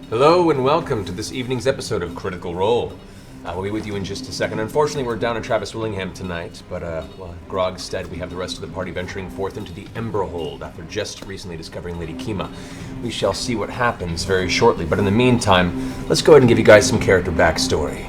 Hello and welcome to this evening's episode of Critical Role. We'll be with you in just a second. Unfortunately, we're down at Travis Willingham tonight, but in Grog's stead, we have the rest of the party venturing forth into the Emberhold after just recently discovering Lady Kima. We shall see what happens very shortly, but in the meantime, let's go ahead and give you guys some character backstory.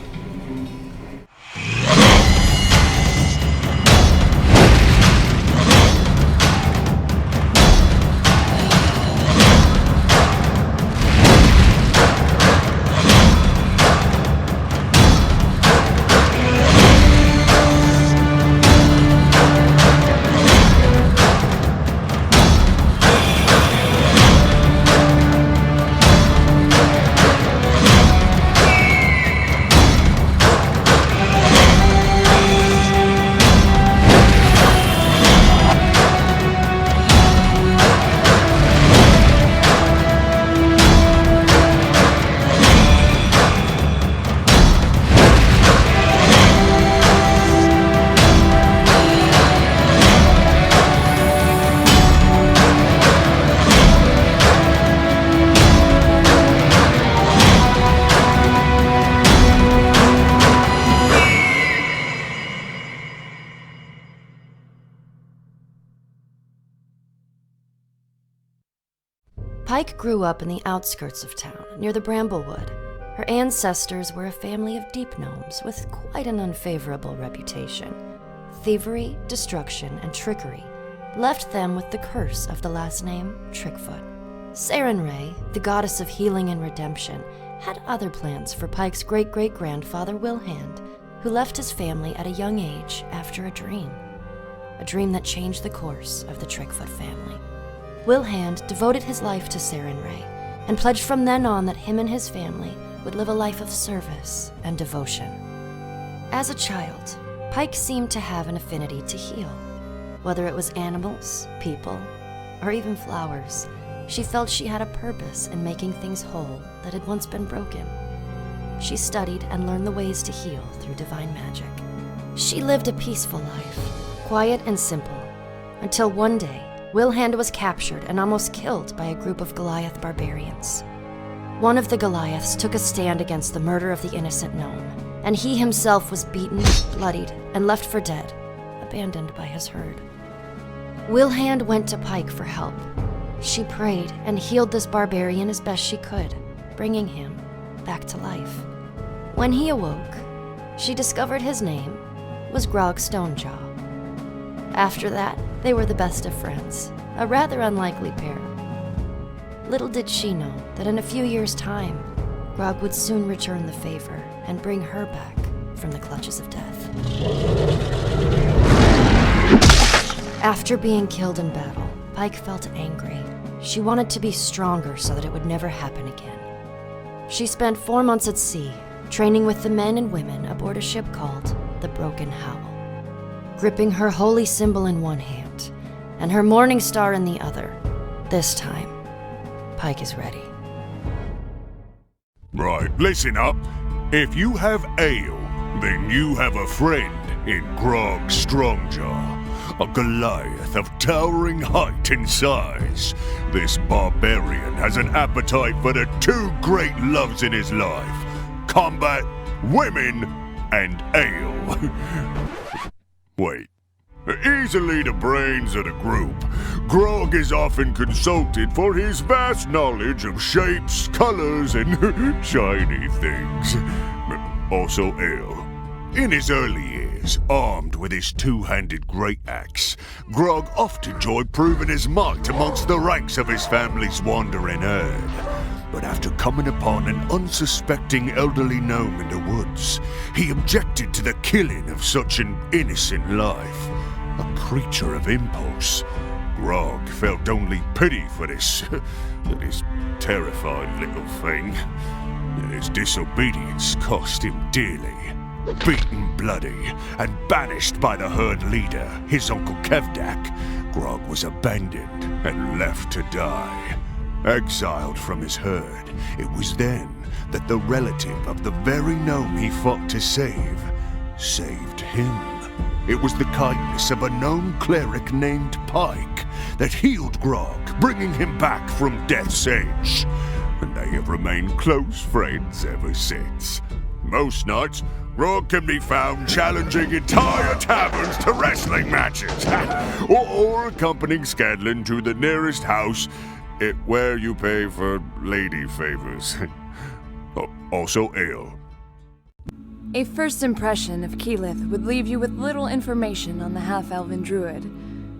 Pike grew up in the outskirts of town, near the Bramblewood. Her ancestors were a family of deep gnomes with quite an unfavorable reputation. Thievery, destruction, and trickery left them with the curse of the last name, Trickfoot. Sarenrae, the goddess of healing and redemption, had other plans for Pike's great-great-grandfather Wilhand, who left his family at a young age after a dream that changed the course of the Trickfoot family. Wilhand devoted his life to Sarenrae and pledged from then on that him and his family would live a life of service and devotion. As a child, Pike seemed to have an affinity to heal. Whether it was animals, people, or even flowers, she felt she had a purpose in making things whole that had once been broken. She studied and learned the ways to heal through divine magic. She lived a peaceful life, quiet and simple, until one day, Wilhand was captured and almost killed by a group of Goliath barbarians. One of the Goliaths took a stand against the murder of the innocent gnome, and he himself was beaten, bloodied, and left for dead, abandoned by his herd. Wilhand went to Pike for help. She prayed and healed this barbarian as best she could, bringing him back to life. When he awoke, she discovered his name was Grog Stonejaw. After that, they were the best of friends, a rather unlikely pair. Little did she know that in a few years' time, Grog would soon return the favor and bring her back from the clutches of death. After being killed in battle, Pike felt angry. She wanted to be stronger so that it would never happen again. She spent 4 months at sea, training with the men and women aboard a ship called the Broken Howl. Gripping her holy symbol in one hand and her morning star in the other, this time, Pike is ready. Right, listen up. If you have ale, then you have a friend in Grog Strongjaw, a Goliath of towering height and size. This barbarian has an appetite for the two great loves in his life: combat, women, and ale. Wait. Easily the brains of the group, Grog is often consulted for his vast knowledge of shapes, colors, and shiny things. Also ale. In his early years, armed with his two-handed great axe, Grog often enjoyed proving his might amongst the ranks of his family's wandering herd. But after coming upon an unsuspecting elderly gnome in the woods, he objected to the killing of such an innocent life. A creature of impulse, Grog felt only pity for this terrified little thing. His disobedience cost him dearly. Beaten bloody and banished by the herd leader, his uncle Kevdak, Grog was abandoned and left to die. Exiled from his herd, it was then that the relative of the very gnome he fought to save saved him. It was the kindness of a gnome cleric named Pike that healed Grog, bringing him back from death's edge. and they have remained close friends ever since. Most nights, Grog can be found challenging entire taverns to wrestling matches, or accompanying Scanlan to the nearest house where you pay for lady favors. Also ale. A first impression of Keyleth would leave you with little information on the half-elven druid.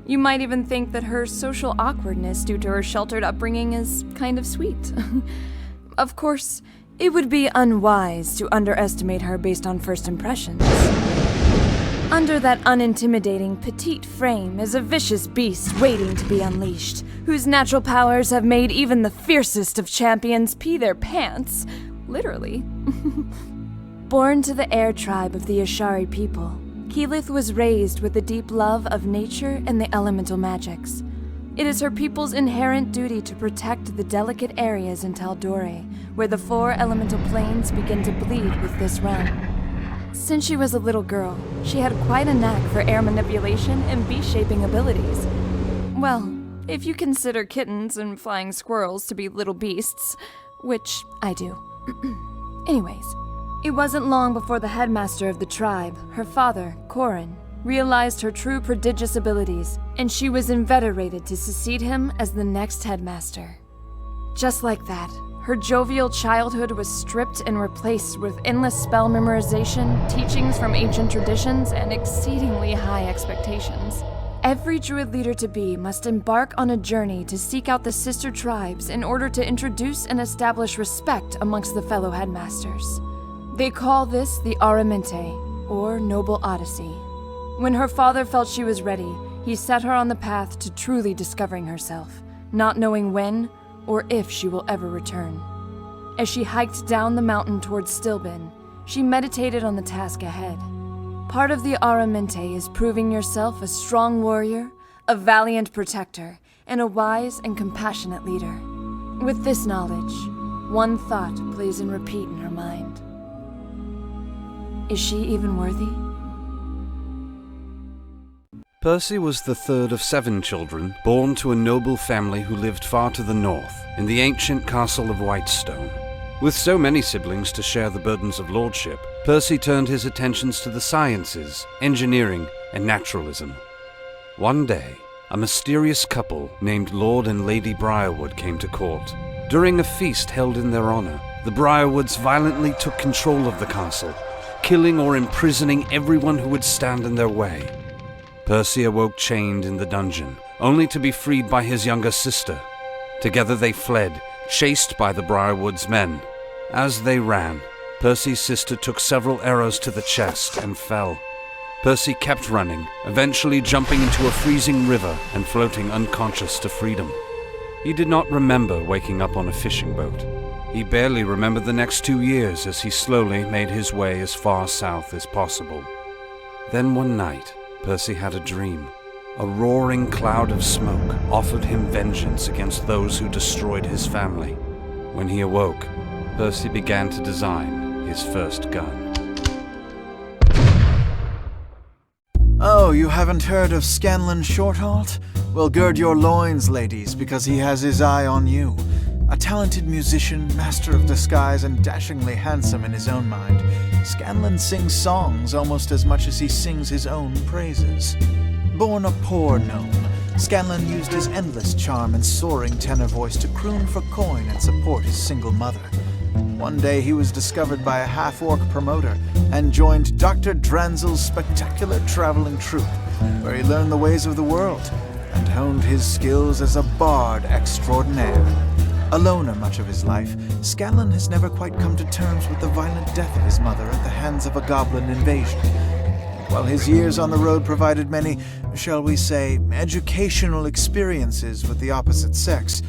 You might even think that her social awkwardness due to her sheltered upbringing is kind of sweet. Of course, it would be unwise to underestimate her based on first impressions. Under that unintimidating petite frame is a vicious beast waiting to be unleashed, whose natural powers have made even the fiercest of champions pee their pants. Literally. Born to the air tribe of the Ashari people, Keyleth was raised with a deep love of nature and the elemental magics. It is her people's inherent duty to protect the delicate areas in Tal'Dorei, where the 4 elemental planes begin to bleed with this realm. Since she was a little girl, she had quite a knack for air manipulation and beast-shaping abilities. Well, if you consider kittens and flying squirrels to be little beasts, which I do. Anyways, it wasn't long before the headmaster of the tribe, her father, Corin, realized her true prodigious abilities, and she was inveterated to succeed him as the next headmaster. Just like that, her jovial childhood was stripped and replaced with endless spell memorization, teachings from ancient traditions, and exceedingly high expectations. Every druid leader-to-be must embark on a journey to seek out the sister tribes in order to introduce and establish respect amongst the fellow headmasters. They call this the Aramente, or Noble Odyssey. When her father felt she was ready, he set her on the path to truly discovering herself, not knowing when or if she will ever return. As she hiked down the mountain towards Stilben, she meditated on the task ahead. Part of the Aramente is proving yourself a strong warrior, a valiant protector, and a wise and compassionate leader. With this knowledge, one thought plays in repeat in her mind. Is she even worthy? Percy was the third of 7 children, born to a noble family who lived far to the north, in the ancient castle of Whitestone. With so many siblings to share the burdens of lordship, Percy turned his attentions to the sciences, engineering, and naturalism. One day, a mysterious couple named Lord and Lady Briarwood came to court. During a feast held in their honor, the Briarwoods violently took control of the castle, killing or imprisoning everyone who would stand in their way. Percy awoke chained in the dungeon, only to be freed by his younger sister. Together they fled, chased by the Briarwoods' men. As they ran, Percy's sister took several arrows to the chest and fell. Percy kept running, eventually jumping into a freezing river and floating unconscious to freedom. He did not remember waking up on a fishing boat. He barely remembered the next 2 years as he slowly made his way as far south as possible. Then one night, Percy had a dream. A roaring cloud of smoke offered him vengeance against those who destroyed his family. When he awoke, Percy began to design his first gun. Oh, you haven't heard of Scanlan Shorthalt? Well, gird your loins, ladies, because he has his eye on you. A talented musician, master of disguise, and dashingly handsome in his own mind, Scanlan sings songs almost as much as he sings his own praises. Born a poor gnome, Scanlan used his endless charm and soaring tenor voice to croon for coin and support his single mother. One day he was discovered by a half-orc promoter and joined Dr. Dranzel's spectacular traveling troupe, where he learned the ways of the world and honed his skills as a bard extraordinaire. A loner much of his life, Scanlan has never quite come to terms with the violent death of his mother at the hands of a goblin invasion. While his years on the road provided many, shall we say, educational experiences with the opposite sex,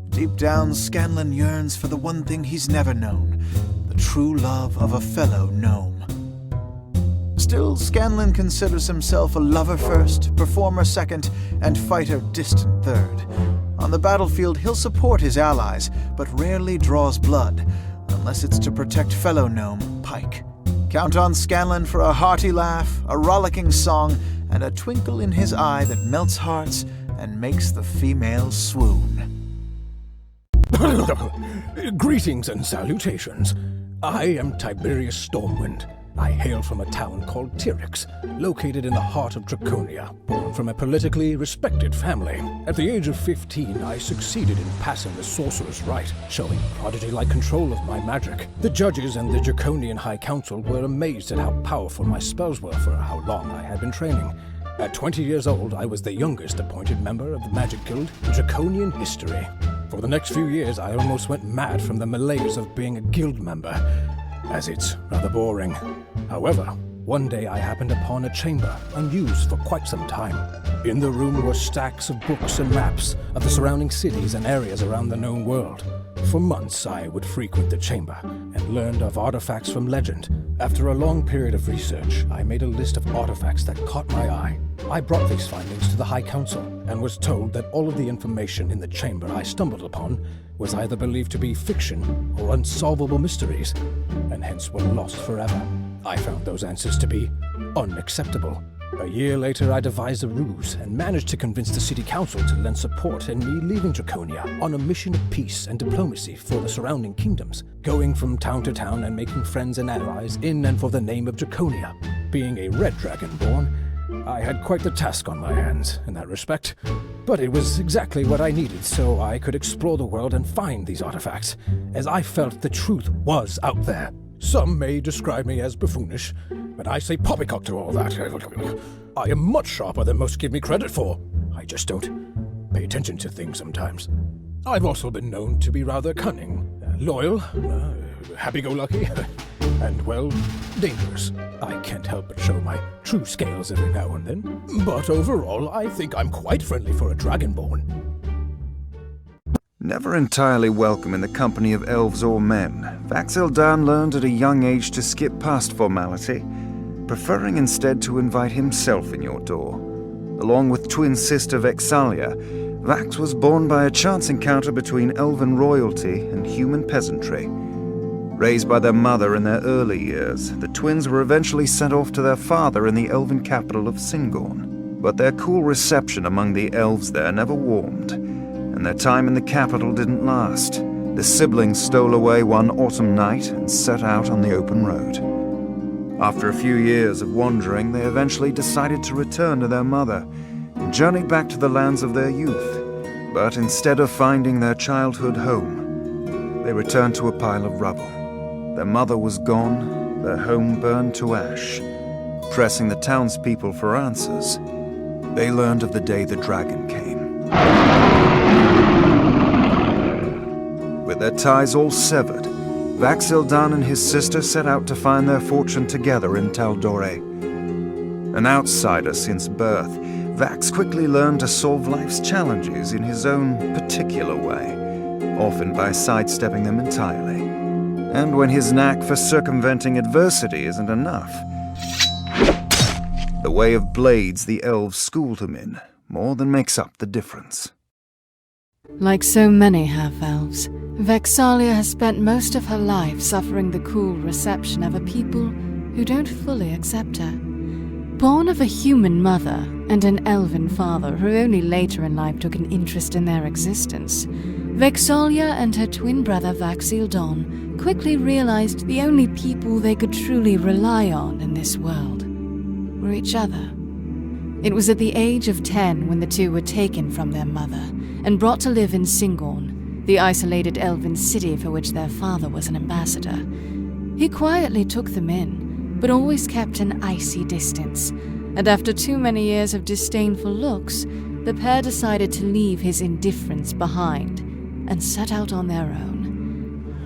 deep down Scanlan yearns for the one thing he's never known, the true love of a fellow gnome. Still, Scanlan considers himself a lover first, performer second, and fighter distant third. On the battlefield, he'll support his allies, but rarely draws blood, unless it's to protect fellow gnome Pike. Count on Scanlan for a hearty laugh, a rollicking song, and a twinkle in his eye that melts hearts and makes the females swoon. Greetings and salutations. I am Tiberius Stormwind. I hail from a town called Tyrix, located in the heart of Draconia, born from a politically respected family. At the age of 15, I succeeded in passing the Sorcerer's Rite, showing prodigy-like control of my magic. The judges and the Draconian High Council were amazed at how powerful my spells were for how long I had been training. At 20 years old, I was the youngest appointed member of the Magic Guild in Draconian history. For the next few years, I almost went mad from the malaise of being a guild member, as it's rather boring. However, one day I happened upon a chamber unused for quite some time. In the room were stacks of books and maps of the surrounding cities and areas around the known world. For months I would frequent the chamber and learned of artifacts from legend. After a long period of research, I made a list of artifacts that caught my eye. I brought these findings to the High Council and was told that all of the information in the chamber I stumbled upon was either believed to be fiction or unsolvable mysteries, and hence were lost forever. I found those answers to be unacceptable. A year later, I devised a ruse and managed to convince the city council to lend support in me leaving Draconia on a mission of peace and diplomacy for the surrounding kingdoms, going from town to town and making friends and allies in and for the name of Draconia. Being a red dragonborn, I had quite the task on my hands in that respect, but it was exactly what I needed so I could explore the world and find these artifacts, as I felt the truth was out there. Some may describe me as buffoonish, but I say poppycock to all that. I am much sharper than most give me credit for. I just don't pay attention to things sometimes. I've also been known to be rather cunning, loyal, happy-go-lucky, and, well, dangerous. I can't help but show my true scales every now and then, but overall I think I'm quite friendly for a dragonborn. Never entirely welcome in the company of elves or men, Vax'ildan learned at a young age to skip past formality, preferring instead to invite himself in your door. Along with twin sister Vexalia, Vax was born by a chance encounter between elven royalty and human peasantry. Raised by their mother in their early years, the twins were eventually sent off to their father in the elven capital of Singorn. But their cool reception among the elves there never warmed, and their time in the capital didn't last. The siblings stole away one autumn night and set out on the open road. After a few years of wandering, they eventually decided to return to their mother and journeyed back to the lands of their youth. But instead of finding their childhood home, they returned to a pile of rubble. Their mother was gone, their home burned to ash. Pressing the townspeople for answers, they learned of the day the dragon came. With their ties all severed, Vax'ildan and his sister set out to find their fortune together in Taldore. An outsider since birth, Vax quickly learned to solve life's challenges in his own particular way, often by sidestepping them entirely. And when his knack for circumventing adversity isn't enough, the way of blades the elves schooled him in more than makes up the difference. Like so many half-elves, Vexalia has spent most of her life suffering the cool reception of a people who don't fully accept her. Born of a human mother and an elven father who only later in life took an interest in their existence, Vexalia and her twin brother Vax'ildan quickly realized the only people they could truly rely on in this world were each other. It was at the age of 10 when the two were taken from their mother and brought to live in Singorn, the isolated elven city for which their father was an ambassador. He quietly took them in, but always kept an icy distance, and after too many years of disdainful looks, the pair decided to leave his indifference behind and set out on their own.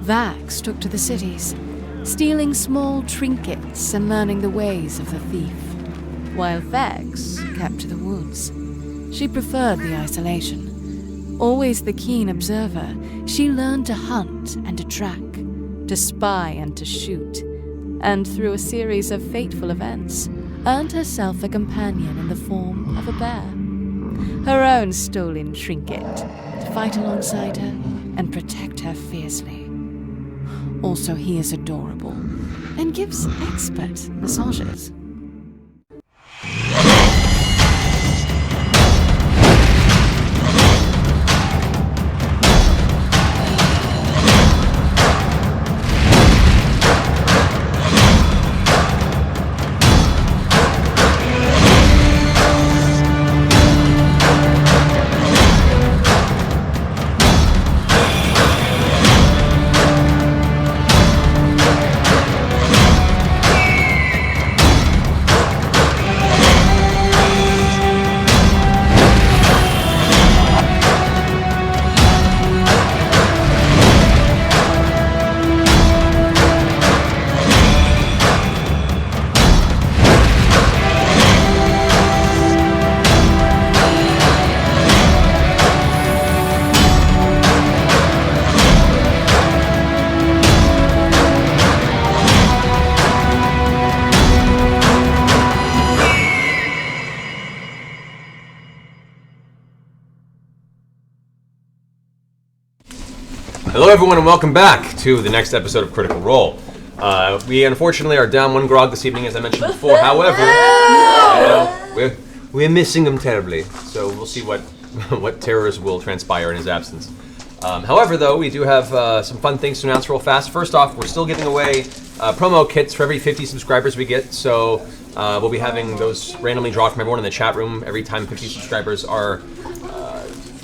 Vax took to the cities, stealing small trinkets and learning the ways of the thief, while Vex kept to the woods. She preferred the isolation. Always the keen observer, she learned to hunt and to track, to spy and to shoot, and through a series of fateful events, earned herself a companion in the form of a bear. Her own stolen trinket, to fight alongside her and protect her fiercely. Also, he is adorable and gives expert massages. Hello, everyone, and welcome back to the next episode of Critical Role. We unfortunately are down one grog this evening, as I mentioned before. However, we're missing him terribly, so we'll see what terrors will transpire in his absence. However, though, we do have some fun things to announce real fast. First off, we're still giving away promo kits for every 50 subscribers we get, so we'll be having those randomly drawn from everyone in the chat room every time 50 subscribers are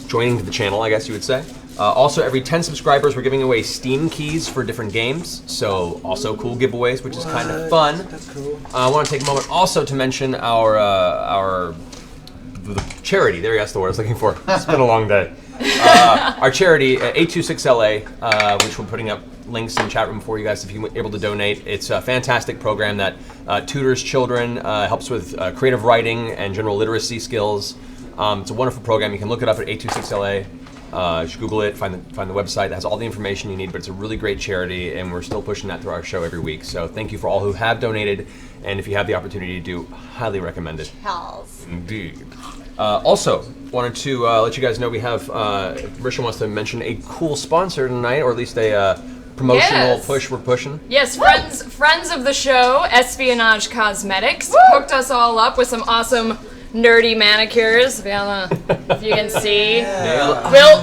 joining the channel, I guess you would say. Also, every 10 subscribers, we're giving away Steam keys for different games, so also cool giveaways, which is kind of fun. That's cool. I want to take a moment also to mention our charity. There, that's the word I was looking for. It's been a long day. Our charity, 826LA, which we're putting up links in the chat room for you guys if you're able to donate. It's a fantastic program that tutors children, helps with creative writing and general literacy skills. It's a wonderful program. You can look it up at 826LA. Just Google it, find the website that has all the information you need, but it's a really great charity, and we're still pushing that through our show every week. So thank you for all who have donated, and if you have the opportunity to do, highly recommend it. Hells. Indeed. Also, wanted to let you guys know we have, Marisha wants to mention a cool sponsor tonight, or at least a promotional push we're pushing. Yes, friends of the show, Espionage Cosmetics, hooked us all up with some awesome nerdy manicures. If you can see,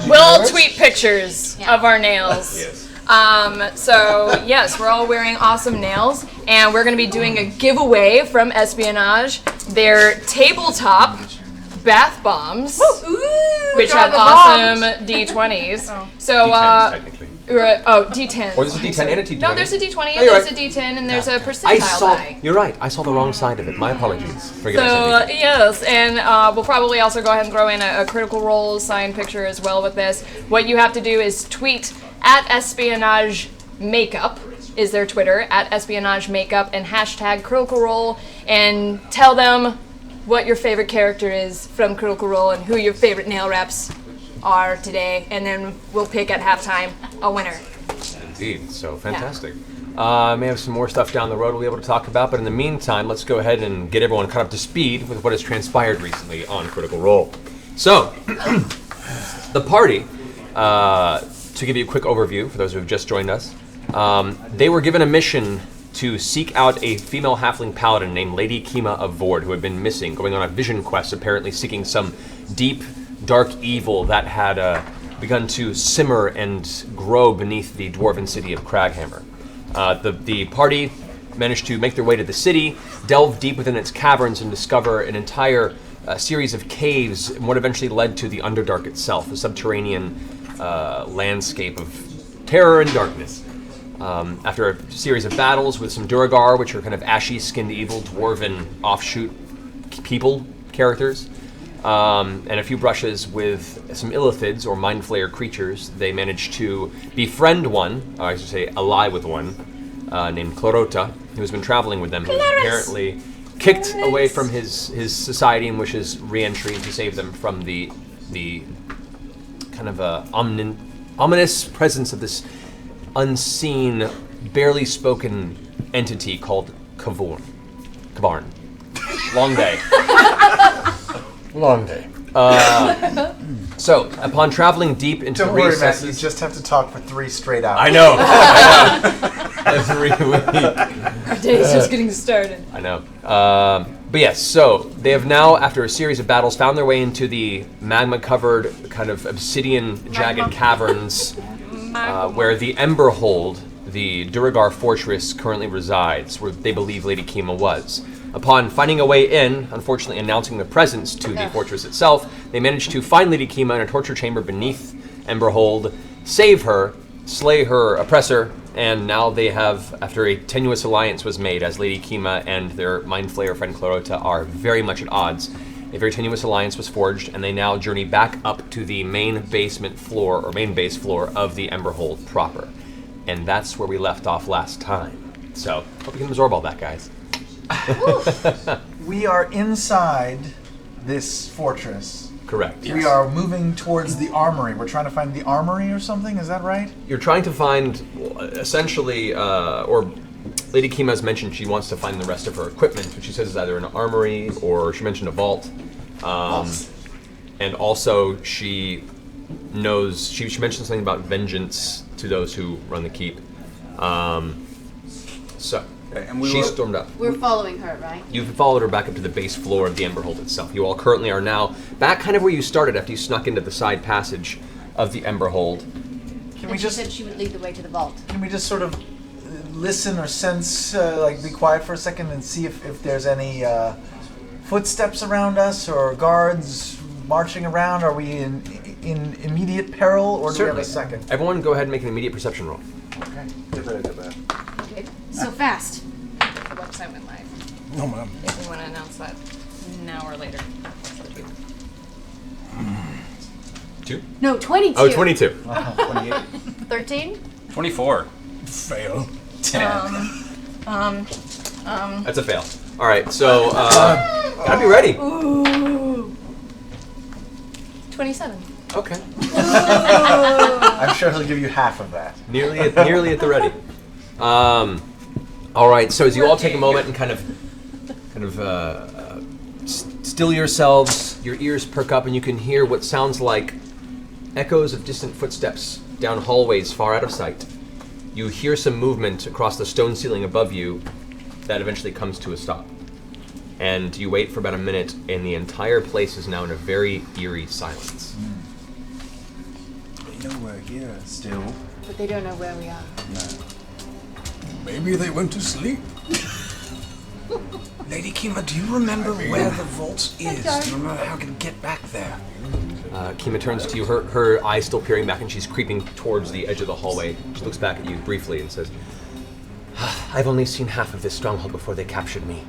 we'll tweet pictures of our nails. Yes. So yes, we're all wearing awesome nails, and we're going to be doing a giveaway from Espionage. Their tabletop bath bombs, which have awesome D20s. So D10s, technically. D10s. Or there's a D10 and a D20. No, there's a D20 and you're there's right. a D10 and there's a percentile die. You're right. I saw the wrong side of it. My apologies. Forget So I said D10. yes, and we'll probably also go ahead and throw in a Critical Role signed picture as well with this. What you have to do is tweet at Espionage Makeup is their Twitter, at Espionage Makeup, and hashtag Critical Role, and tell them what your favorite character is from Critical Role and who your favorite nail reps are today, and then we'll pick at halftime a winner. Indeed. So fantastic. May have some more stuff down the road we'll be able to talk about, but in the meantime, let's go ahead and get everyone caught up to speed with what has transpired recently on Critical Role. So, the party, to give you a quick overview for those who have just joined us, they were given a mission to seek out a female halfling paladin named Lady Kima of Vord, who had been missing, going on a vision quest, apparently seeking some deep, dark evil that had begun to simmer and grow beneath the dwarven city of Craghammer. The party managed to make their way to the city, delve deep within its caverns, and discover an entire series of caves, and what eventually led to the Underdark itself, a subterranean landscape of terror and darkness. After a series of battles with some Duergar, which are kind of ashy-skinned evil dwarven offshoot people characters, and a few brushes with some Illithids, or mind flayer creatures, they managed to befriend one, or I should say ally with one, named Clarota, who's been traveling with them, who was apparently kicked away from his society and wishes re-entry to save them from the kind of ominous presence of this unseen, barely spoken entity called Kavarn. Long day. Long day. So, upon traveling deep into Don't worry, Matt. recesses... You just have to talk for 3 straight hours. I know. That's really... Our day's just getting started. I know. But yes, so they have now, after a series of battles, found their way into the magma-covered, kind of obsidian, jagged caverns where the Emberhold, the Duergar fortress, currently resides, where they believe Lady Kima was. Upon finding a way in, unfortunately announcing their presence to the fortress itself, they managed to find Lady Kima in a torture chamber beneath Emberhold, save her, slay her oppressor, and now they have, after a tenuous alliance was made, as Lady Kima and their mind flayer friend Clarota are very much at odds, a very tenuous alliance was forged, and they now journey back up to the main base floor of the Emberhold proper. And that's where we left off last time. So, hope you can absorb all that, guys. We are inside this fortress. Correct. We are moving towards the armory. We're trying to find the armory or something, is that right? You're trying to find, essentially, or Lady Kima has mentioned she wants to find the rest of her equipment, which she says is either an armory or she mentioned a vault. And also she knows. She mentioned something about vengeance to those who run the keep. And she stormed up. We're following her, right? You've followed her back up to the base floor of the Emberhold itself. You all currently are now back kind of where you started after you snuck into the side passage of the Emberhold. She said she would lead the way to the vault. Can we just sort of listen or sense, like be quiet for a second and see if there's any footsteps around us or guards marching around? Are we in immediate peril, or do we have a second? Everyone go ahead and make an immediate perception roll. Okay. Okay. So fast. The website went live. No, ma'am. If we want to announce that now or later. 2? No, 22. Oh, 22. 28. 13? 24. Fail. 10. That's a fail. All right, so gotta be ready. Ooh. 27. Okay. I'm sure he'll give you half of that. Nearly at the ready. All right. So as you all take a moment and kind of still yourselves, your ears perk up, and you can hear what sounds like echoes of distant footsteps down hallways far out of sight. You hear some movement across the stone ceiling above you that eventually comes to a stop. And you wait for about a minute, and the entire place is now in a very eerie silence. They know we're here still. But they don't know where we are. No. Maybe they went to sleep. Lady Kima, do you remember where the vault is? Do you remember how to get back there? Kima turns to you, her eyes still peering back, and she's creeping towards the edge of the hallway. She looks back at you briefly and says, I've only seen half of this stronghold before they captured me.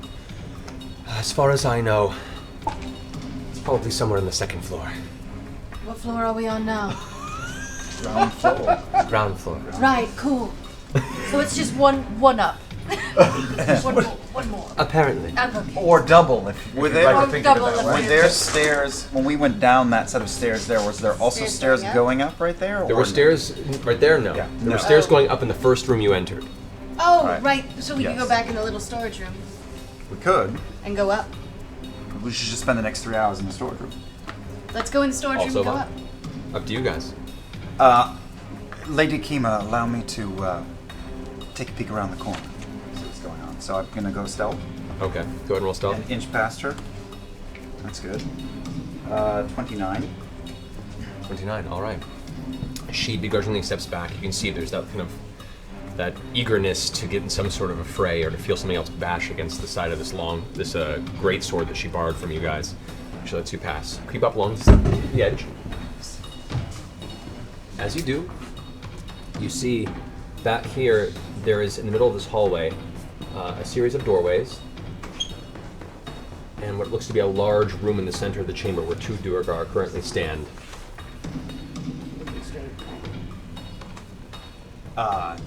As far as I know, it's probably somewhere on the second floor. What floor are we on now? Ground floor. Ground floor. Right, cool. So it's just one up. one more. Apparently. Or double, if Were you'd there- like to think of it that Were way. there stairs, when we went down that set of stairs there, was there also Stairs stairs going up? going up right there? There or were no? stairs right there? No. Yeah. There were No. stairs going up in the first room you entered. Oh, Right. right. So we can Yes. go back in the little storage room We could. and go up. We should just spend the next 3 hours in the storage room. Let's go in the storage room Also and go fine. up. Up to you guys. Lady Kima, allow me to take a peek around the corner. See what's going on. So I'm gonna go stealth Okay. Go ahead and roll stealth. and inch past her. That's good. 29. 29, all right. She begrudgingly steps back. You can see there's that kind of that eagerness to get in some sort of a fray or to feel something else bash against the side of this great sword that she borrowed from you guys. She lets you pass. Creep up along the edge. As you do, you see back here there is in the middle of this hallway a series of doorways and what looks to be a large room in the center of the chamber where 2 Duergar currently stand.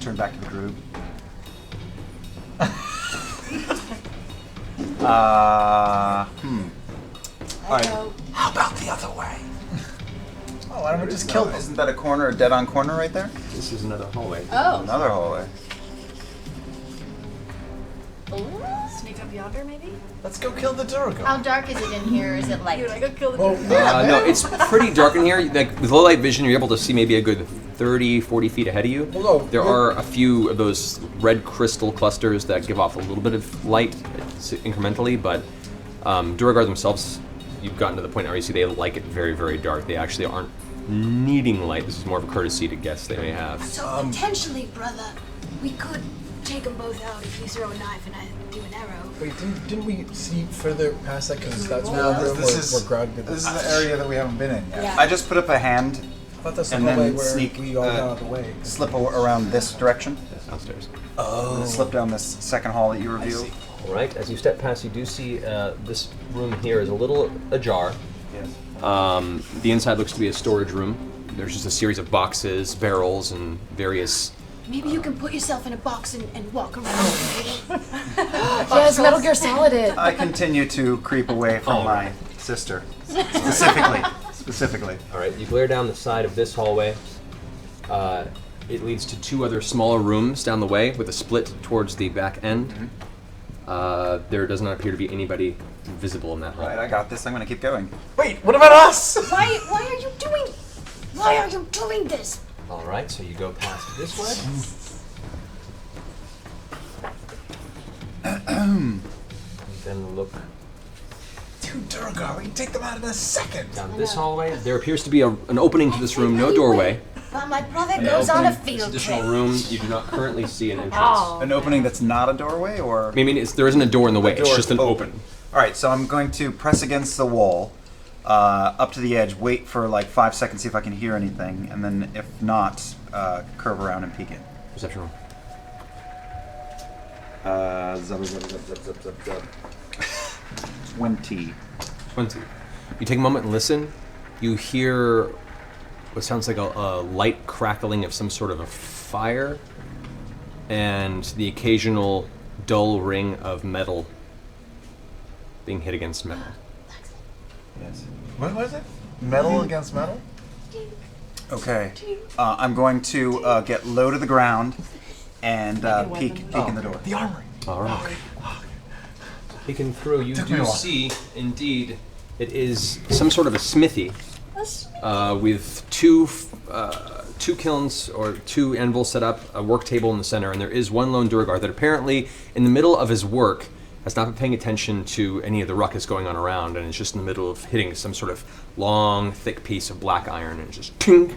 Turn back to the group. Alright. How about the other way? Oh, why don't we just kill them? Isn't that a corner, a dead-on corner right there? This is another hallway. Oh. Another hallway. Sneak up yonder, maybe? Let's go kill the Duergar. How dark is it in here? Is it light? Dude, I go kill the No, it's pretty dark in here. Like with low light vision, you're able to see maybe a good 30, 40 feet ahead of you. Well, no, There well- are a few of those red crystal clusters that give off a little bit of light incrementally, but Duergar themselves, you've gotten to the point where you see they like it very, very dark. They actually aren't needing light. This is more of a courtesy to guests they may have. So potentially, brother, we could take them both out if you throw a knife and I do an arrow. Wait, didn't we see further past that? Because that's No, where this where Grog did is the area that we haven't been in yet. Yeah. I just put up a hand, I thought that's the and hallway then where sneak, we all got out of the way. slip around this direction. Downstairs. Slip down this second hall that you revealed. All right. As you step past, you do see this room here is a little ajar. Yes. The inside looks to be a storage room. There's just a series of boxes, barrels, and various. Maybe you can put yourself in a box and walk around. Yes, Metal Gear Solid it. I continue to creep away from my sister, specifically. All right. You glare down the side of this hallway. It leads to 2 other smaller rooms down the way with a split towards the back end. There does not appear to be anybody visible in that hall. Right, I got this. I'm gonna keep going. Wait, what about us? Why are you doing? Why are you doing this? All right, so you go past this way. Then look Dude, Duergar, we can take them out in a second. down this hallway. There appears to be an opening to this room, no doorway. But my brother goes on a field This trip. additional room, you do not currently see an entrance. An opening that's not a doorway, or? I mean, there isn't a door in the way, it's door just an open. All right, so I'm going to press against the wall, up to the edge, wait for like 5 seconds, see if I can hear anything, and then if not, curve around and peek in. Perception roll. Zub, zub, zub, zub, zub, zub, zub. 20. 20. You take a moment and listen. You hear what sounds like a light crackling of some sort of a fire, and the occasional dull ring of metal being hit against metal. Yes. What was it? Metal against metal? Okay. I'm going to get low to the ground and peek in the door. The armory. All right. Peeking through, you Took me a do while. see, indeed, it is some sort of a smithy with two kilns or 2 anvils set up, a work table in the center, and there is one lone Duergar that apparently, in the middle of his work, has not been paying attention to any of the ruckus going on around, and is just in the middle of hitting some sort of long, thick piece of black iron, and just ting,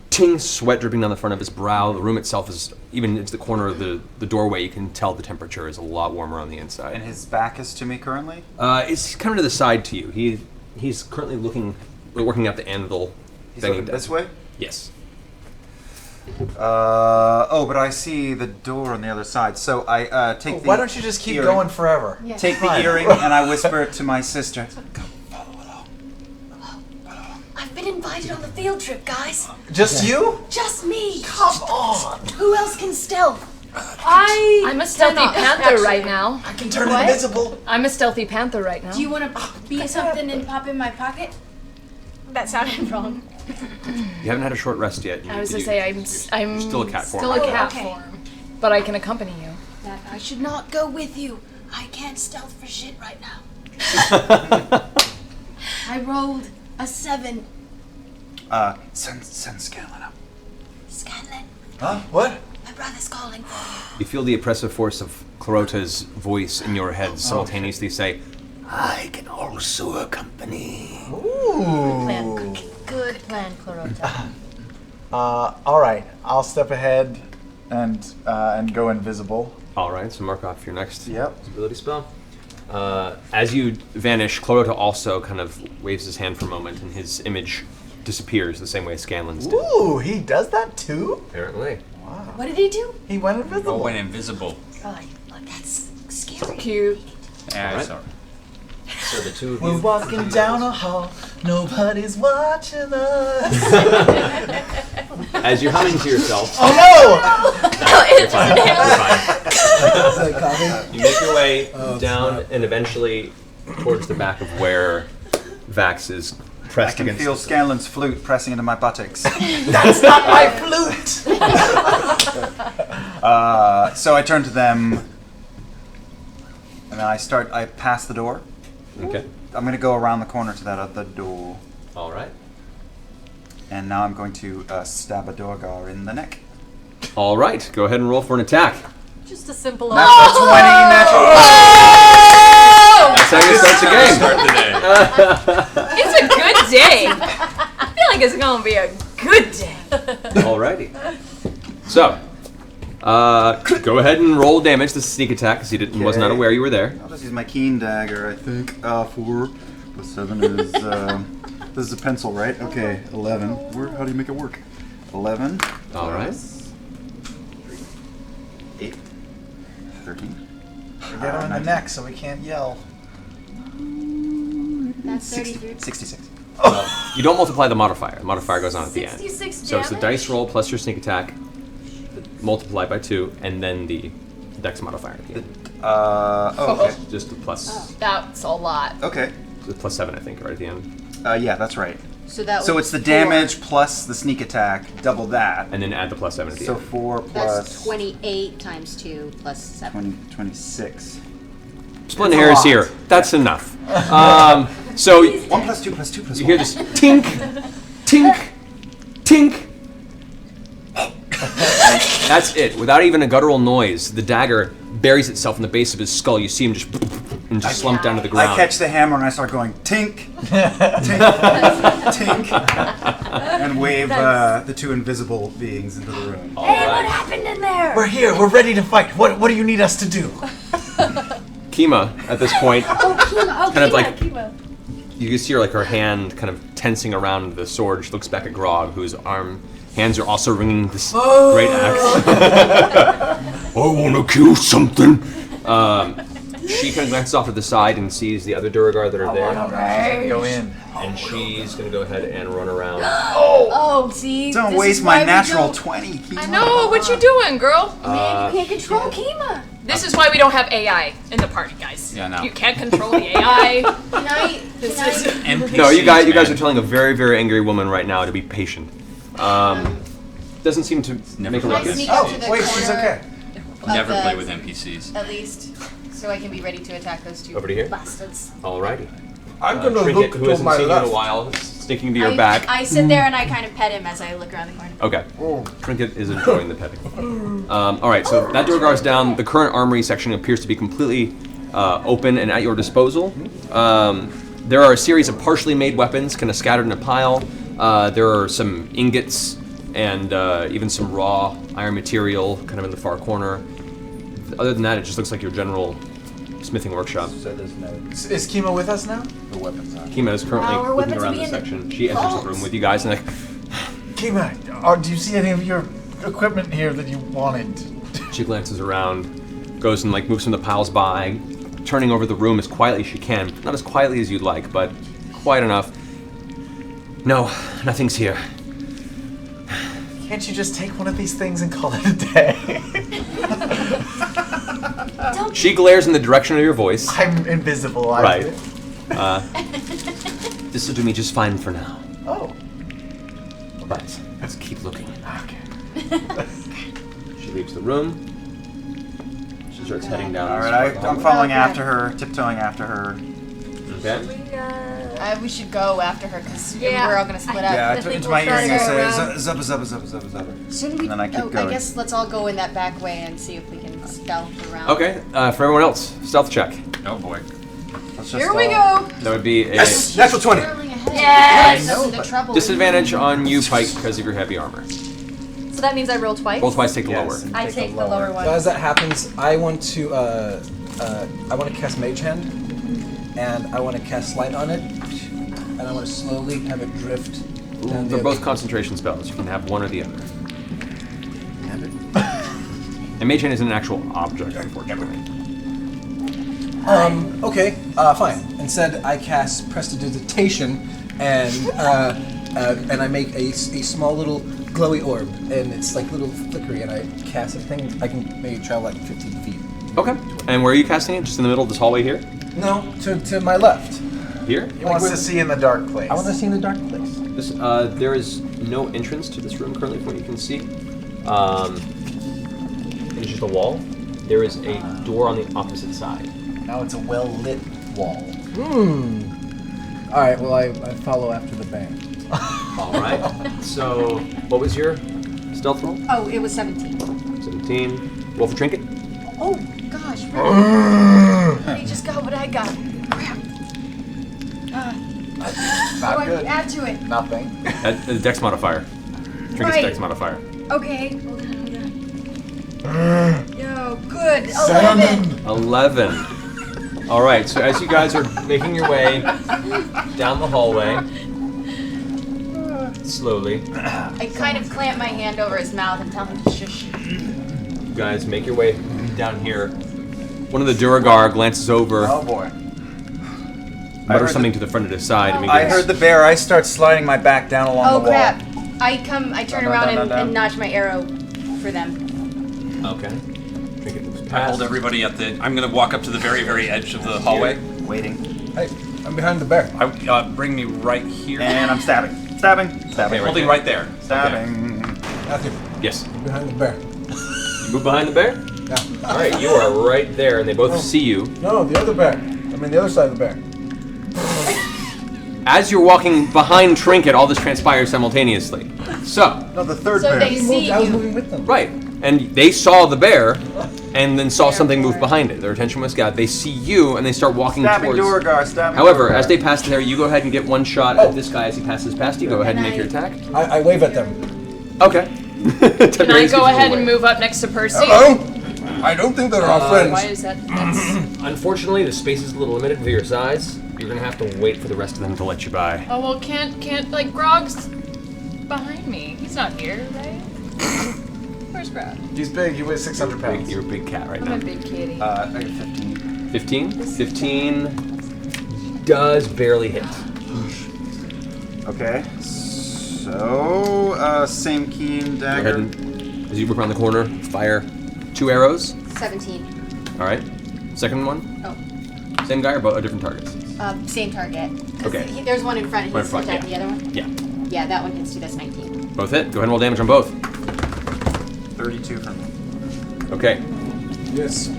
ting, sweat dripping down the front of his brow. The room itself is, even into the corner of the doorway, you can tell the temperature is a lot warmer on the inside. And his back is to me currently? It's kind of to the side to you. He's currently working out the anvil. He's looking this way? Yes. But I see the door on the other side. So I take the Why don't you just keep earring, going forever? Yeah. Take the earring and I whisper it to my sister. I've been invited on the field trip, guys. Just you? Just me. Come on. Who else can stealth? I'm a stealthy cannot, panther actually. right now. I can turn What? invisible. I'm a stealthy panther right now. Do you want to be something and pop in my pocket? That sounded wrong. You haven't had a short rest yet. I was to say I'm You're still a cat form. Still a right? cat okay. form, but I can accompany you. That I should not go with you. I can't stealth for shit right now. I rolled a 7. Send Scanlan up. Scanlan, Huh? What? my brother's calling for You feel the oppressive force of Clarota's voice in your head simultaneously say, I can also accompany. Ooh. you. Good plan, Clarota. All right. I'll step ahead and go invisible. All right, so mark off your next Yep. visibility spell. As you vanish, Clarota also kind of waves his hand for a moment, and his image disappears the same way Scanlan's did. Ooh, he does that too? Apparently. What did he do? He went invisible. Went invisible. Right. Look, that's scary. Cute. Yeah, Alright. sorry. So the two of We're you. walking down a hall. Nobody's watching us. As you're humming to yourself. Oh You're fine. You're fine. You make your way down and eventually towards the back of where Vax is I pressed can against. feel Scanlan's flute pressing into my buttocks. no! That's not my flute! So I turn to them, and then I pass the door. Okay. I'm going to go around the corner to that other door. All right. And now I'm going to stab a Duergar in the neck. All right. Go ahead and roll for an attack. Just a simple. Natural 20, natural. That's how you start the game. Start the day. It's a good day. I feel like it's gonna be a good day. Alrighty. So, go ahead and roll damage. This is sneak attack because he was not aware you were there. I'll just use my keen dagger, I think. 4 plus 7 is... this is a pencil, right? Okay, 11. How do you make it work? 11. All right. 8. 13. We get him in the neck so we can't yell. That's 33. 66. You don't multiply the modifier. The modifier goes on at the end. 66 So it's the dice roll plus your sneak attack multiplied by 2, and then the dex modifier at the end. Okay. Just the plus. That's a lot. Okay. The plus 7, I think, right at the end. Yeah, that's right. So that So was it's the 4. damage plus the sneak attack, double that. And then add the plus 7 at the So end. 4 plus... That's 28 times 2 plus 7. 26. Splitting hairs here. That's enough. So 1 plus 2 plus 2 plus you 1. hear this tink, tink, tink! That's it. Without even a guttural noise, the dagger buries itself in the base of his skull. You see him just slump down to the ground. I catch the hammer and I start going tink, tink, tink, and wave the two invisible beings into the room. Hey, what happened in there? We're here. We're ready to fight. What do you need us to do? Kima, at this point, Kima. you can see her, like, her hand kind of tensing around the sword. She looks back at Grog, whose hands are also ringing this great axe. I want to kill something. She kind of glances off to the side and sees the other Duergar that are there. Right. Go in. And she's going to go ahead and run around. Oh, see? Don't this waste is my why we natural don't- 20, Kima. I know, what you doing, girl? Man, you can't control Kima. This is why we don't have AI in the party, guys. Yeah, no. You can't control the AI. Can I? NPCs, No, you guys man. are telling a very, very angry woman right now to be patient. Doesn't seem to make a Can I ruckus. sneak up to the corner? She's okay. Never the- play with NPCs. At least, so I can be ready to attack those two Over to here? bastards. Alrighty. I'm gonna Trinket, look who to hasn't my seen you in left. a while, sneaking to your back. I sit there and I kind of pet him as I look around the corner. Okay. Trinket is enjoying the petting. Alright, so that Duergar's down. The current armory section appears to be completely open and at your disposal. There are a series of partially made weapons kind of scattered in a pile. There are some ingots and even some raw iron material kind of in the far corner. Other than that, it just looks like your general smithing workshop. So there's no. Is Kima with us now? The weapons are. Kima is currently Our looking weapons around be the in the section. She enters the vault. room with you guys and like, Kima, do you see any of your equipment here that you wanted? she glances around, goes and like moves some of the piles by, turning over the room as quietly as she can. Not as quietly as you'd like, but quiet enough. No, nothing's here. Can't you just take one of these things and call it a day? She glares in the direction of your voice. I'm invisible. Right. This will do me just fine for now. Oh. But let's keep looking. Okay. She leaves the room. She starts heading down. Alright, I'm following after her, tiptoeing after her. Okay. We should go after her because Yeah. we're all gonna split up. Yeah, I think into we'll my try earring to I go say, around. zubba, zubba, zubba, zubba, zubba. Shouldn't we? And then I keep I going. guess let's all go in that back way and see if we can stealth around. Okay, for everyone else, stealth check. Oh boy. Let's just, Here we go. That would be a Yes! Natural 20! Yes. I know, The but- trouble. disadvantage on you, Pike, because of your heavy armor. So that means I roll twice. Roll twice, take the Yes. lower. I take the lower one. So as that happens, I want to cast Mage Hand, and I want to cast Light on it, and I want to slowly have it drift down They're the both concentration spells. You can have one or the other. And Mage Hand is an actual object, unfortunately. Okay, fine. Instead, I cast Prestidigitation, and I make a small little glowy orb, and it's like little flickery, and I cast it. I can maybe travel like 15 feet. Okay. And where are you casting it? Just in the middle of this hallway here? No, to my left. Here? He wants to see in the dark place. I want to see in the dark place. This, there is no entrance to this room currently, from what you can see. It's just a wall. There is a door on the opposite side. Now it's a well-lit wall. Alright, well, I follow after the band. All right. So, what was your stealth roll? Oh, it was 17. 17. Roll for trinket. Oh gosh. I just got what I got. Crap. Not what do good. I add to it? Nothing. The dex modifier. Trinket's Right. dex modifier. Okay. Hold on. Yo, good. 11. 11. All right. So as you guys are making your way down the hallway, slowly, I kind of clamp my hand over his mouth and tell him to shush. you guys make your way down here. One of the Duergar glances over, Oh boy. mutters something to the front of his side, and I begins. heard the bear. I start sliding my back down along Oh the wall. crap. I turn Dun, around dun, dun, dun. and notch my arrow for them. Okay. Trinket moves I past. hold everybody at the. I'm gonna walk up to the very, very edge of the hallway. Waiting. Hey, I'm behind the bear. Bring me right here. And I'm stabbing. Stabbing. Stabbing. Okay, holding right there. Stabbing. Matthew, Yes. I'm behind the bear. You move behind the bear? Yeah. All right. You are right there, and they both see you. No, the other bear. I mean, the other side of the bear. as you're walking behind Trinket, all this transpires simultaneously. So. No, the third So bear. they see I was you. moving with them. Right. And they saw the bear, and then saw something move behind it. Their attention was gathered. They see you, and they start walking Stabbing towards. Duergar, stabbing However, Duergar. as they pass there, you go ahead and get one shot at this guy as he passes past you. Go ahead and make your attack. I wave at them. Okay. Can I go ahead and move up next to Percy? Hello? I don't think they're our friends. Why is that? That's Unfortunately, the space is a little limited for your size. You're gonna have to wait for the rest of them to let you by. oh well, can't like Grog's behind me. He's not here, right? Where's Grog? He's big. He weighs 600 pounds. You're a big cat right I'm now. a big kitty. I got 15. 15? 15 does barely hit. Okay. So, same keen Go ahead dagger. and, as you whip around the corner, fire 2 arrows. 17. All right. Second one. Oh. Same guy or both different targets? Same target. 'Cause Okay. There's one in front. One in He's front, attacking yeah. the other one. Yeah. Yeah, that one hits too. That's 19. Both hit. Go ahead and roll damage on both. 32 for me. Okay. Yes.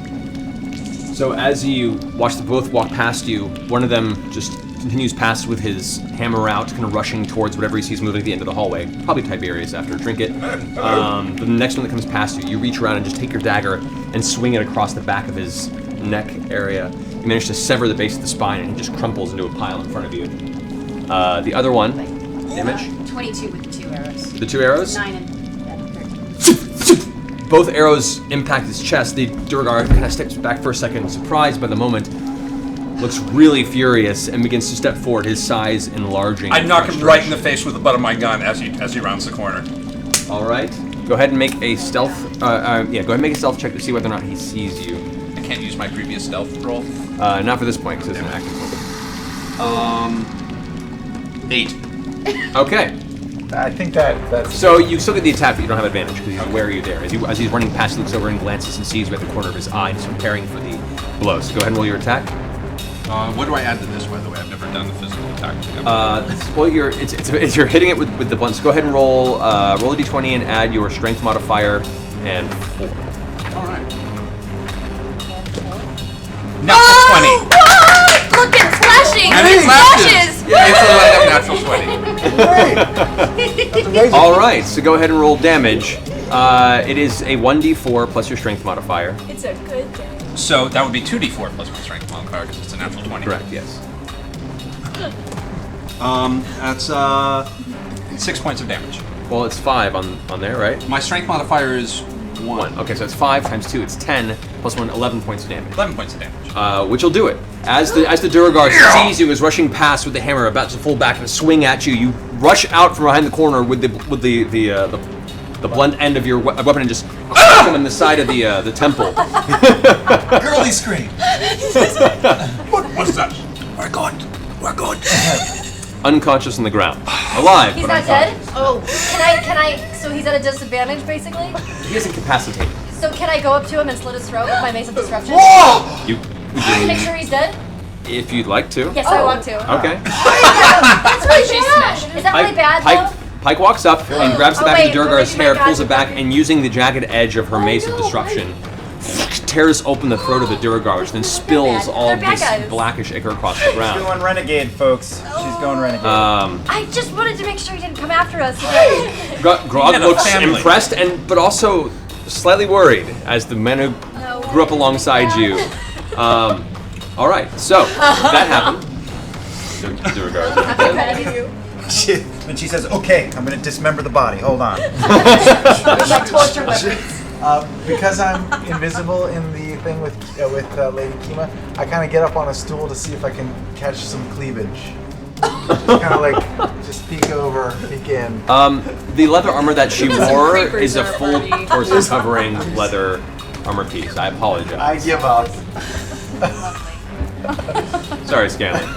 So as you watch them both walk past you, one of them just continues past with his hammer out, kind of rushing towards whatever he sees moving at the end of the hallway. Probably Tiberius after a trinket. The next one that comes past you, you reach around and just take your dagger and swing it across the back of his neck area. You manage to sever the base of the spine, and he just crumples into a pile in front of you. The other one, damage. 22 with the 2 arrows. The 2 arrows. 9 and 13. Both arrows impact his chest. The Duergar kind of steps back for a second, surprised by the moment. Looks really furious and begins to step forward, his size enlarging. I knock him right in the face with the butt of my gun as he rounds the corner. All right. Go ahead and make a stealth. Go ahead and make a stealth check to see whether or not he sees you. I can't use my previous stealth roll. Not for this point, because it's an active one. 8. Okay. I think that's. So you still get the attack, but you don't have advantage because he's aware you're there. As he's running past, he looks over and glances and sees you at the corner of his eye, just preparing for the blow. So go ahead and roll your attack. What do I add to this, by the way? I've never done the physical attack. Well, you're hitting it with the blunt. So go ahead and roll a d20 and add your strength modifier and 4. All right. Natural 20. What? Look, it's flashing! And It it flashes! It's a natural 20. All right, so go ahead and roll damage. It is a 1d4 plus your strength modifier. It's a good day. So that would be 2d4 plus my strength modifier because it's a natural 20. Correct, yes. That's 6 points of damage. Well, it's 5 on there, right? My strength modifier is 1. Okay, so it's 5 times 2, it's 10, plus 1, 11 points of damage. 11 points of damage. Which will do it. As the Duergar sees you, is rushing past with the hammer, about to pull back and swing at you, you rush out from behind the corner with the blunt end of your weapon and just crack him in the side of the temple. Girly scream. What was that? We're good. We're good. Unconscious on the ground. Alive, He's but not dead? unconscious. Oh, can I, so he's at a disadvantage, basically? He is incapacitated. So can I go up to him and slit his throat with my Mace of Disruption? You Make sure he's dead? if you'd like to. Yes, I want to. Okay. That's really bad. Is that really bad, though? Pike walks up and grabs the Oh, back wait, of the Duergar's we're making hair, my pulls it gadget back, and using the jagged edge of her mace of disruption, tears open the throat of the Duergar, which then spills all They're bad this guys. blackish ichor across the She's ground. going renegade, folks. She's going renegade. I just wanted to make sure he didn't come after us. Grog had a looks family. impressed but also slightly worried as the men who grew up alongside you. All right, so that happened. Duergar. And she says, "Okay, I'm going to dismember the body. Hold on." Like torture weapons. Because I'm invisible in the thing with Lady Kima, I kind of get up on a stool to see if I can catch some cleavage. Kind of like just peek over, peek in. The leather armor that she Got some wore creepers is a in our full party. torso covering leather armor piece. I apologize. I give up. Sorry, Scanlan.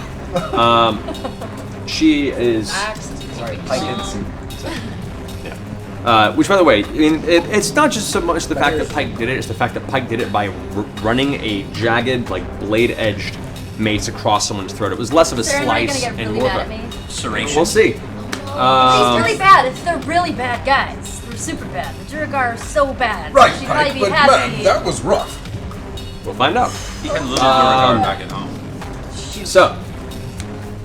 She is. Sorry, I didn't see. Which, by the way, it's not just so much the fact that Pike did it; it's the fact that Pike did it by running a jagged, like blade-edged mace across someone's throat. It was less of a They're not slice gonna get and really more mad of at me. Serration. We'll see. He's really bad. They're really bad guys. They're super bad. The Duergar are so bad. Right, She'd Pike, probably but be happy. man, that was rough. We'll find out. He had little Duergar back at home. So,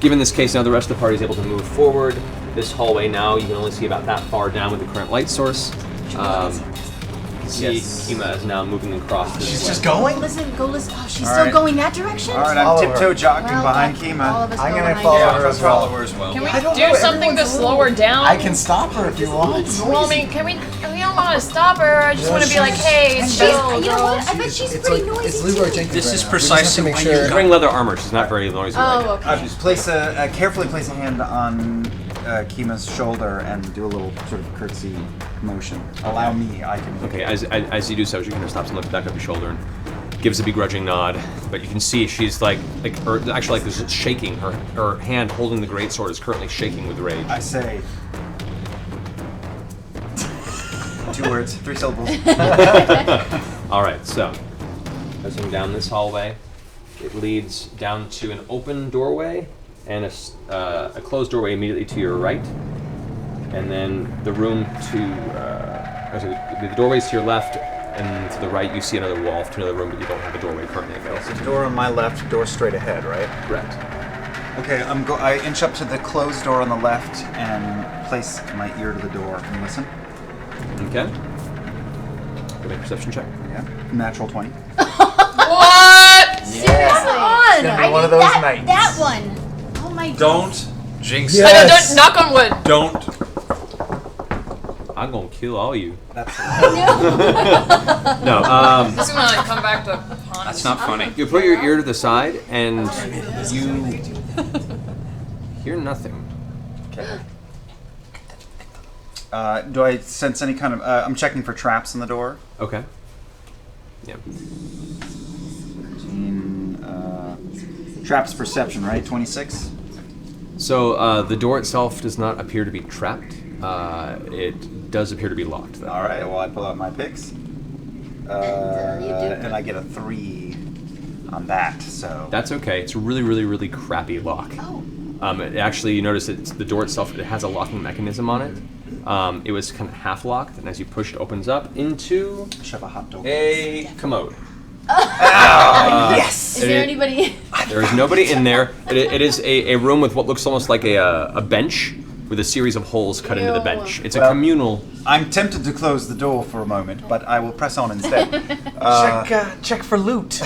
Given this case, now the rest of the party is able to move forward. This hallway now, you can only see about that far down with the current light source. See, Kima is now moving across this She's way. just going? Go listen. Oh, she's All still right. going that direction? All right, I'm tiptoe jogging behind Kima. I'm gonna follow her as well. Can we I don't do know, something to everyone's slow her down? I can stop her if you want. Well, I mean, we don't want to stop her. I just want to be like, hey, chill, You know what? girls. I bet she's pretty noisy. It's Leroy too. Jenkins. This right is now. precisely We just why have to make you sure. Wearing leather armor, she's not very noisy right now. Oh, okay. Just carefully place a hand on Kima's shoulder and do a little sort of curtsy motion. Allow me, I can. Okay, as you do so, she kind of stops and looks back up your shoulder and gives a begrudging nod. But you can see she's there's shaking. Her hand holding the greatsword is currently shaking with rage. I say 2 words, 3 syllables. All right, so passing down this hallway, it leads down to an open doorway and a closed doorway immediately to your right, and then the room the doorways to your left, and to the right you see another wall to another room, but you don't have a doorway currently available. So door on my left, door straight ahead, right? Correct. Okay, I inch up to the closed door on the left and place my ear to the door and listen. Okay. Make a perception check. Yeah. Natural 20. What? Seriously. It's gonna be one of those nights. That one. Oh my god. Don't jinx I know, don't knock on wood. Don't. I'm gonna kill all you. That's No, This is gonna come back to haunt us. That's not funny. you put your ear to the side and you hear nothing. Okay. Do I sense any kind of... I'm checking for traps in the door. Okay. Yeah. Traps perception, right? 26? So the door itself does not appear to be trapped. It does appear to be locked, though. All right, well, I pull out my picks. And I get a 3 on that, so... That's okay. It's a really, really, really crappy lock. Oh. Actually, you notice that the door itself, it has a locking mechanism on it. It was kind of half locked, and as you push, it opens up into Shove a hot dog. a commode. Yes! Is there anybody? There is nobody in there. It is a room with what looks almost like a bench with a series of holes cut into the bench. It's a communal. I'm tempted to close the door for a moment, but I will press on instead. Check for loot.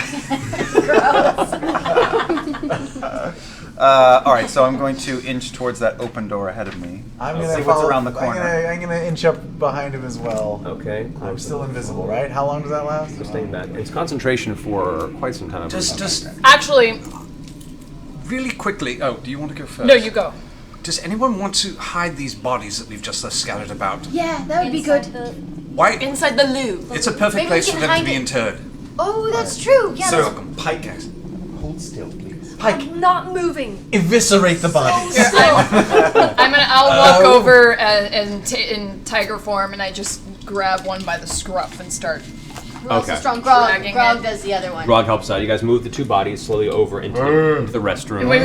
All right, so I'm going to inch towards that open door ahead of me. I'm See gonna what's follow, around the corner. I'm gonna inch up behind him as well. Okay. I'm still invisible, right? How long does that last? Staying back. It's concentration for quite some time. Just Actually, really quickly. Oh, do you want to go first? no, you go. Does anyone want to hide these bodies that we've just scattered about? Yeah, that would be good. Why? Inside the loo. It's a perfect Maybe we place can for them to hide be it. interred. Oh, that's true. Yeah. So, that's- Pike, Hold still, please. I'm not moving. Eviscerate the bodies. I'll walk over in tiger form, and I just grab one by the scruff and start. Who else Okay. is strong? Grog. Dragging Grog it. does the other one. Grog helps out. You guys move the two bodies slowly over into the restroom. We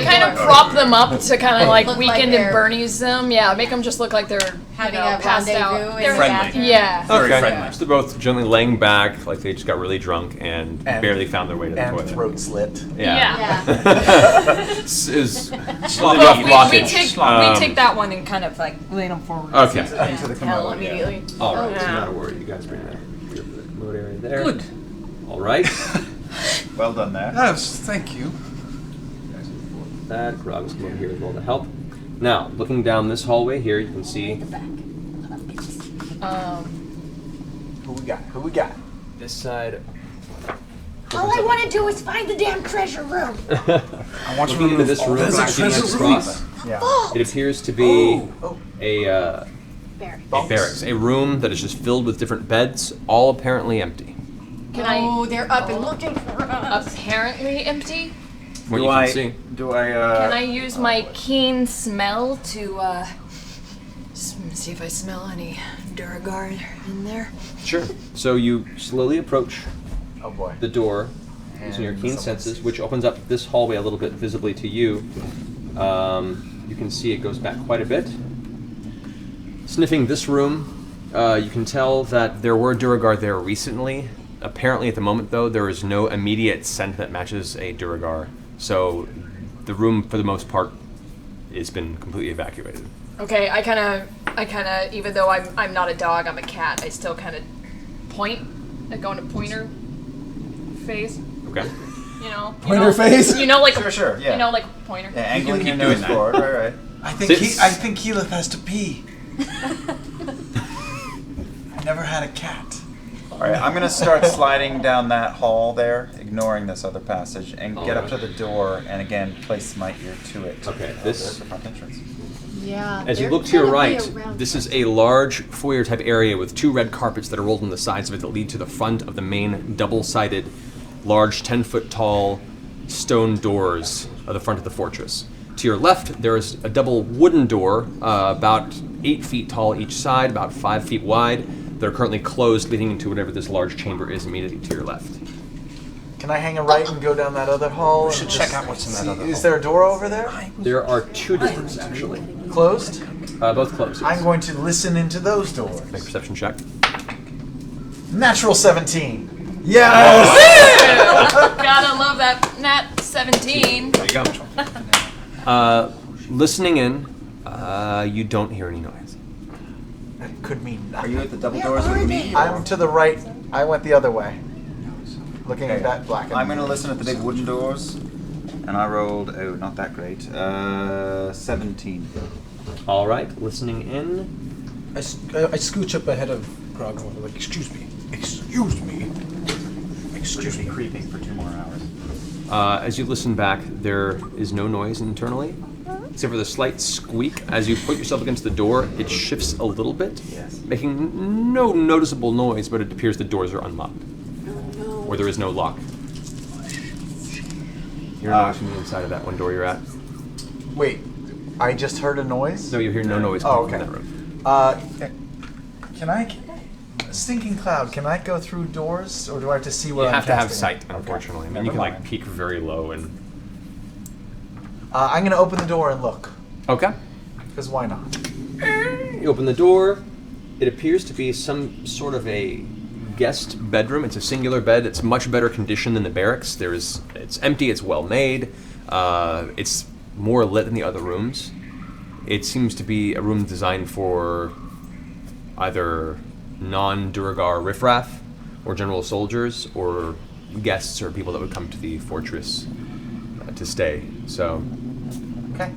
kind of prop them up to kind of like Look like weakened they're- and Bernie's them. Yeah, make them just look like they're Having you know, a passed out. rendezvous in They're the Friendly. bathroom. Yeah. Very Okay. friendly. So they're both gently laying back, like they just got really drunk and barely found their way to the And toilet. throat slit. Yeah. Yeah. It's really Well, rough we blockage. take that one and kind of like lay them forward. Okay. into the Hell commode. Yeah. immediately. All right, so Yeah. not a worry. You guys bring that the commode area there. Good. All right. Well done there. Yes, thank you. That Grog's come over here as well to help. Now, looking down this hallway here, you can see Who we got? Who we got? this side. All I want to do is find the damn treasure room. I want to Looking into remove this all room, those looking at treasures. the cross, Yeah. it appears to be Oh. a Barry. barracks, a room that is just filled with different beds, all apparently empty. Can I? Oh, they're up and looking for us. Apparently empty. What Do you I? can see. Do I? Can I use my keen smell to see if I smell any Duergar in there? Sure. So you slowly approach Oh boy. the door using your keen senses, which opens up this hallway a little bit visibly to you. You can see it goes back quite a bit. Sniffing this room, you can tell that there were Duergar there recently. Apparently, at the moment, though, there is no immediate scent that matches a Duergar. So the room, for the most part, has been completely evacuated. Okay, I kind of, even though I'm not a dog, I'm a cat. I still kind of point, like go into pointer phase. Okay. Pointer phase? Like sure, yeah. Like pointer. Yeah, angling your nose forward. Right. I think Keyleth has to pee. I never had a cat. All right, I'm going to start sliding down that hall there, ignoring this other passage, and get up to the door, and again, place my ear to it. Okay, there's the front entrance. Yeah. As you look to your right, this is a large foyer-type area with 2 red carpets that are rolled on the sides of it that lead to the front of the main double-sided, large 10-foot-tall stone doors of the front of the fortress. To your left, there is a double wooden door, about 8 feet tall each side, about 5 feet wide. They're currently closed, leading into whatever this large chamber is immediately to your left. Can I hang a right and go down that other hall? We should check out what's in that other hall. Is there a door over there? There are 2 doors, actually. Closed? Both closed. I'm going to listen into those doors. Make a perception check. Natural 17. Yes! Gotta love that nat 17. There you go. Listening in, you don't hear any noise. That could mean Are nothing. you at the double doors with me? I'm to the right. I went the other way. Looking at that black. I'm going to listen at the big wooden doors. And I rolled, not that great, 17. All right, listening in. I scooch up ahead of Grog and like, excuse me. We're just creeping for 2 more hours. As you listen back, there is no noise internally, except for the slight squeak. As you put yourself against the door, it shifts a little bit, making no noticeable noise, but it appears the doors are unlocked. Or there is no lock. You're not from the inside of that one door you're at. Wait, I just heard a noise? No, you hear no noise coming from that room. Can I... Stinking cloud, can I go through doors, or do I have to see what I'm You have to have casting? sight, unfortunately. I mean, you can like peek very low and... I'm going to open the door and look. Okay. Because why not? You open the door. It appears to be some sort of a guest bedroom. It's a singular bed. It's much better condition than the barracks. It's empty. It's well made. It's more lit than the other rooms. It seems to be a room designed for either non-Duergar riffraff, or general soldiers, or guests or people that would come to the fortress to stay. So, okay.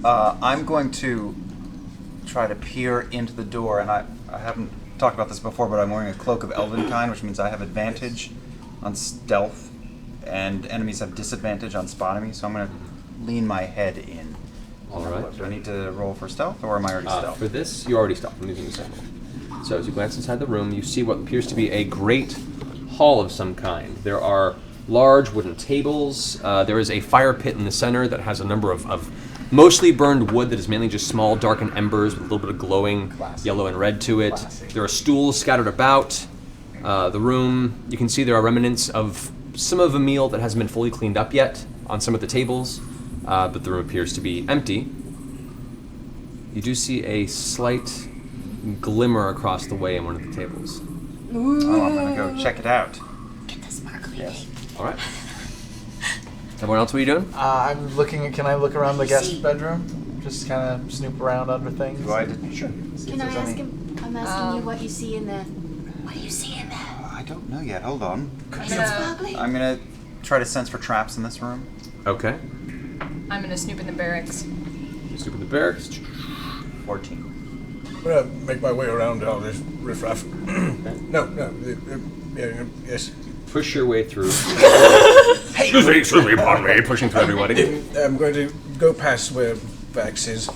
I'm going to try to peer into the door, and I haven't talked about this before, but I'm wearing a cloak of Elvenkind, which means I have advantage on stealth, and enemies have disadvantage on spotting me, so I'm going to lean my head in. All right. Do I need to roll for stealth, or am I already stealth? For this, you already stealth. I'm using the sample. So as you glance inside the room, you see what appears to be a great hall of some kind. There are large wooden tables. There is a fire pit in the center that has a number of mostly burned wood that is mainly just small darkened embers with a little bit of glowing yellow and red to it. There are stools scattered about the room. You can see there are remnants of some of a meal that hasn't been fully cleaned up yet on some of the tables, but the room appears to be empty. You do see a slight glimmer across the way in one of the tables. Oh, I'm gonna go check it out. Get the sparkly Yes. All right. Everyone else, what are you doing? I'm looking at... Can I look around the guest bedroom? Just kind of snoop around under things? Sure. Can I ask him? I'm asking you what you see in there. What do you see in there? I don't know yet. Hold on. Is it sparkly? I'm gonna try to sense for traps in this room. Okay. I'm gonna snoop in the barracks. You snoop in the barracks. 14. I'm gonna make my way around all this riffraff. Yes. Push your way through. Excuse me, pardon me. Pushing through everybody. I'm going to go past where Vax is,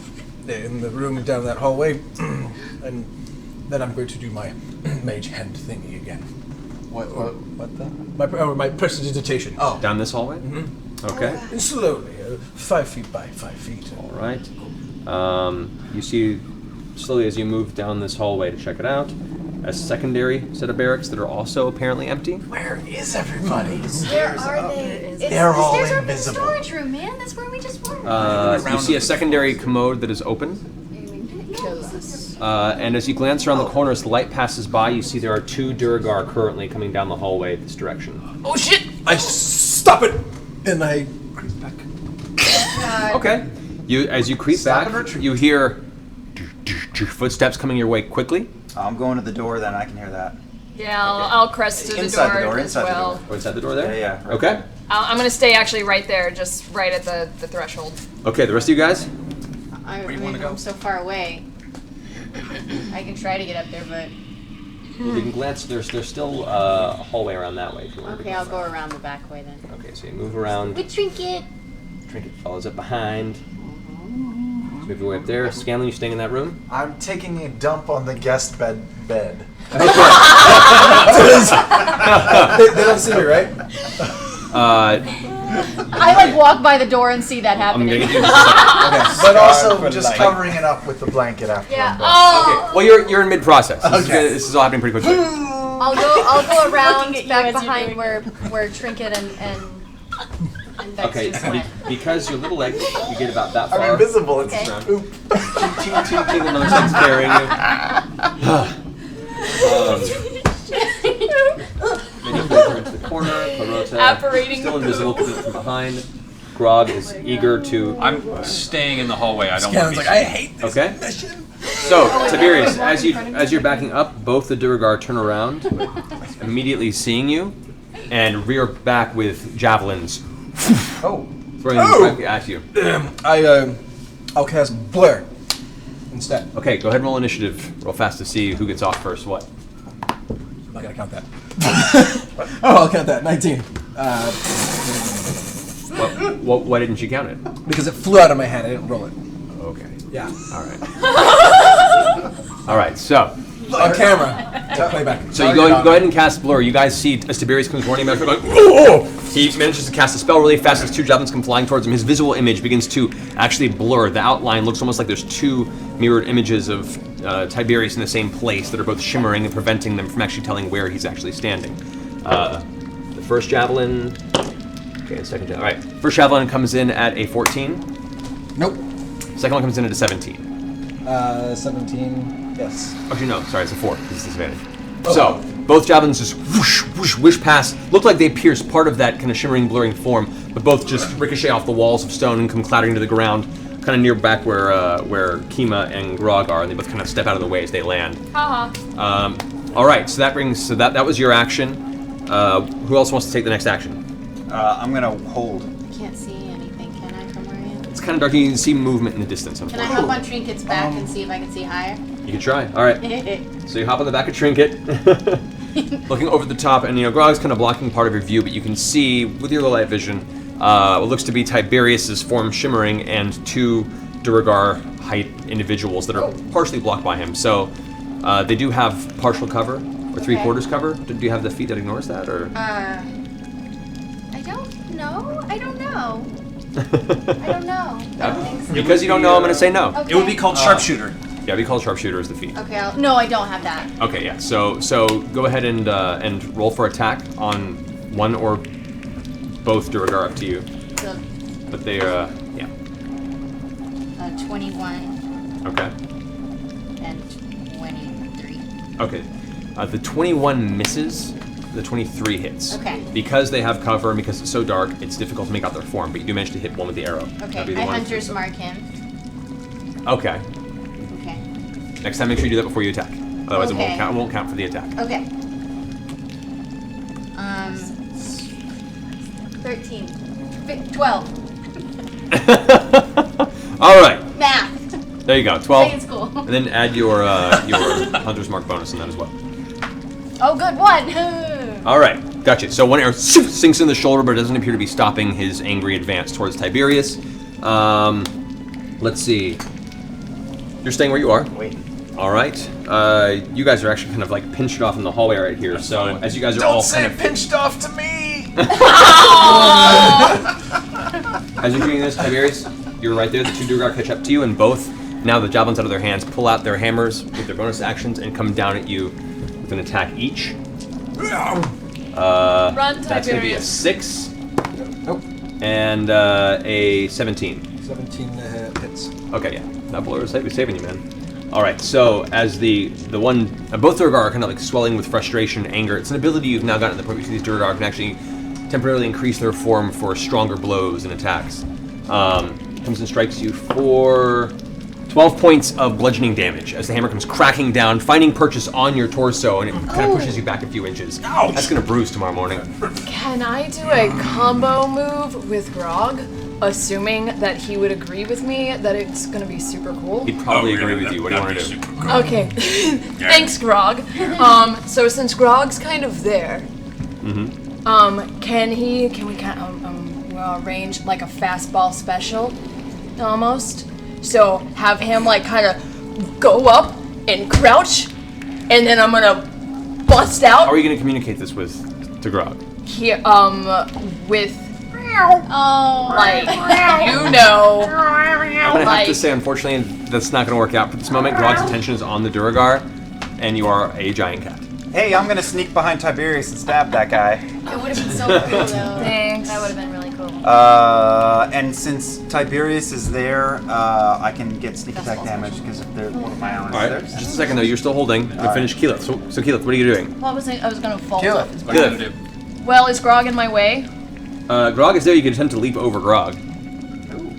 in the room down that hallway, and then I'm going to do my mage hand thingy again. What the? My prestidigitation. Oh. Down this hallway? Mm-hmm. Okay. And slowly, 5 feet by 5 feet. All right. You see, slowly as you move down this hallway to check it out, a secondary set of barracks that are also apparently empty. Where is everybody? Where are they? They're all There's our invisible. storage room, man. That's where we just were. You see a secondary commode that is open. And as you glance around the corner, as the light passes by, you see there are 2 Duergar currently coming down the hallway this direction. Oh shit! I stop it, and I creep back. Okay. As you creep back, you hear footsteps coming your way quickly. I'm going to the door. Then I can hear that. Yeah, I'll crest to Inside the door as inside well. the door. Oh, inside the door there? Yeah. Right Okay. there. I'm gonna stay actually right there, just right at the threshold. Okay, the rest of you guys? I Where do you wanna mean, go? I'm so far away. I can try to get up there, but You can glance. There's still a hallway around that way. If you want to okay, go. I'll go around the back way then. Okay, so you move around. Good trinket. Trinket follows up behind. Move your way up there. Scanlan, you staying in that room? I'm taking a dump on the guest bed. They don't see me, right? I like walk by the door and see that happening. I'm gonna get you in just a second. Okay, but also just covering it up with the blanket after. Yeah. I'm done. Oh. Well, you're in mid-process. This is all happening pretty quickly. I'll go around back behind where Trinket and Vex Okay, just went. because you're little legs, you get about that far. I'm invisible. It's Okay. oop. Ting, another leg's carrying you. Then you move into the corner. Clarota, Apparating still the invisible from behind. Grog is eager to. I'm staying in the hallway. I don't Scanlan's want to like, be I hate this Okay. mission. So, Tiberius, as you're backing up, both the Duergar turn around, immediately seeing you, and rear back with javelins. Throwing them right at you. I'll cast Blur instead. Okay, go ahead and roll initiative. Roll fast to see who gets off first. What? I'm not gonna count that. I'll count that. 19. Why didn't you count it? Because it flew out of my hand. I didn't roll it. Okay. Yeah. All right. All right. So. On camera. Playback. So you go ahead and cast Blur. You guys see as Tiberius comes running back, like, oh! He manages to cast a spell really fast as two javelins come flying towards him. His visual image begins to actually blur. The outline looks almost like there's two mirrored images of Tiberius in the same place that are both shimmering and preventing them from actually telling where he's actually standing. The first javelin. Okay, second javelin. All right. First javelin comes in at a 14. Nope. Second one comes in at a 17. 17. Yes. Actually, no. Sorry, it's a 4. This is disadvantage. Oh. So, both javelins just whoosh, whoosh, whish past. Look like they pierce part of that kind of shimmering, blurring form, but both just ricochet off the walls of stone and come clattering to the ground, kind of near back where Kima and Grog are, and they both kind of step out of the way as they land. Haha. All right, so that was your action. Who else wants to take the next action? I'm gonna hold. I can't see anything, can I, from where I am? It's kind of dark. You can see movement in the distance. Can I hop on Trinket's back and see if I can see higher? You can try. All right. So you hop on the back of Trinket, looking over the top, and Grog's kind of blocking part of your view, but you can see with your low light vision what looks to be Tiberius's form shimmering and two Duergar height individuals that are partially blocked by him. So they do have partial cover or 3/4 cover. Do you have the feat that ignores that, or? I don't know. I don't know. I don't know. I don't think so. Because you don't know, I'm going to say no. Okay. It would be called sharpshooter. Yeah, we call sharpshooter as the feat. Okay, no, I don't have that. Okay, yeah. So go ahead and roll for attack on one or both Duergar, up to you. So, But they are, 21 okay. and 23. Okay. The 21 misses. The 23 hits. Okay. Because they have cover and because it's so dark, it's difficult to make out their form. But you do manage to hit one with the arrow. Okay, I hunter's mark him. Okay. Okay. Next time, make sure you do that before you attack. Otherwise, Okay. it won't count for the attack. Okay. 13. 12. All right. Math. There you go. 12. Second school. And then add your hunter's mark bonus in that as well. Oh, good one. All right, gotcha. So one arrow sinks in the shoulder, but it doesn't appear to be stopping his angry advance towards Tiberius. Let's see. You're staying where you are. Wait. All right. You guys are actually kind of like pinched off in the hallway right here. So as you guys are all kind of pinched off to me. as you're doing this, Tiberius, you're right there. The two Duergar catch up to you, and both, now the javelins out of their hands, pull out their hammers with their bonus actions and come down at you with an attack each. Run, That's going to be a Tiberius. 6. Nope. And a 17. 17 hits. Okay, yeah. That blow is saving you, man. All right, so as the one, both Duergar are kind of like swelling with frustration and anger. It's an ability you've now gotten to the point where these Duergar can actually temporarily increase their form for stronger blows and attacks. comes and strikes you for 12 points of bludgeoning damage as the hammer comes cracking down, finding purchase on your torso, and it kind of pushes you back a few inches. Ouch. That's gonna bruise tomorrow morning. Can I do a combo move with Grog, assuming that he would agree with me that it's gonna be super cool? He'd probably agree with you. What do you want to do? Okay, thanks, Grog. So since Grog's kind of there, can we kind of arrange like a fastball special, almost? So have him like kind of go up and crouch, and then I'm gonna bust out. How are you gonna communicate this to Grog? Here, with like you know. I'm gonna have to say, unfortunately, that's not gonna work out for this moment. Grog's attention is on the Duergar, and you are a giant cat. Hey, I'm gonna sneak behind Tiberius and stab that guy. It would have been so cool, though. Thanks. That would have been really cool. And since Tiberius is there, I can get sneak attack damage because of one of my allies. All right, just a second though. You're still holding. You finished Keyleth. So Keyleth, what are you doing? Well, I was gonna vault Kill off it. his What are you back. gonna do? Well, is Grog in my way? Grog is there. You can attempt to leap over Grog.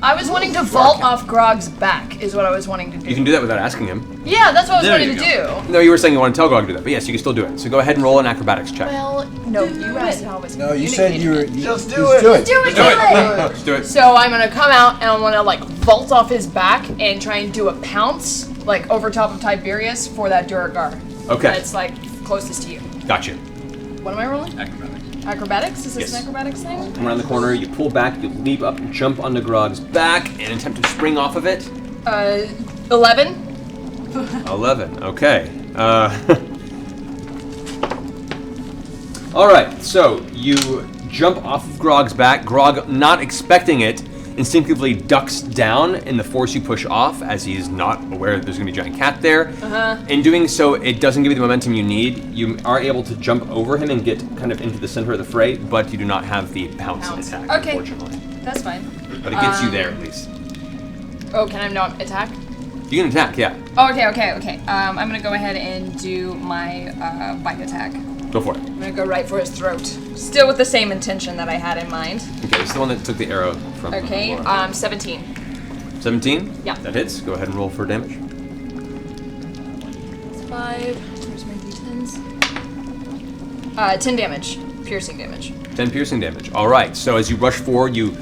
I was wanting to vault off Grog's back, is what I was wanting to do. You can do that without asking him. Yeah, that's what I was wanting to do. No, you were saying you want to tell Grog to do that, but yes, you can still do it. So go ahead and roll an acrobatics check. Well, no, you asked how I was No, you said you were. Just do it. Do it, Do it. Let's do it. So I'm gonna come out and I'm gonna like vault off his back and try and do a pounce, like over top of Tiberius for that Duergar. Okay. That's like closest to you. Gotcha. What am I rolling? Acrobatics? Is this Yes. an acrobatics thing? Come around the corner, you pull back, you leap up, jump onto Grog's back, and attempt to spring off of it. 11. 11. Okay. All right. So you jump off of Grog's back. Grog, not expecting it, instinctively ducks down in the force you push off, as he's not aware that there's going to be a giant cat there. In doing so, it doesn't give you the momentum you need. You are able to jump over him and get kind of into the center of the fray, but you do not have the pounce attack, Okay. unfortunately. That's fine. But it gets you there at least. Oh, can I not attack? You can attack, yeah. Oh, okay. I'm gonna go ahead and do my bite attack. Go for it. I'm gonna go right for his throat. Still with the same intention that I had in mind. Okay, it's the one that took the arrow from. Okay, Laura. 17. 17? Yeah. That hits. Go ahead and roll for damage. That's 5. Where's my d10s? 10 damage. Piercing damage. 10 piercing damage. All right. So as you rush forward, you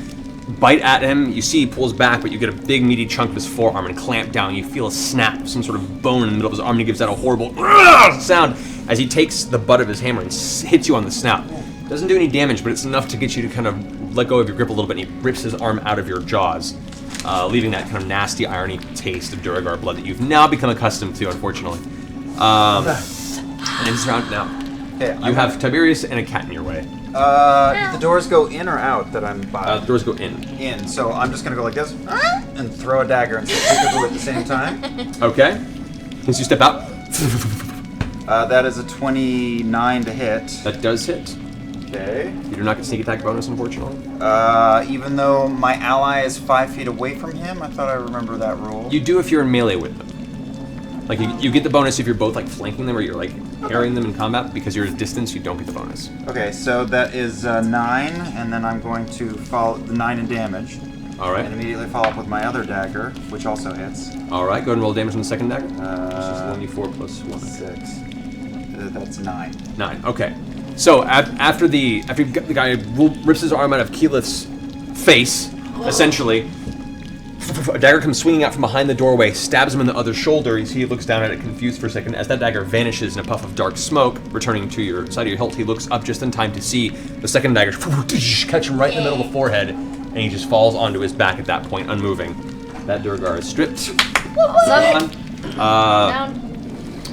bite at him. You see he pulls back, but you get a big meaty chunk of his forearm and clamp down. You feel a snap of some sort of bone in the middle of his arm, and he gives out a horrible sound as he takes the butt of his hammer and hits you on the snout. Doesn't do any damage, but it's enough to get you to kind of let go of your grip a little bit, and he rips his arm out of your jaws, leaving that kind of nasty, irony taste of Duergar blood that you've now become accustomed to, unfortunately. And it's round now. Okay, you have Tiberius and a cat in your way. The doors go in or out that I'm by? The doors go in. In, so I'm just gonna go like this, and throw a dagger and say peekaboo at the same time. Okay. As you step out. That is a 29 to hit. That does hit. Okay. You do not get sneak attack bonus, unfortunately. Even though my ally is 5 feet away from him, I thought I remember that rule. You do if you're in melee with them. Like, you get the bonus if you're both, like, flanking them or you're, like, parrying them in combat. Because you're at a distance, you don't get the bonus. Okay, so that is 9, and then I'm going to follow the 9 in damage. All right. And immediately follow up with my other dagger, which also hits. All right, go ahead and roll damage on the second dagger. Which is 1d4 plus 1. 6. That's 9. 9, okay. So, after the guy rips his arm out of Keyleth's face, essentially, a dagger comes swinging out from behind the doorway, stabs him in the other shoulder. You see he looks down at it, confused for a second. As that dagger vanishes in a puff of dark smoke, returning to your side of your hilt, he looks up just in time to see the second dagger catch him right in the middle of the forehead, and he just falls onto his back at that point, unmoving. That Duergar is stripped.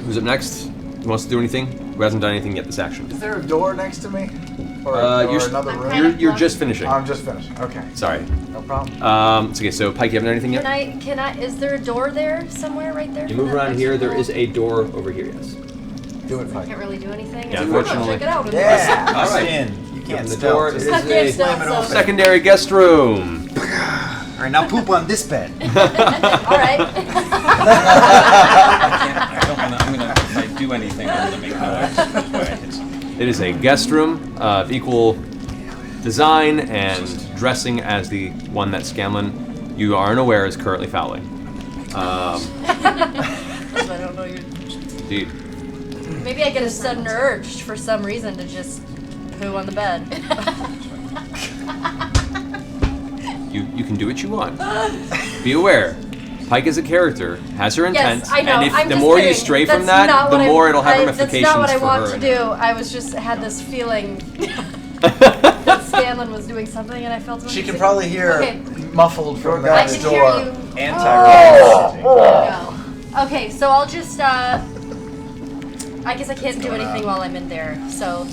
Who's up next? Who wants to do anything? Who hasn't done anything yet this action? Is there a door next to me? Or another room? You're just finishing. I'm just finishing. Okay. Sorry. No problem. It's okay, so Pike, you haven't done anything yet? Can I, is there a door there somewhere right there? You move around here, there is a door over here, yes. Do it, I Pike. can't really do anything. Yeah, unfortunately. Check it out. Yeah. All right. You can't the door is I can't stealth, so. secondary guest room. Alright, now poop on this bed. All right. If I do anything, I'm gonna make noise. That's why I hit something. It is a guest room of equal design and dressing as the one that Scanlan You are unaware is currently fouling. I don't know your. Indeed. Maybe I get a sudden urge for some reason to just poo on the bed. You can do what you want. Be aware. Pike as a character has her intent, Yes, I know. and if I'm the just more kidding. you stray That's from that, not the what more it'll have ramifications That's not what I for want her. to do. I was just had this feeling that Scanlan was doing something, and I felt She uneasy. can probably hear Okay. muffled from the I next can door. hear you. No. Okay, so I'll just. I guess I can't do anything while I'm in there. So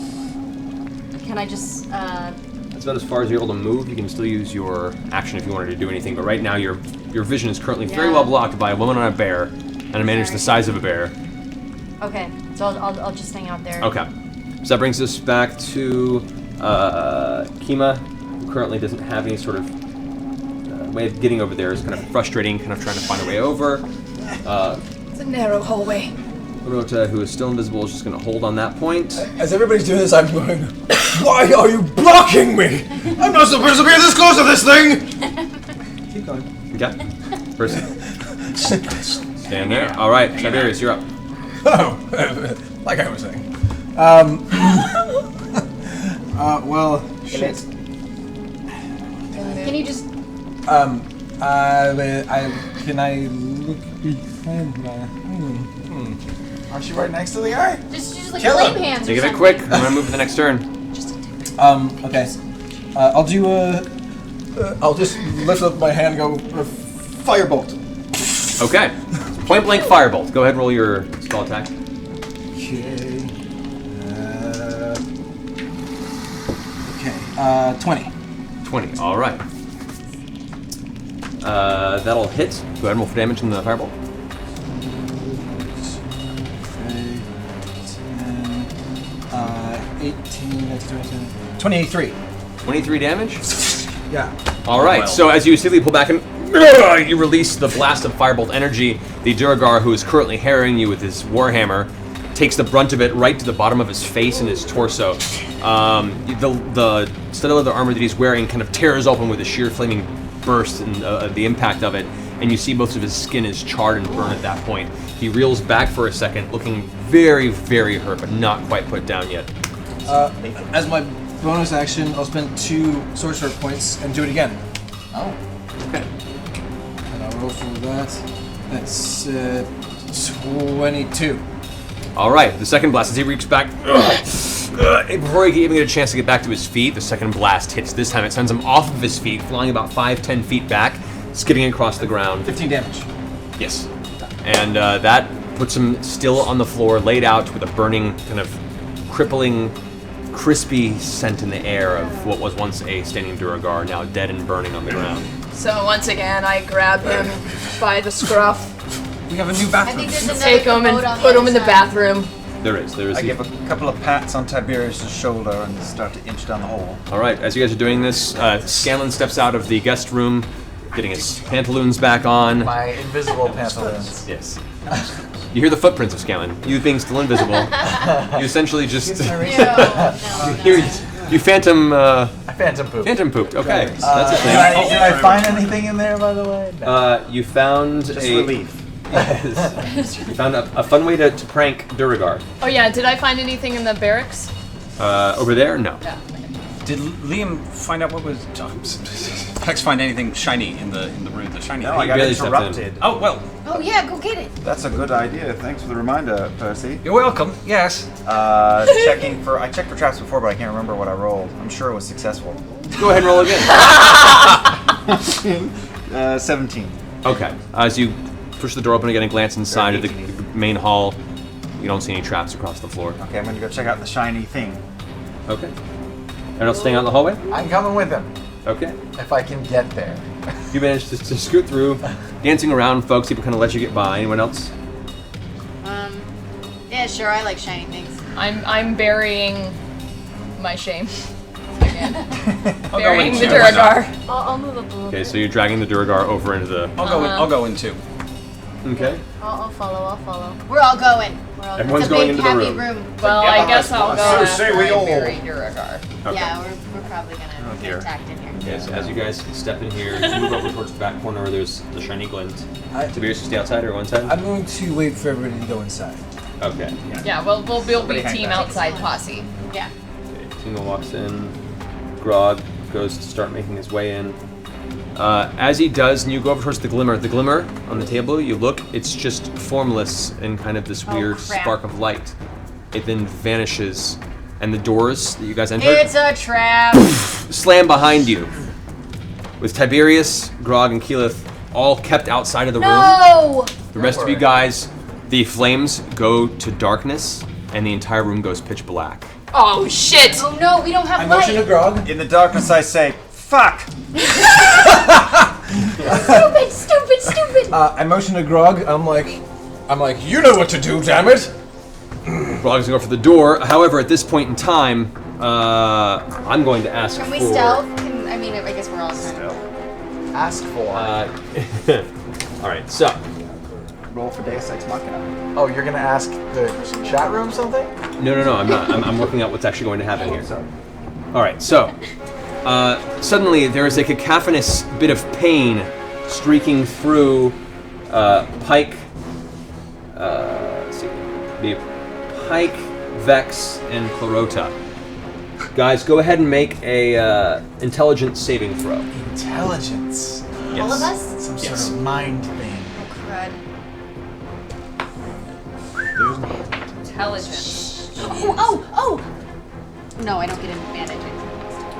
can I just? That's about as far as you're able to move. You can still use your action if you wanted to do anything, but right now your vision is currently very well blocked by a woman on a bear and a man the size of a bear. Okay, so I'll just hang out there. Okay. So that brings us back to Kima, who currently doesn't have any sort of way of getting over there. Is kind of frustrating, kind of trying to find a way over. It's a narrow hallway. Clarota, who is still invisible, is just going to hold on that point. As everybody's doing this, I'm going, why are you blocking me? I'm not supposed to be this close to this thing! Keep going. Okay. Person. Stand there. All right, Tiberius, you're up. Oh, like I was saying. Well, shit. Can you just? Can I look behind my? Aren't you right next to the guy? Just like Kill flame him. hands. Take or it quick. I'm going to move to the next turn. Okay. I'll do I'll just lift up my hand and go, firebolt. Okay. Point blank firebolt. Go ahead and roll your spell attack. Okay. 20. 20. All right. That'll hit. Go ahead and roll for damage in the firebolt. 18, that's 23. 23 damage? Yeah. All right, so as you simply pull back and you release the blast of firebolt energy, the Duergar, who is currently harrying you with his warhammer, takes the brunt of it right to the bottom of his face and his torso. The studded leather armor that he's wearing kind of tears open with a sheer flaming burst and the impact of it, and you see most of his skin is charred and burned at that point. He reels back for a second, looking very, very hurt, but not quite put down yet. As my bonus action, I'll spend 2 sorcerer points and do it again. Oh. Okay. And I'll roll for that. That's 22. All right, the second blast, as he reaches back, before he can even get a chance to get back to his feet, the second blast hits. This time it sends him off of his feet, flying about 5-10 feet back, skidding across the ground. 15 damage. Yes. And that puts him still on the floor, laid out with a burning, kind of crippling, crispy scent in the air of what was once a standing Duergar, now dead and burning on the ground. So once again, I grab him by the scruff. We have a new bathroom. Take him and put him in the bathroom. There is. I give a couple of pats on Tiberius' shoulder and start to inch down the hole. All right, as you guys are doing this, Scanlan steps out of the guest room, getting his pantaloons back on. My invisible pantaloons. Yes. You hear the footprints of Scanlan. You being still invisible, you essentially just you phantom. I phantom pooped. Phantom pooped. Okay, so that's a thing. Did I find anything in there, by the way? No. You found Just a relief. You found a fun way to prank Duergar. Oh yeah, did I find anything in the barracks? Over there, no. Yeah. Did Liam find out what was? Hex find anything shiny in the room? The shiny. No, thing? I got interrupted. Oh well. Oh yeah, go get it. That's a good idea. Thanks for the reminder, Percy. You're welcome. Yes. I checked for traps before, but I can't remember what I rolled. I'm sure it was successful. Go ahead and roll again. 17. Okay. As you push the door open again and glance inside of the main hall, you don't see any traps across the floor. Okay, I'm gonna go check out the shiny thing. Okay. Everyone else staying out in the hallway? I'm coming with him. Okay. If I can get there. You managed to scoot through, dancing around, folks. People kind of let you get by. Anyone else? Yeah, sure. I like shiny things. I'm burying my shame. Again. I'll Burying go the in too. Why not? Duergar. I'll move up a little. Okay, so you're dragging the Duergar over into the. I'll go in too. Okay. I'll follow. We're all going. Everyone's it's a going big, into the happy room. room. Well, I guess I'll go So after say we I all. bury Duergar. Okay. Yeah, we're probably gonna get attacked in here. Yes, as you guys step in here, you move over towards the back corner where there's the shiny glint. Tiberius, you stay outside or go inside? I'm going to wait for everybody to go inside. Okay. Yeah, we'll be a team outside posse. Yeah. Okay, Tingle walks in. Grog goes to start making his way in. As he does, and you go over towards the glimmer on the table, you look, it's just formless in kind of this weird spark of light. It then vanishes, and the doors that you guys entered It's a trap! slam behind you. With Tiberius, Grog, and Keyleth all kept outside of the room. No! The rest of you guys, the flames go to darkness, and the entire room goes pitch black. Oh shit! Oh no, we don't have I light. motion to Grog. In the darkness, I say, "Fuck!" Stupid! I motion to Grog. I'm like, you know what to do, damn it! Grog's gonna go for the door. However, at this point in time, I'm going to ask Can for... we stealth? I guess we're all trying. Ask for. All right, so Roll for Deus Ex Machina. Oh, you're gonna ask the chat room something? no, I'm not. I'm working out what's actually going to happen here. All right, so suddenly there is a cacophonous bit of pain streaking through Pike. Let's see, the Pike, Vex, and Clarota. Guys, go ahead and make a intelligence saving throw. Intelligence. Yes. All of us? Some sort of mind thing. Crud. There's no Intelligence. Oh! No, I don't get an advantage.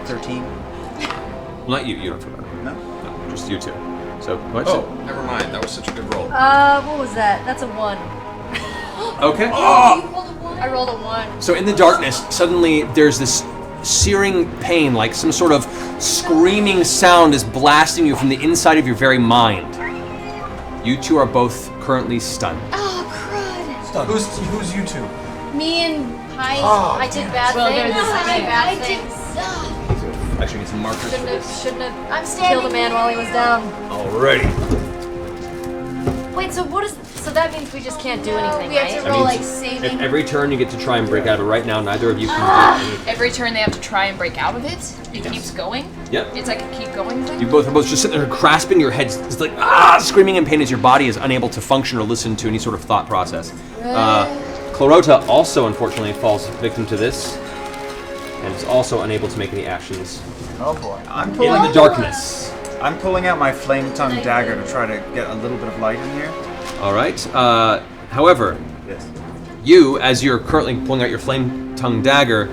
13. Well, not you. You don't have to remember. No. No, just you two. So what? Oh, never mind. That was such a good roll. What was that? That's a 1. Okay. I rolled a 1. So in the darkness, suddenly there's this searing pain, like some sort of screaming sound is blasting you from the inside of your very mind. You two are both currently stunned. Oh, crud. Who's you two? Me and Pike. Oh, I did bad things. I did. Actually, get some markers. Shouldn't have. I'm standing. Killed a man while he was down. Alrighty. Wait, so what is... So that means we just can't do anything, We have right? to roll like saving. At every turn, you get to try and break out of it. Right now, neither of you can do anything. Every turn they have to try and break out of it. It keeps going. Yep. It's like a keep going thing. You both are just sitting there grasping your heads. It's like, screaming in pain as your body is unable to function or listen to any sort of thought process. Clarota also, unfortunately, falls victim to this. And is also unable to make any actions. Oh boy. I'm In the darkness. I'm pulling out my flame tongue dagger to try to get a little bit of light in here. Alright. However, Yes. you, as you're currently pulling out your flame tongue dagger,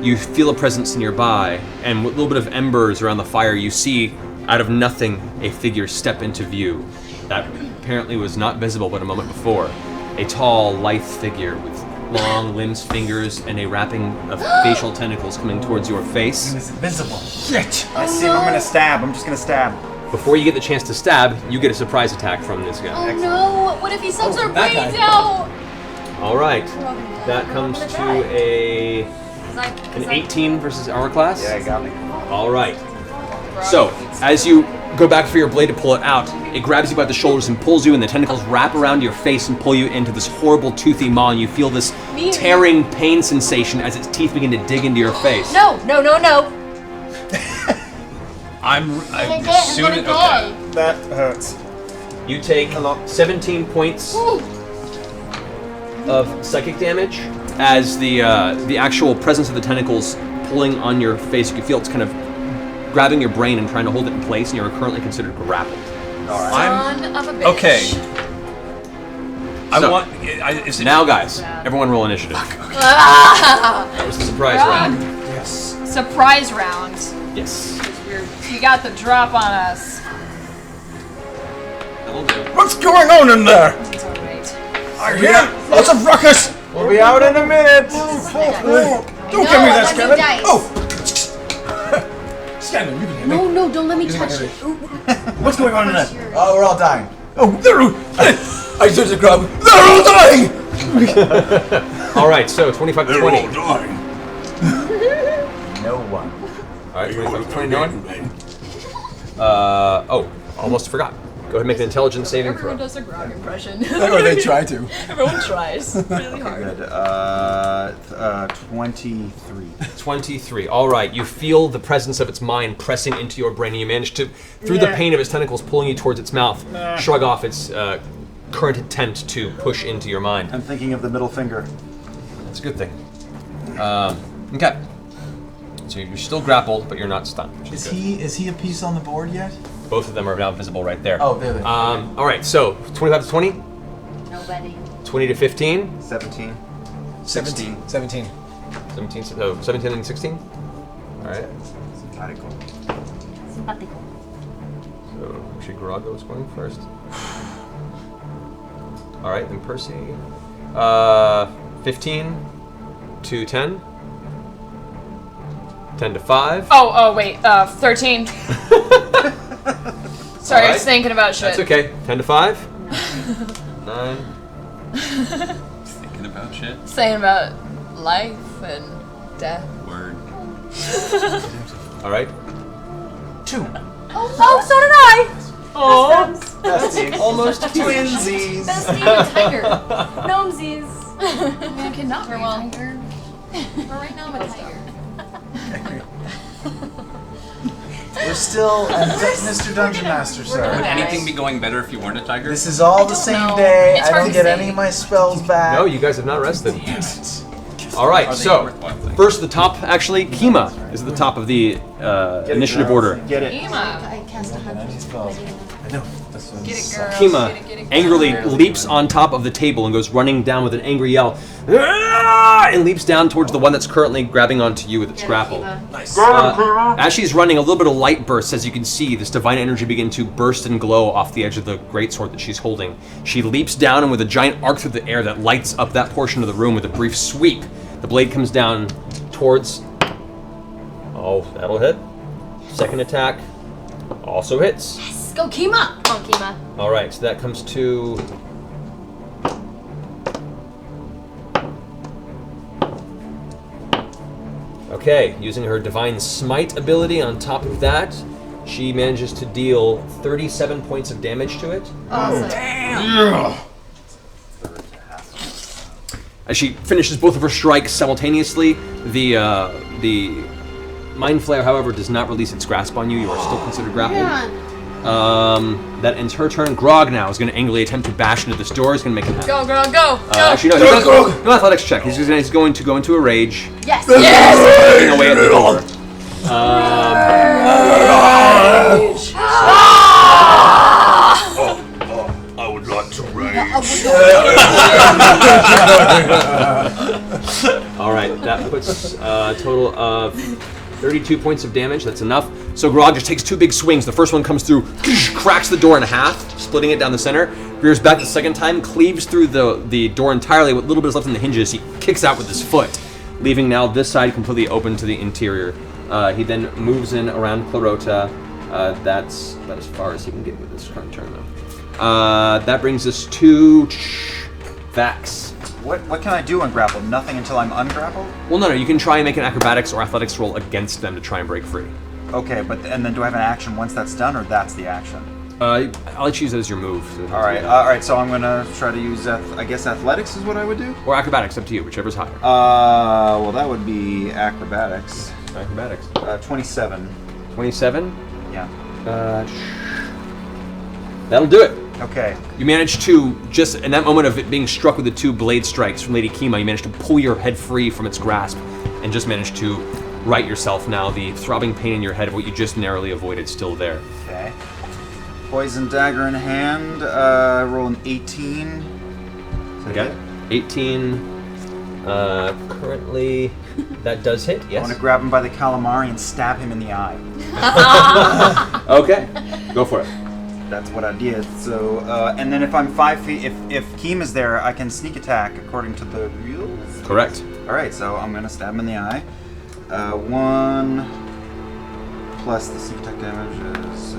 you feel a presence nearby, and with a little bit of embers around the fire, you see, out of nothing, a figure step into view. That apparently was not visible but a moment before. A tall, lithe figure with long limbs, fingers, and a wrapping of facial tentacles coming towards your face. He was invisible. Shit! I see him. I'm gonna stab. I'm just gonna stab. Before you get the chance to stab, you get a surprise attack from this guy. Oh no! What if he sucks our brains out? Alright. That comes to an 18 versus armor class. Yeah, you got me. Alright. So, as you go back for your blade to pull it out, it grabs you by the shoulders and pulls you, and the tentacles wrap around your face and pull you into this horrible toothy maw, and you feel this tearing pain sensation as its teeth begin to dig into your face. No! I'm soon. Okay. That hurts. You take 17 points of psychic damage as the actual presence of the tentacles pulling on your face. You can feel it's kind of grabbing your brain and trying to hold it in place, and you're currently considered grappled. All right. Son of a bitch. Okay. So, Is it now, guys, everyone roll initiative. That was a surprise round. Yes. Surprise round. Yes. You got the drop on us. That'll do. What's going on in there? It's alright. I hear lots of ruckus. We'll be out in a minute. Don't give me that, Scanlan. Oh, Scanlan, you can hear me. No, don't let me touch it. What's going on in there? Oh, we're all dying. Oh, they're all... I said to Grub, they're all dying! Alright, so 25 to 20. They're all dying. No one. Alright, 25 to 20, no one? Almost forgot. Go ahead and make an intelligence saving throw. Everyone does a Grog impression. Or they try to. Everyone tries really hard. Good. 23. 23. All right. You feel the presence of its mind pressing into your brain, and you manage to, through the pain of its tentacles pulling you towards its mouth, shrug off its current intent to push into your mind. I'm thinking of the middle finger. That's a good thing. Okay. So you're still grappled, but you're not stunned. Is he a piece on the board yet? Both of them are now visible right there. Oh, there they are. All right, so 25 to 20? Nobody. 20 to 15? 17. 17. 17, so 17 and 16? All right. Simpatico. Simpatico. So actually Grago is going first. All right, then Percy. 15 to 10. 10 to 5. Oh, wait. 13. Sorry, I was thinking about shit. That's okay. 10 to 5. 9. Thinking about shit. Saying about life and death. Word. All right. 2. Oh, so did I. Oh, Besties. almost twinsies. Bestie and a tiger. Gnomesies. I mean, I cannot be a tiger. But right now I'm a tiger. We're still at Mr. Dungeon Master, Would sir. anything be going better if you weren't a tiger? This is all the same day. I don't get any of my spells back. No, you guys have not rested. All right, so first at the top, actually, Kima is at the top of the initiative order. Get it. I cast 100 spells. I know. Get it, girl. Kima angrily leaps on top of the table and goes running down with an angry yell, and leaps down towards the one that's currently grabbing onto you with its grapple. Nice. As she's running, a little bit of light bursts as you can see this divine energy begin to burst and glow off the edge of the greatsword that she's holding. She leaps down, and with a giant arc through the air that lights up that portion of the room with a brief sweep, the blade comes down towards... Oh, that'll hit. Second attack also hits. Yes, go Kima. Come on, Kima. All right, so that comes to... Okay, using her Divine Smite ability on top of that, she manages to deal 37 points of damage to it. Awesome. Damn! As she finishes both of her strikes simultaneously, the Mind Flare, however, does not release its grasp on you. You are still considered grappled. That ends her turn. Grog now is going to angrily attempt to bash into this door. He's going to make an Go, girl, go. actually, no, no athletics check. He's going to go into a rage. Yes. Yes. Getting away at the door. I would like to rage. All right, that puts a total of 32 points of damage. That's enough. So Grog just takes 2 big swings. The first one comes through, cracks the door in half, splitting it down the center. Veers back the second time, cleaves through the door entirely. What little bit is left in the hinges, he kicks out with his foot, leaving now this side completely open to the interior. He then moves in around Clarota. That's about as far as he can get with this current turn, though. That brings us to Vax. What can I do on grapple? Nothing until I'm ungrappled? Well, no, you can try and make an acrobatics or athletics roll against them to try and break free. Okay, and then do I have an action once that's done, or that's the action? I'll let you use it as your move. So all right. So I'm gonna try to use, I guess, athletics is what I would do, or acrobatics, up to you, whichever's higher. Well, that would be acrobatics. Acrobatics. 27. 27. Yeah. That'll do it. Okay. You manage to, just in that moment of it being struck with the 2 blade strikes from Lady Kima, you manage to pull your head free from its grasp and just manage to right yourself now. The throbbing pain in your head of what you just narrowly avoided still there. Okay. Poison dagger in hand. Roll an 18. Okay. 18. Currently, that does hit, yes. I want to grab him by the calamari and stab him in the eye. Okay. Go for it. That's what I did. So, and then if I'm 5 feet, if Keem is there, I can sneak attack according to the rules. Correct. All right, so I'm gonna stab him in the eye. 1 plus the sneak attack damage is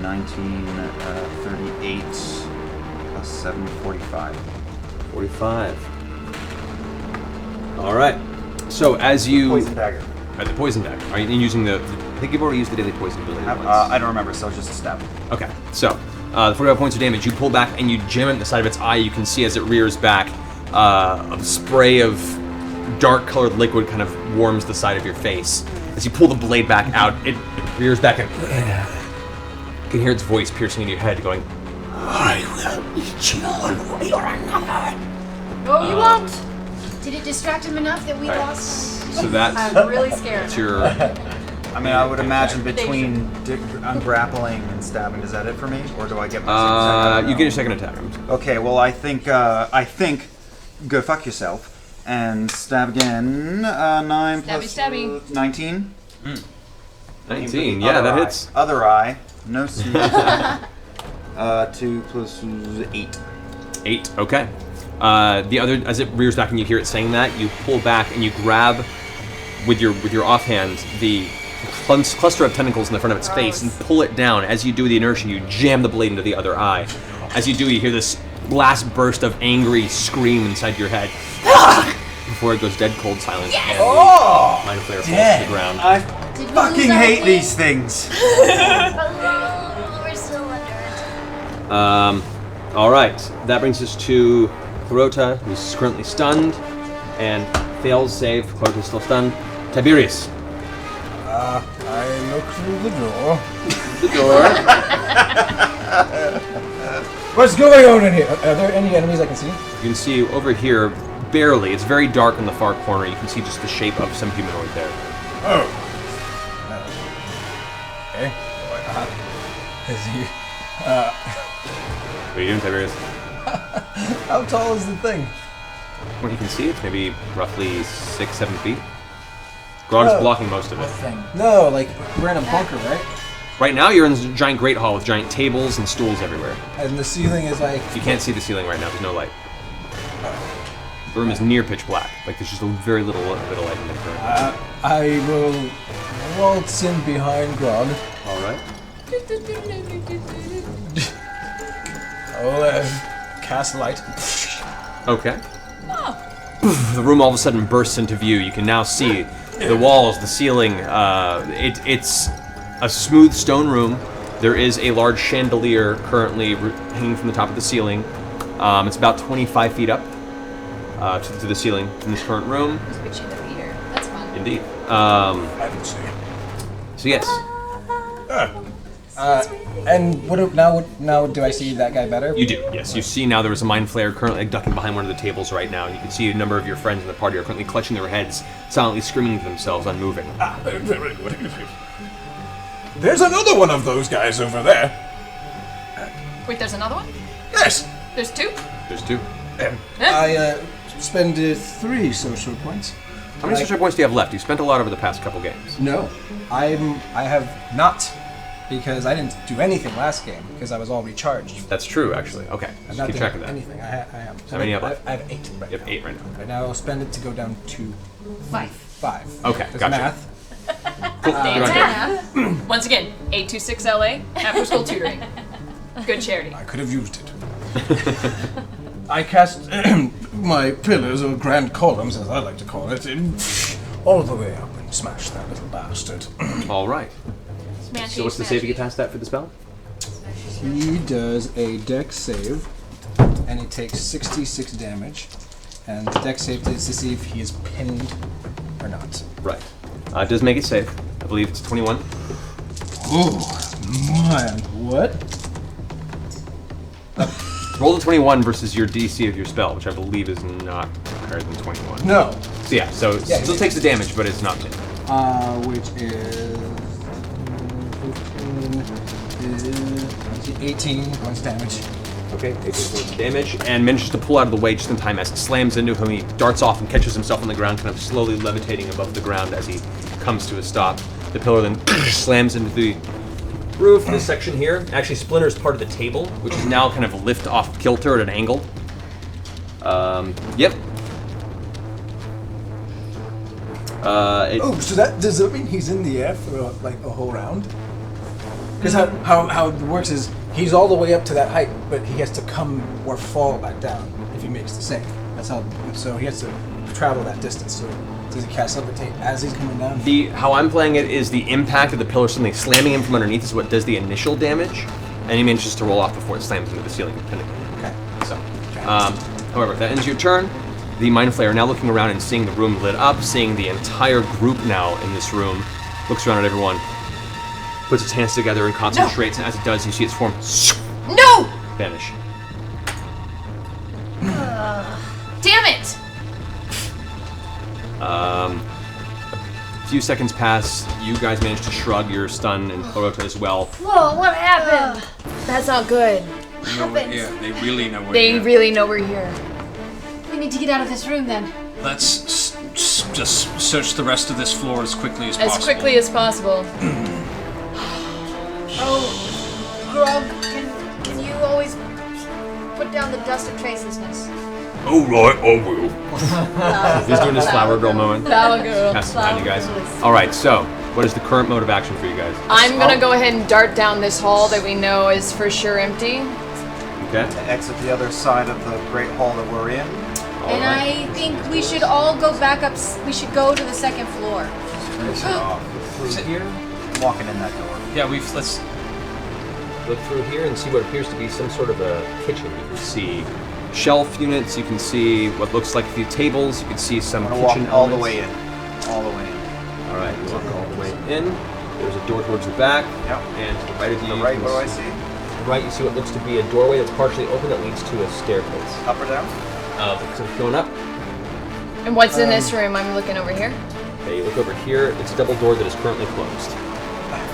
19, 38 plus 7, 45. 45. All right. So as you... Poison dagger. Alright, the poison deck. Are you using the... I think you've already used the daily poison ability once. I don't remember, so it's just a stab. Okay, so, the 45 points of damage. You pull back and you jam it in the side of its eye. You can see as it rears back, a spray of dark-colored liquid kind of warms the side of your face. As you pull the blade back out, it rears back and... You can hear its voice piercing into your head going, I will eat you one way or another. Oh, you won't. Did it distract him enough that we lost him? So that's... I'm really scared. That's your... I mean, I would imagine between ungrappling and stabbing, is that it for me? Or do I get my second? You get your second attack. Okay, well, I think, go fuck yourself. And stab again. 9 plus... Stabby. 19? 19, yeah, that hits. Other eye. No smooth. 2 plus 8. 8, okay. The other, as it rears back and you hear it saying that, you pull back and you grab with your offhand the cluster of tentacles in the front of its face and pull it down. As you do with the inertia, you jam the blade into the other eye. As you do, you hear this last burst of angry scream inside your head before it goes dead cold silent and the mind flare falls to the ground. I fucking hate these things. We're still under it. All right, that brings us to Clarota, who's currently stunned and fails save. Clarota's still stunned. Tiberius. I look through the door. What's going on in here? Are there any enemies I can see? You can see over here, barely. It's very dark in the far corner. You can see just the shape of some humanoid there. Oh. Okay. Is he? What are you doing, Tiberius? How tall is the thing? Well, you can see it's maybe roughly 6-7 feet. Grog's blocking most of it. No, like we're in a bunker, right? Right now, you're in this giant great hall with giant tables and stools everywhere. And the ceiling is like... You can't see the ceiling right now. There's no light. The room is near pitch black. Like, there's just a very little bit of light in there. I will waltz in behind Grog. All right. I'll cast light. Okay. The room all of a sudden bursts into view. You can now see the walls, the ceiling. It's a smooth stone room. There is a large chandelier currently hanging from the top of the ceiling. It's about 25 feet up to the ceiling in this current room. There's a big chandelier. That's fun. Indeed. I didn't see. So yes. And now do I see that guy better? You do, yes. You see now there is a mind flayer currently ducking behind one of the tables right now. You can see a number of your friends in the party are currently clutching their heads, silently screaming to themselves, unmoving. Very good. There's another one of those guys over there. Wait, there's another one? Yes. There's two? There's two. I spend 3 social points. How many social points do you have left? You spent a lot over the past couple games. No, I have not, because I didn't do anything last game because I was all recharged. That's true, actually. Okay, I'm just not keep doing track of that. anything. I am. How many do you have left? I have 8. Right You have 8 right now. Right now, I'll spend it to go down to 5. Okay, There's gotcha. math. Cool. Once again, 826 LA, after school tutoring. Good charity. I could have used it. I cast my pillars, or grand columns, as I like to call it, all the way up and smash that little bastard. All right. Smashy, So what's the save to get past that for the spell? He does a dex save, and he takes 66 damage. And the dex save is to see if he is pinned or not. Right. It does make it safe. I believe it's 21. Oh, man. What? Roll the 21 versus your DC of your spell, which I believe is not higher than 21. No. So yeah, so it still takes the damage, but it's not pinned. Which is 15, 18 points damage. Okay, 18 points of damage, and manages to pull out of the way just in time as it slams into him. He darts off and catches himself on the ground, kind of slowly levitating above the ground as he comes to a stop. The pillar then slams into the roof. This section here actually splinters part of the table, which is now kind of lift off kilter at an angle. Yep. So does that mean he's in the air for like a whole round? Because how it works is he's all the way up to that height, but he has to come or fall back down if he makes the save. So he has to travel that distance. So does he cast levitate as he's coming down? How I'm playing it is the impact of the pillar suddenly slamming him from underneath is what does the initial damage, and he manages to roll off before it slams into the ceiling of the pinnacle. Okay. So, however, that ends your turn. The Mind Flayer, now looking around and seeing the room lit up, seeing the entire group now in this room, looks around at everyone, puts its hands together and concentrates, and as it does, you see its form No! vanish. Damn it! A few seconds pass, you guys manage to shrug your stun, and Clarota as well. Whoa, what happened? That's not good. No, we're here. They really know we're They here. really know we're here. We need to get out of this room then. Let's just search the rest of this floor as quickly as possible. As quickly as possible. Oh, Grog, can you always put down the dust of tracelessness? All right, I will. He's doing his flower girl moment. Flower girl. Passing on you guys. All right, so what is the current mode of action for you guys? I'm gonna go ahead and dart down this hall that we know is for sure empty. Okay. Exit the other side of the great hall that we're in. And I think we should all go back up. We should go to the second floor. Through here? Walking in that door. Yeah, let's look through here and see what appears to be some sort of a kitchen. You can see shelf units. You can see what looks like a few tables. You can see some kitchen walk all the elements. way in. All the way in. All right, you walk all the way in. There's a door towards the back. Yep. And to the right of you. To the right, what do I see? To the right, you see what looks to be a doorway that's partially open that leads to a staircase. Up or down? So going up. And what's in this room? I'm looking over here. Okay, you look over here. It's a double door that is currently closed.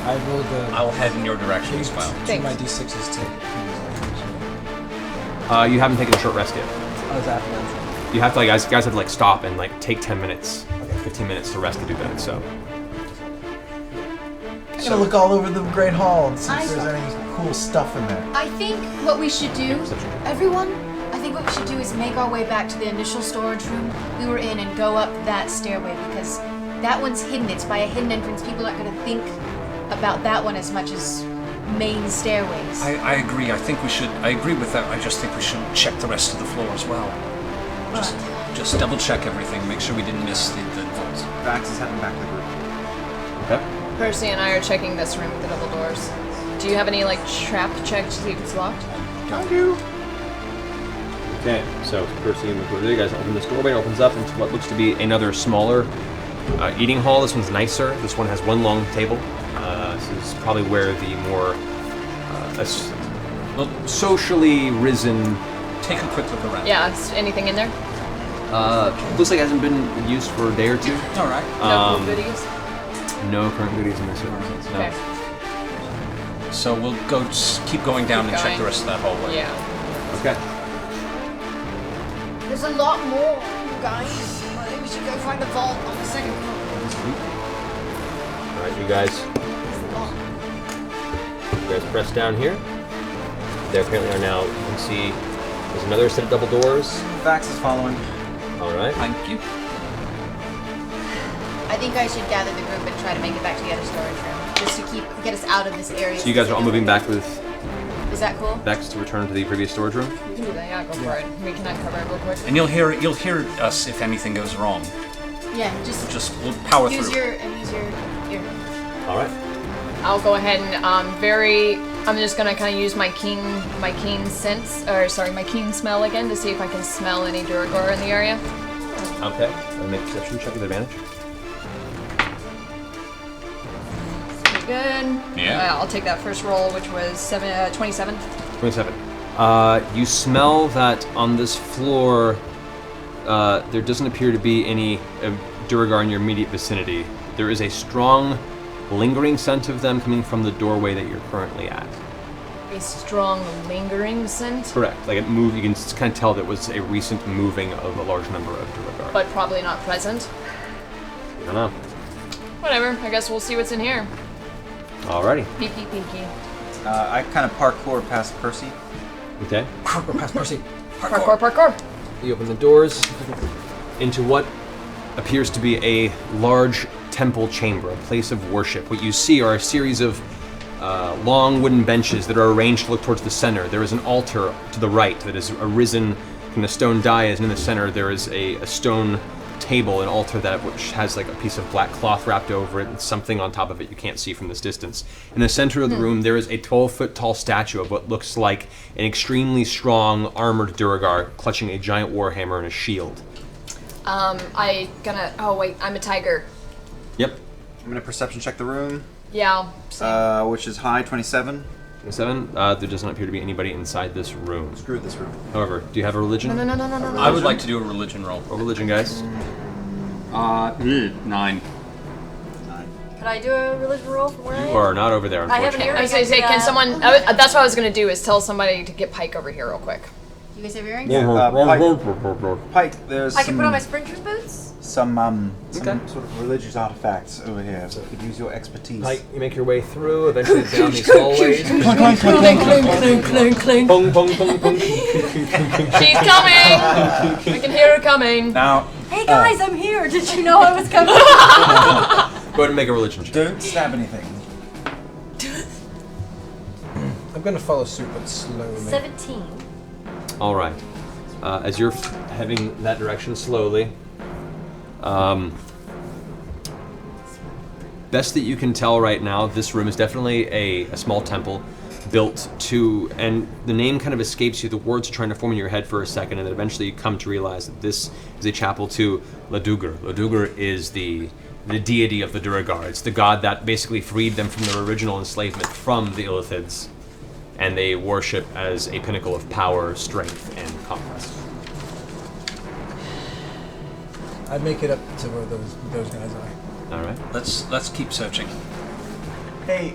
I rolled I will head in your direction as well. Two my d6s too. You haven't taken a short rest yet. Oh, is that after? You have to guys have to stop and take 10 minutes, 15 minutes to rest to do that. So. I'm gonna look all over the Great Hall and see if there's any cool stuff in there. I think what we should do, everyone, I think what we should do is make our way back to the initial storage room we were in and go up that stairway because that one's hidden. It's by a hidden entrance. People aren't going to think about that one as much as main stairways. I agree. I agree with that. I just think we should check the rest of the floor as well. Just double check everything. Make sure we didn't miss the vaults. Vax is heading back to the group. Okay. Percy and I are checking this room with the double doors. Do you have any trap checks to see if it's locked? I do. Okay, so Percy and McClure, you guys open this doorway. It opens up into what looks to be another smaller eating hall. This one's nicer. This one has one long table. This is probably where the more socially risen. Take a quick look around. Yeah, is anything in there? Looks like it hasn't been used for a day or two. All right. No cool goodies? No current goodies in this room. No. Okay. So we'll keep going down and check the rest of that hallway. Yeah. Okay. There's a lot more, you guys. I think we should go find the vault on the second floor. All right, you guys press down here. There apparently are now, you can see, there's another set of double doors. Vax is following. All right. Thank you. I think I should gather the group and try to make it back to the other storage room, just to get us out of this area. So you guys are all moving back with Is that cool? Vex to return to the previous storage room? We can do that, yeah, go for it. We can uncover it real quick. And you'll hear us if anything goes wrong. Yeah, just we'll power use through. your ear. All right. I'll go ahead and I'm just gonna kind of use my keen smell again to see if I can smell any Duergar in the area. Okay. I'll make a perception check with advantage. Pretty good. Yeah. I'll take that first roll, which was 27. 27. You smell that on this floor, there doesn't appear to be any Duergar in your immediate vicinity. There is a strong, lingering scent of them coming from the doorway that you're currently at. A strong, lingering scent, Correct. Like it moved, you can kind of tell that it was a recent moving of a large number of Duergar. but probably not present. I don't know. Whatever, I guess we'll see what's in here. Alrighty. Peeky, peeky. I kind of parkour past Percy. Okay. Parkour past Percy. Parkour. You open the doors into what appears to be a large temple chamber, a place of worship. What you see are a series of long wooden benches that are arranged to look towards the center. There is an altar to the right that is arisen kind of stone dais, and in the center there is a stone table, an altar that which has like a piece of black cloth wrapped over it and something on top of it you can't see from this distance. In the center of the room there is a 12-foot tall statue of what looks like an extremely strong armored Duergar clutching a giant warhammer and a shield. Oh wait, I'm a tiger. Yep. I'm gonna perception check the room. Yeah. Which is high, 27. 27? There does not appear to be anybody inside this room. Screw this room. However, do you have a religion? No. I would like to do a religion roll. A religion, guys? 9. Could I do a religion roll from where I am? You are not over there, I have an unfortunately. earring. I was gonna say, can someone? That's what I was gonna do, is tell somebody to get Pike over here real quick. You guys have earrings? Yeah, Pike, there's I can put on my sprinter boots? some sort of religious artifacts over here, so you could use your expertise. Like, you make your way through, eventually down these hallways. Clink. Bong, bong, bong, bong. She's coming! I can hear her coming. Now, Hey guys, I'm here. Did you know I was coming? Go ahead and make a religion check. Don't stab anything. I'm gonna follow suit, but slowly. 17. All right. As you're heading that direction slowly, best that you can tell right now, this room is definitely a small temple built to, and the name kind of escapes you. The words are trying to form in your head for a second, and then eventually you come to realize that this is a chapel to Duergar. Duergar is the deity of the Duergar. It's the god that basically freed them from their original enslavement from the Illithids, and they worship as a pinnacle of power, strength, and conquest. I'd make it up to where those guys are. All right. Let's keep searching. Hey,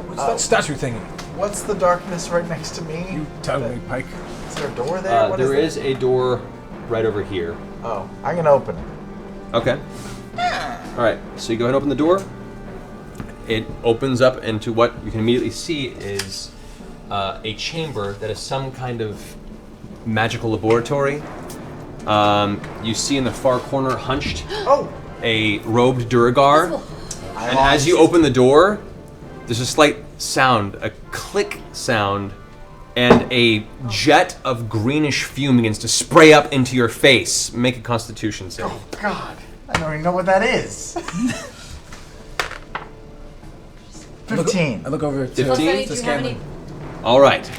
What's that statue thingy? what's the darkness right next to me? You tell me, Pike. Is there a door there? What There is is a door right over here. Oh, I'm gonna open it. Okay. All right. So you go ahead and open the door. It opens up into what you can immediately see is a chamber that is some kind of magical laboratory. You see in the far corner, hunched, a robed Duergar. And as you open the door, there's a slight sound, a click sound, and a jet of greenish fume begins to spray up into your face. Make a Constitution save. Oh God, I don't even know what that is. 15. I look over to 15? to Scanlan. All right.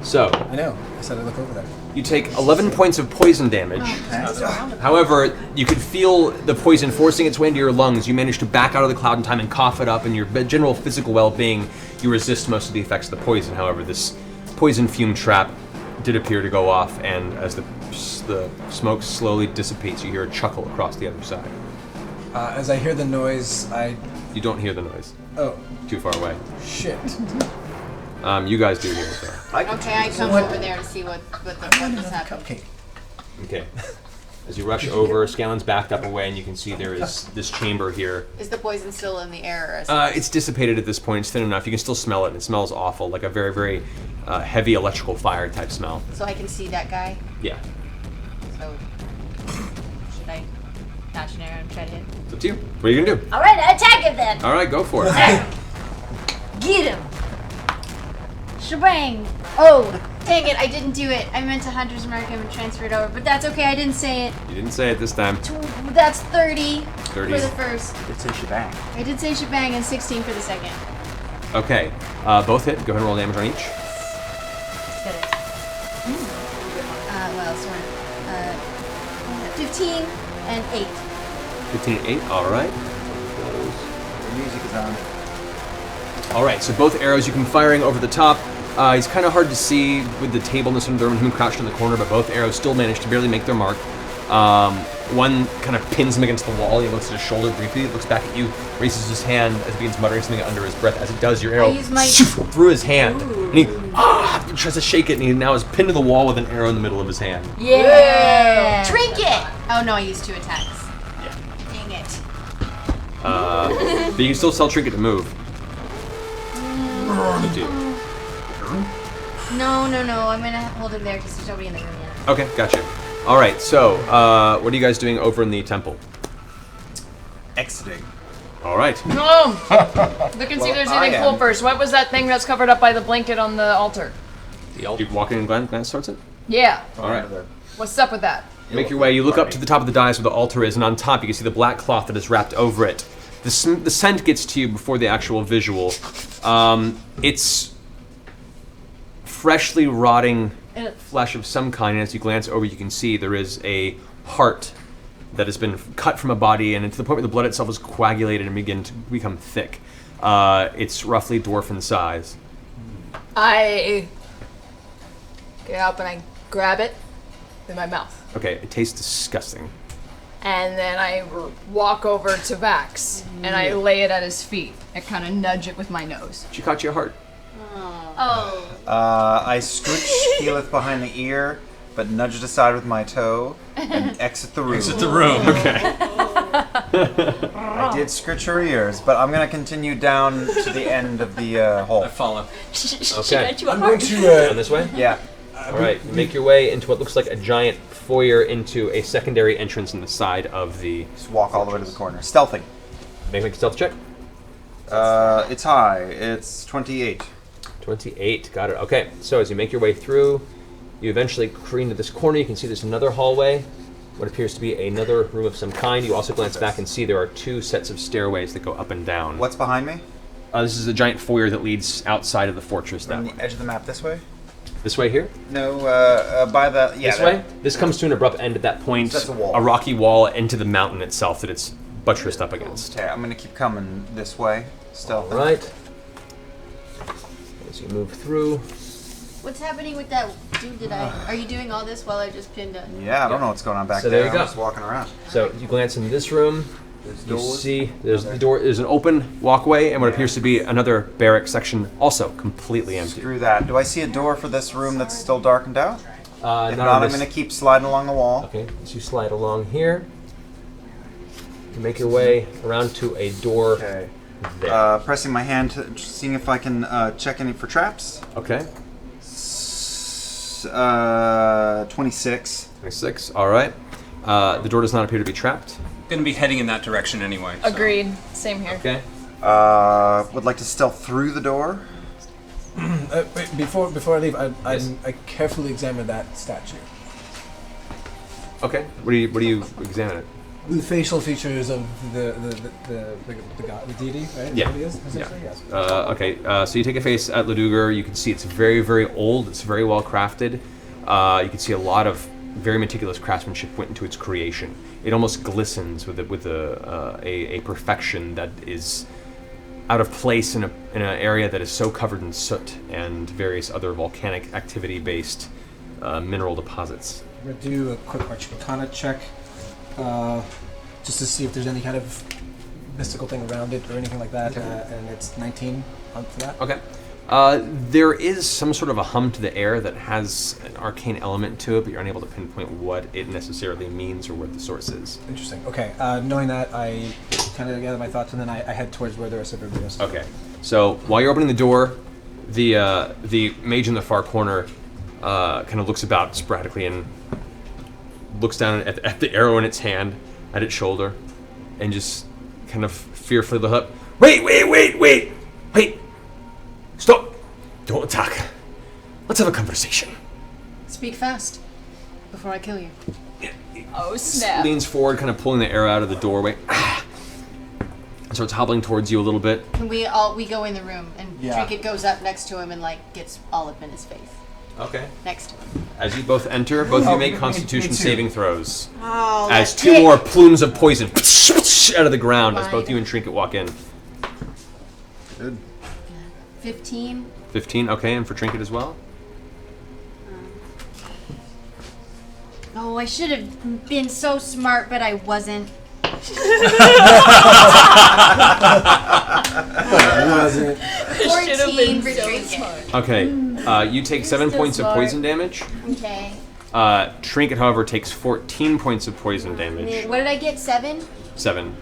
So I know. I said I look over there. you take 11 points of poison damage. However, you could feel the poison forcing its way into your lungs. You manage to back out of the cloud in time and cough it up, and your general physical well-being, you resist most of the effects of the poison. However, this poison fume trap did appear to go off, and as the smoke slowly dissipates, you hear a chuckle across the other side. As I hear the noise, You don't hear the noise. Oh. Too far away. Shit. You guys do hear it though. Okay, I come over there to see what was happening. Okay. As you rush over, Scanlan's backed up away, and you can see there is this chamber here. Is the poison still in the air? It's dissipated at this point. It's thin enough. You can still smell it, and it smells awful, like a very, very heavy electrical fire type smell. So I can see that guy? Yeah. So, should I dash an arrow and try to hit? It's up to you. What are you gonna do? Alright, attack him then! All right, go for it. Get him! Shebang! Oh, dang it, I didn't do it. I meant to Hunter's Mark him and transfer it over, but that's okay, I didn't say it. You didn't say it this time. That's 30 30. for the first. You did say shebang. I did say shebang and 16 for the second. Okay. Both hit. Go ahead and roll damage on each. Got it. Well, sort of. 15 and 8. 15 and 8. All right. The music is on. All right. So both arrows you can firing over the top. He's kind of hard to see with the table in the center of the room, him crouched in the corner, but both arrows still manage to barely make their mark. One kind of pins him against the wall. He looks at his shoulder briefly, looks back at you, raises his hand as he begins muttering something under his breath. As it does, your arrow through his hand. And he tries to shake it, and he now is pinned to the wall with an arrow in the middle of his hand. Yeah! Trinket! Oh no, I used 2 attacks. Yeah. Dang it. But you can still tell Trinket to move. Up to you. No, I'm gonna hold him there because there's nobody in the room yet. Okay, gotcha. All right, so what are you guys doing over in the temple? Exiting. All right. No! Look and see if there's anything cool first. What was that thing that's covered up by the blanket on the altar? The altar. You walk in and glance towards it? Yeah. All right. What's up with that? You make your way. You look up to the top of the dais where the altar is, and on top you can see the black cloth that is wrapped over it. The scent gets to you before the actual visual. It's freshly rotting flesh of some kind, and as you glance over, you can see there is a heart that has been cut from a body, and to the point where the blood itself is coagulated and begin to become thick. It's roughly dwarven size. I get up and I grab it in my mouth. Okay, it tastes disgusting. And then I walk over to Vax and I lay it at his feet and kind of nudge it with my nose. She caught your heart. Oh. I scooch Keyleth behind the ear, but nudge it aside with my toe and exit the room. Exit the room, okay. I did scritch her ears, but I'm going to continue down to the end of the hole. I follow. Okay. I'm going to. Down this way? Yeah. All right, you make your way into what looks like a giant foyer into a secondary entrance in the side of the... Just walk all the way to the corner. Stealthy. Make a stealth check. It's high. It's 28. 28, got it. Okay, so as you make your way through, you eventually careen to this corner. You can see there's another hallway, what appears to be another room of some kind. You also glance back and see there are two sets of stairways that go up and down. What's behind me? This is a giant foyer that leads outside of the fortress. On the edge of the map this way? This way here? No, by the... Yeah, this way? This comes to an abrupt end at that point. So that's a wall. A rocky wall into the mountain itself that it's buttressed up against. Okay, I'm going to keep coming this way. Stealthy. All right. As you move through. What's happening with that dude are you doing all this while I just pinned a... Yeah, I don't know what's going on back So there. there you go. I'm just walking around. So you glance into this room. There's You doors. see there's the door. There's an open walkway and what appears to be another barrack section, also completely empty. Screw that. Do I see a door for this room that's still darkened out? If Not not, on I'm this- going to keep sliding along the wall. Okay, as you slide along here, you make your way around to a door there. Pressing my hand, seeing if I can check any for traps. Okay. 26. 26. All right. The door does not appear to be trapped. Gonna be heading in that direction anyway. so. Agreed. Same here. Okay. Would like to stealth through the door. Wait, before I leave, I carefully examine that statue. Okay. What do you examine it? The facial features of the god, the deity, right? Yeah. What he is, essentially? Yes. Okay. So you take a face at Duergar. You can see it's very, very old. It's very well crafted. You can see a lot of very meticulous craftsmanship went into its creation. It almost glistens with a perfection that is out of place in an area that is so covered in soot and various other volcanic activity-based mineral deposits. I'm gonna do a quick Arcana check, just to see if there's any kind of mystical thing around it or anything like that. Okay. And it's 19 for that. Okay. There is some sort of a hum to the air that has an arcane element to it, but you're unable to pinpoint what it necessarily means or what the source is. Interesting. Okay. Knowing that, I kind of gather my thoughts, and then I head towards where the rest of everybody else is. Okay. So while you're opening the door, the mage in the far corner kind of looks about sporadically and looks down at the arrow in its hand, at its shoulder, and just kind of fearfully looks up. Wait! Stop! Don't attack. Let's have a conversation. Speak fast before I kill you. Oh, snap. Leans forward, kind of pulling the arrow out of the doorway. And starts hobbling towards you a little bit. Can we go in the room and Trinket goes up next to him and gets all up in his face. Okay. Next to him. As you both enter, both of you make Constitution saving throws. Oh, as that two dick. more plumes of poison out of the ground as both you and Trinket walk in. Good. 15. 15, okay, and for Trinket as well? Oh, I should have been so smart, but I wasn't. 14 for Trinket. Okay, you take 7 still points of smart. poison damage. Okay. Trinket, however, takes 14 points of poison damage. What did I get? 7? 7.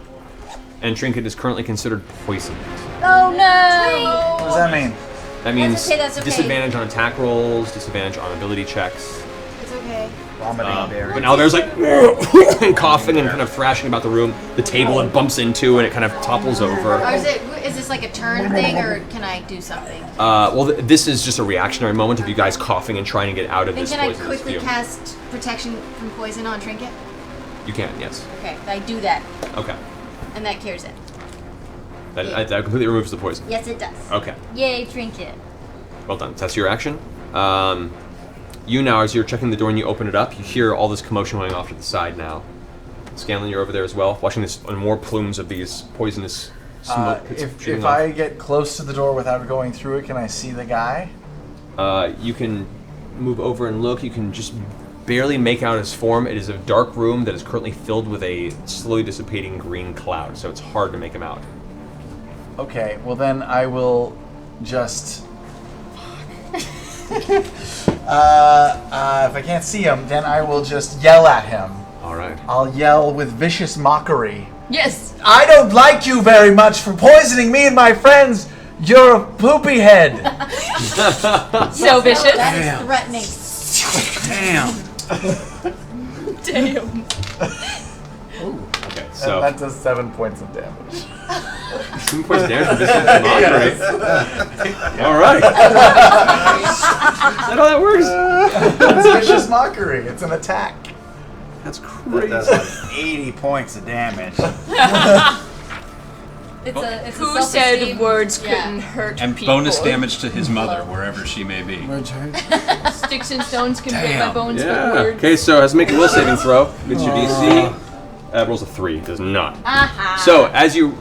And Trinket is currently considered poisoned. Oh no! What does that mean? That means That's okay. disadvantage on attack rolls, disadvantage on ability checks. It's okay. But now there's like and coughing and kind of thrashing about the room. The table it bumps into and it kind of topples over. Or is this like a turn thing, or can I do something? Well, this is just a reactionary moment of you guys coughing and trying to get out of And this can I poisonous quickly fume. cast protection from poison on Trinket? You can, yes. Okay, I do that, Okay. and that cures it. That completely removes the poison. Yes, it does. Okay. Yay, Trinket. Well done. That's your action. You now, as you're checking the door and you open it up, you hear all this commotion going off to the side now. Scanlan, you're over there as well, watching this on more plumes of these poisonous smoke. If I get close to the door without going through it, can I see the guy? You can move over and look. You can just barely make out his form. It is a dark room that is currently filled with a slowly dissipating green cloud, so it's hard to make him out. Okay, well then I will just... if I can't see him, then I will just yell at him. All right. I'll yell with vicious mockery. Yes. I don't like you very much for poisoning me and my friends. You're a poopy head. So vicious. That is threatening. Damn. Okay, so that does 7 points of damage. 7 points of damage for vicious mockery. All right. Is that how that works? It's vicious mockery. It's an attack. That's crazy. That does like 80 points of damage. It's Who a said words couldn't hurt And people? bonus damage to his mother, wherever she may be. Sticks and stones can break my bones, but Yeah. words. Okay, so has to make a will saving throw. Gets your DC. Rolls a 3. Does not. So as you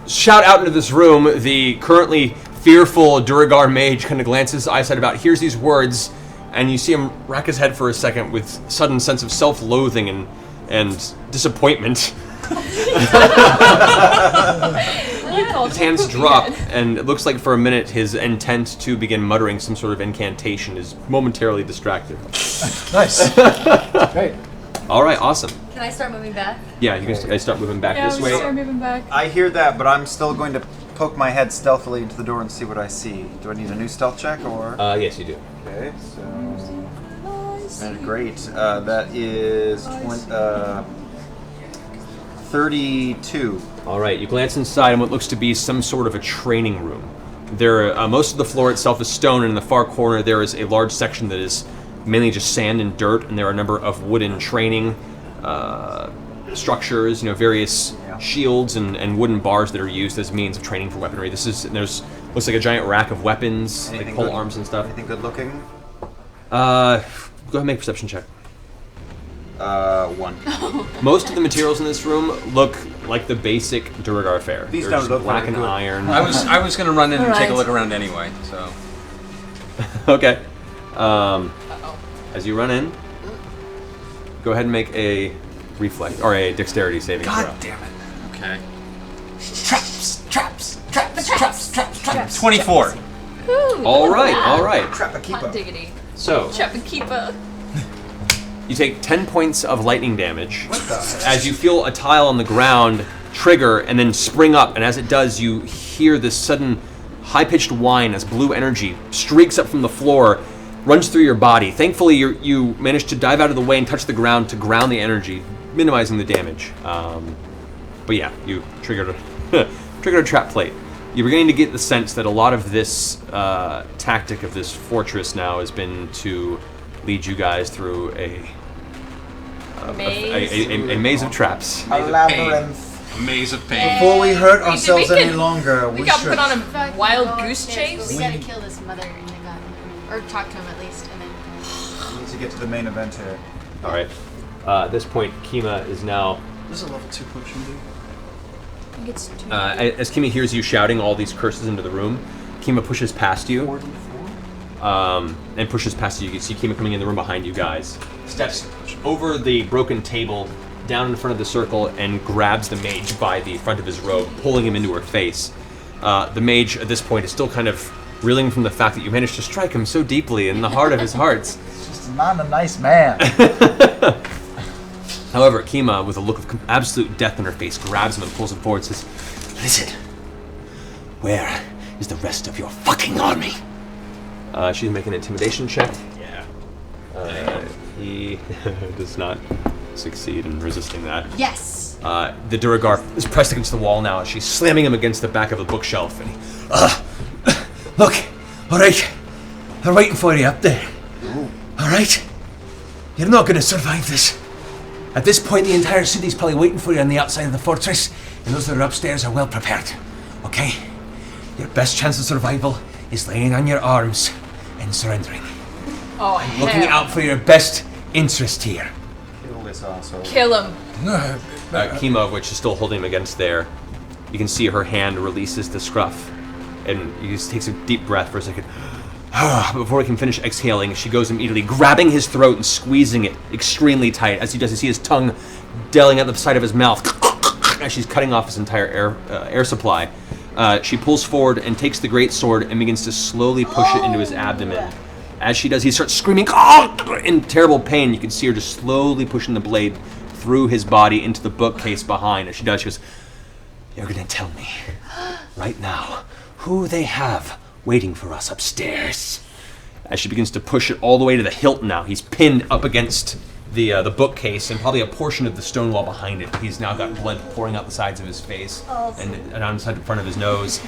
shout out into this room, the currently fearful Duergar mage kind of glances his eyesight about, hears these words, and you see him rack his head for a second with sudden sense of self-loathing and disappointment. His hands drop, and it looks like for a minute his intent to begin muttering some sort of incantation is momentarily distracted. Nice. Great. All right, awesome. Can I start moving back? Yeah, you can guys start moving back this way. Start moving back. I hear that, but I'm still going to poke my head stealthily into the door and see what I see. Do I need a new stealth check, or? Yes, you do. Okay, so... Great. That is 32. All right, you glance inside in what looks to be some sort of a training room. There, most of the floor itself is stone, and in the far corner there is a large section that is mainly just sand and dirt, and there are a number of wooden training structures, various shields and wooden bars that are used as means of training for weaponry. There's looks like a giant rack of weapons, like pole arms and stuff. Anything good looking? Go ahead and make a perception check. 1. Most of the materials in this room look like the basic Duergar fare. These They're don't just look black very and good. iron. I was going to run in and take a Alright. look around anyway, so. Okay. As you run in, go ahead and make a reflex or a dexterity saving throw. God damn it. Okay. Traps. 24. All right. Trap a keeper. Hot diggity. So Trap-a-keeper. you take 10 points of lightning damage as you feel a tile on the ground trigger and then spring up, and as it does, you hear this sudden high-pitched whine as blue energy streaks up from the floor, runs through your body. Thankfully, you manage to dive out of the way and touch the ground to ground the energy, minimizing the damage. But yeah, you triggered a trap plate. You're beginning to get the sense that a lot of this tactic of this fortress now has been to lead you guys through a maze of traps. A labyrinth. A maze of pain. Before we hurt Wait, ourselves we any could- longer, We we got should... put on a wild goose But chase. we gotta kill this mother and the god, or talk to him at least, and then. We need to get to the main event here. All right. At this point, Kima is now. This is a level 2 potion, dude. I think it's 2. As Kima hears you shouting all these curses into the room, Kima pushes past you. And pushes past you. You can see Kima coming in the room behind you guys. Steps over the broken table, down in front of the circle, and grabs the mage by the front of his robe, pulling him into her face. The mage, at this point, is still kind of reeling from the fact that you managed to strike him so deeply in the heart of his hearts. Just not a nice man. However, Kima, with a look of absolute death on her face, grabs him and pulls him forward and says, "Listen, where is the rest of your fucking army?" She's making an intimidation check. Yeah. He does not succeed in resisting that. Yes! The Duergar is pressed against the wall now as she's slamming him against the back of the bookshelf. And he, Look, alright. They're waiting for you up there. Alright? You're not gonna survive this. At this point, the entire city's probably waiting for you on the outside of the fortress, and those that are upstairs are well prepared. Okay? Your best chance of survival is laying on your arms and surrendering. Oh, I'm looking out for your best interest here. Kill this asshole. Kill him. Kima, which is still holding him against there, you can see her hand releases the scruff, and he just takes a deep breath for a second. Before he can finish exhaling, she goes immediately grabbing his throat and squeezing it extremely tight. As he does, you see his tongue delling out the side of his mouth as she's cutting off his entire air supply. She pulls forward and takes the great sword and begins to slowly push it into his abdomen. As she does, he starts screaming in terrible pain. You can see her just slowly pushing the blade through his body into the bookcase behind. As she does, she goes, "You're gonna tell me right now who they have waiting for us upstairs." As she begins to push it all the way to the hilt now, he's pinned up against the bookcase and probably a portion of the stone wall behind it. He's now got blood pouring out the sides of his face and on the side in front of his nose.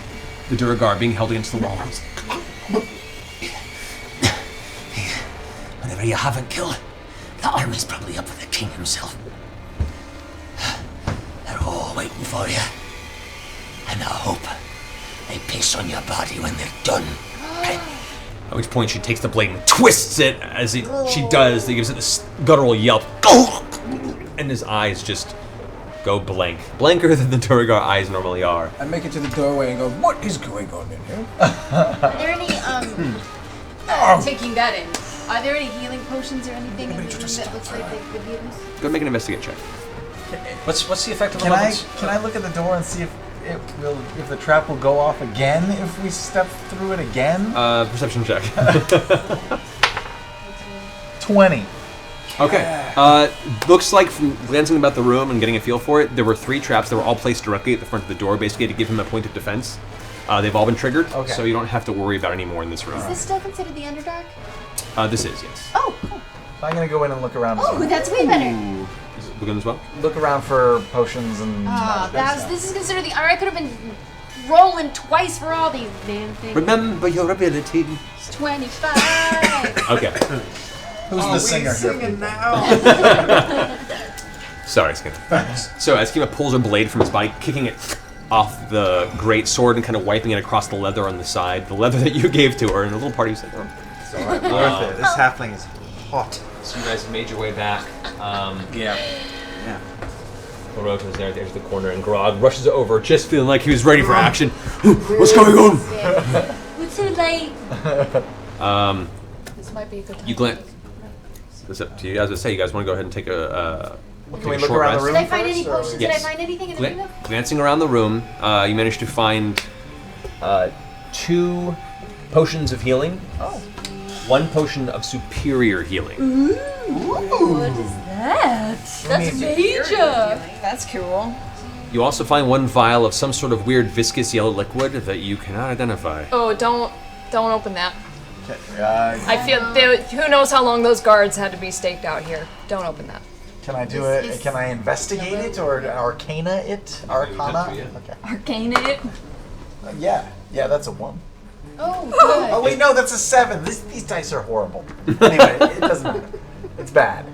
The Duergar being held against the wall. Whatever you haven't killed, the army's probably up with the king himself. They're all waiting for you. And I hope they piss on your body when they're done. At which point she takes the blade and twists it. As she does, he gives it this guttural yelp. And his eyes just go blank. Blanker than the Duergar eyes normally are. I make it to the doorway and go, what is going on in here? Are there any, taking that in, are there any healing potions or anything in the room that looks like they could be used? Go ahead and make an investigate check. What's the effect of the Can weapons? I look at the door and see if the trap will go off again if we step through it again? Perception check. 20. Okay. Looks like from glancing about the room and getting a feel for it, there were 3 traps that were all placed directly at the front of the door, basically to give him a point of defense. They've all been triggered, so you don't have to worry about any more in this room. Is this still considered the Underdark? This is, yes. Oh, cool. I'm gonna go in and look around. Oh, that's way better. Is it looking as well? Look around for potions and. This is considered the. I could have been rolling twice for all these damn things. Remember your ability. It's 25. Okay. Who's the singer here? Now. Sorry, Skimma. So as Kima pulls her blade from his body, kicking it off the great sword and kind of wiping it across the leather on the side, the leather that you gave to her, and a little party said, "Oh, it's all right, worth it. This halfling is hot." So you guys made your way back. Yeah. Clarota is there at the edge of the corner, and Grog rushes over, just feeling like he was ready for action. What's going on? We're too late. This might be a good time. You glance. It's up to you guys to say. You guys want to go ahead and take a Can we look around the room? Did I find any first, or- potions? Yes. Did I find anything in the room? Glancing around the room, you managed to find 2 potions of healing. Oh. 1 potion of superior healing. Ooh, what is that? That's major. That's cool. You also find 1 vial of some sort of weird viscous yellow liquid that you cannot identify. Oh, don't open that. Okay, I feel who knows how long those guards had to be staked out here. Don't open that. Can I do it? Can I investigate it or arcana it? Arcana? Okay. Arcane it. Yeah, that's a 1. Oh, good. Oh wait, no, that's a 7. These dice are horrible. Anyway, it doesn't matter. It's bad.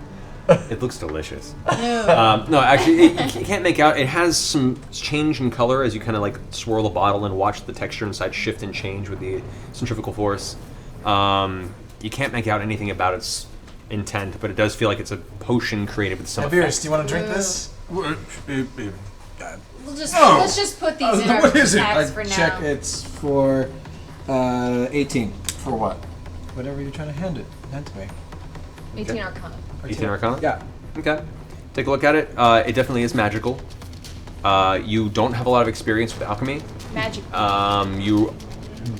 It looks delicious. No, actually, you can't make out. It has some change in color as you kind of like swirl the bottle and watch the texture inside shift and change with the centrifugal force. You can't make out anything about its intent, but it does feel like it's a potion created with some Tiberius, effect. do you want to drink this? Let's just put these in our What is it? packs I for now. check it's for 18. For what? Whatever you're trying to hand to me. 18 Arcana. 18 Arcana? Yeah. Okay. Take a look at it. It definitely is magical. You don't have a lot of experience with alchemy. Magic. You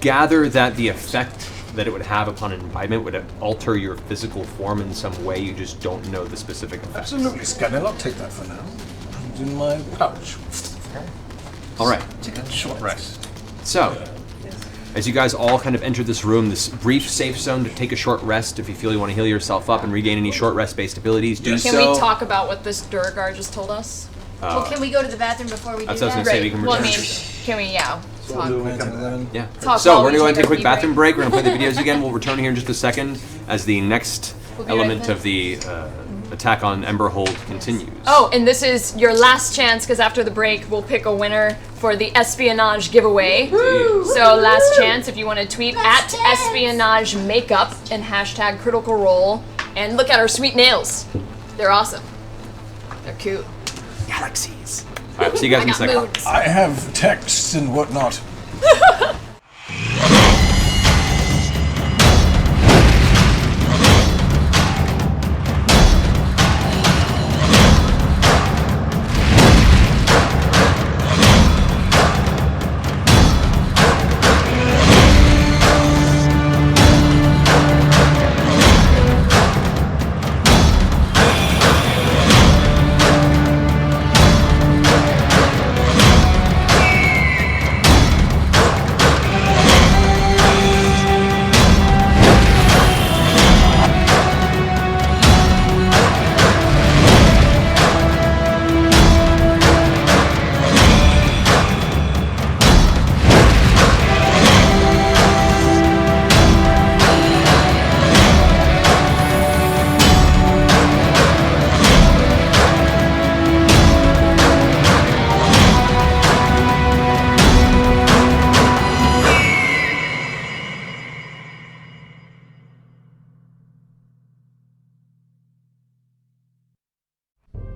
gather that the effect that it would have upon an environment would alter your physical form in some way. You just don't know the specific effects. Absolutely, Scannell. I'll take that for now. It's in my pouch. All right. Take a short rest. So, As you guys all kind of enter this room, this brief safe zone to take a short rest if you feel you want to heal yourself up and regain any short rest-based abilities, do so. Can we talk about what this Duergar just told us? Well, can we go to the bathroom before we do that? That's what I was going to say, we can Well, I return. mean, can we, yeah. Talk. Yeah. Talk So while we're we going to go and take take a our quick pee bathroom break. break. We're going to play the videos again. We'll return here in just a second as the next We'll be right element back. of the attack on Emberhold continues. Oh, and this is your last chance, because after the break, we'll pick a winner for the espionage giveaway. So last chance, if you want to tweet at espionage makeup and hashtag critical role, and look at our sweet nails. They're awesome. They're cute. Galaxies. All right, see you guys in a got second. moods. I have texts and whatnot.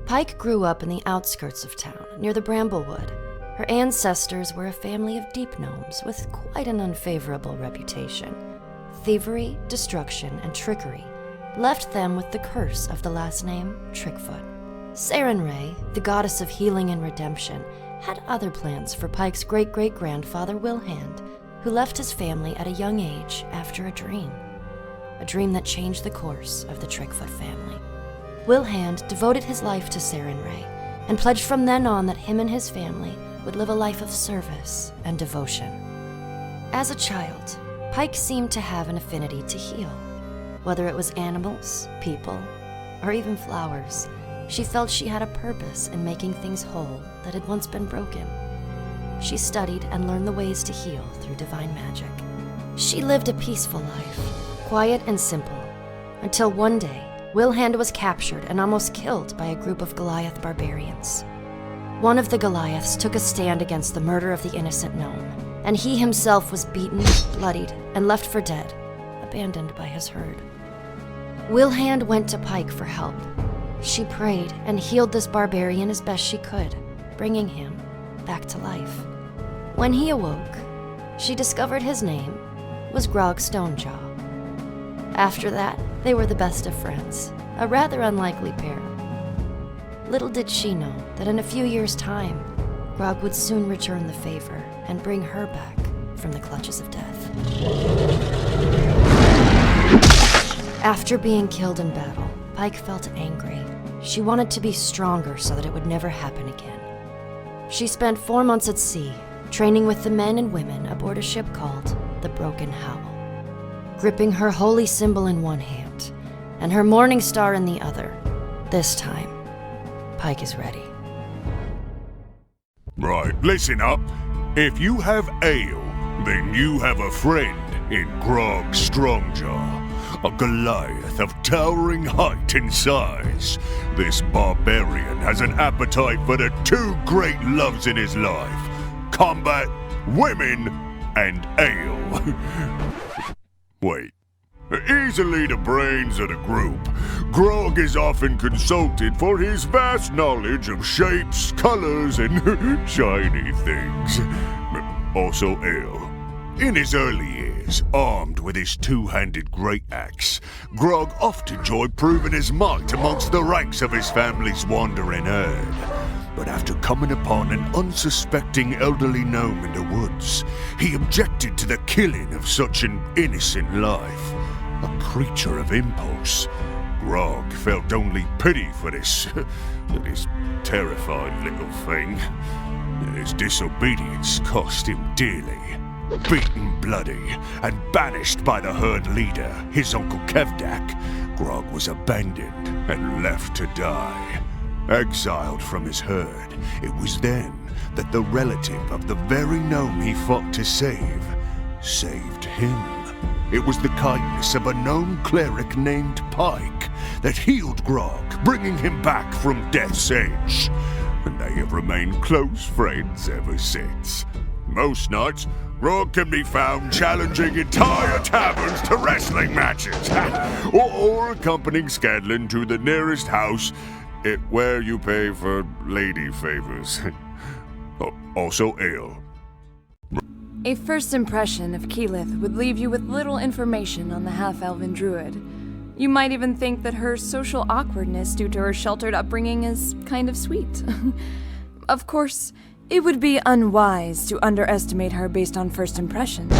Pike grew up in the outskirts of town, near the Bramblewood. Her ancestors were a family of deep gnomes with quite an unfavorable reputation. Thievery, destruction, and trickery left them with the curse of the last name, Trickfoot. Sarenrae, the goddess of healing and redemption, had other plans for Pike's great-great-grandfather Wilhand, who left his family at a young age after a dream that changed the course of the Trickfoot family. Wilhand devoted his life to Sarenrae and pledged from then on that him and his family would live a life of service and devotion. As a child, Pike seemed to have an affinity to heal. Whether it was animals, people, or even flowers, she felt she had a purpose in making things whole that had once been broken. She studied and learned the ways to heal through divine magic. She lived a peaceful life, quiet and simple, until one day, Wilhand was captured and almost killed by a group of Goliath barbarians. One of the Goliaths took a stand against the murder of the innocent gnome, and he himself was beaten, bloodied, and left for dead, abandoned by his herd. Wilhand went to Pike for help. She prayed and healed this barbarian as best she could, bringing him back to life. When he awoke, she discovered his name was Grog Stonejaw. After that, they were the best of friends, a rather unlikely pair. Little did she know that in a few years' time, Grog would soon return the favor and bring her back from the clutches of death. After being killed in battle, Pike felt angry. She wanted to be stronger so that it would never happen again. She spent 4 months at sea, training with the men and women aboard a ship called the Broken Howl. Gripping her holy symbol in one hand and her morning star in the other, this time, Pike is ready. Right, listen up. If you have ale, then you have a friend in Grog Strongjaw, a Goliath of towering height and size. This barbarian has an appetite for the two great loves in his life: combat, women, and ale. Wait. Easily the brains of the group, Grog is often consulted for his vast knowledge of shapes, colors, and shiny things. Also ale. In his early years, armed with his two-handed great axe, Grog often enjoyed proving his might amongst the ranks of his family's wandering herd. But after coming upon an unsuspecting elderly gnome in the woods, he objected to the killing of such an innocent life. A creature of impulse, Grog felt only pity for this terrified little thing. His disobedience cost him dearly. Beaten bloody and banished by the herd leader, his uncle Kevdak, Grog was abandoned and left to die. Exiled from his herd, it was then that the relative of the very gnome he fought to save saved him. It was the kindness of a gnome cleric named Pike that healed Grog, bringing him back from death's edge. And they have remained close friends ever since. Most nights, Grog can be found challenging entire taverns to wrestling matches, or accompanying Scanlan to the nearest house where you pay for lady favors. Also ale. A first impression of Keyleth would leave you with little information on the half-elven druid. You might even think that her social awkwardness due to her sheltered upbringing is kind of sweet. Of course, it would be unwise to underestimate her based on first impressions.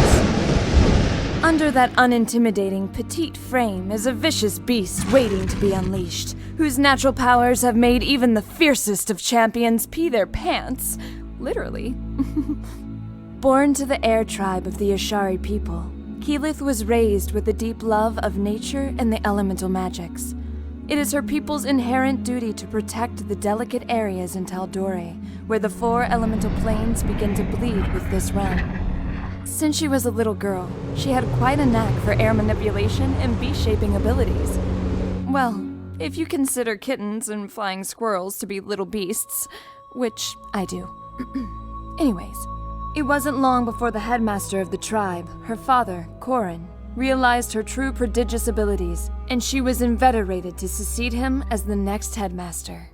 Under that unintimidating petite frame is a vicious beast waiting to be unleashed, whose natural powers have made even the fiercest of champions pee their pants. Literally. Born to the air tribe of the Ashari people, Keyleth was raised with a deep love of nature and the elemental magics. It is her people's inherent duty to protect the delicate areas in Taldore, where the 4 elemental planes begin to bleed with this realm. Since she was a little girl, she had quite a knack for air manipulation and beast-shaping abilities. Well, if you consider kittens and flying squirrels to be little beasts, which I do. Anyways, it wasn't long before the headmaster of the tribe, her father, Corin, realized her true prodigious abilities, and she was inveterated to succeed him as the next headmaster.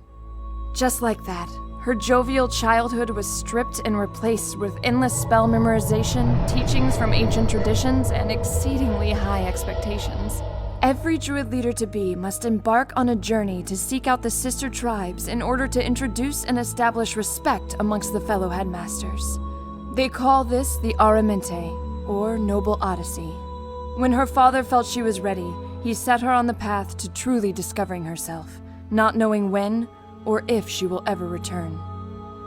Just like that, her jovial childhood was stripped and replaced with endless spell memorization, teachings from ancient traditions, and exceedingly high expectations. Every druid leader-to-be must embark on a journey to seek out the sister tribes in order to introduce and establish respect amongst the fellow headmasters. They call this the Aramente, or Noble Odyssey. When her father felt she was ready, he set her on the path to truly discovering herself, not knowing when or if she will ever return.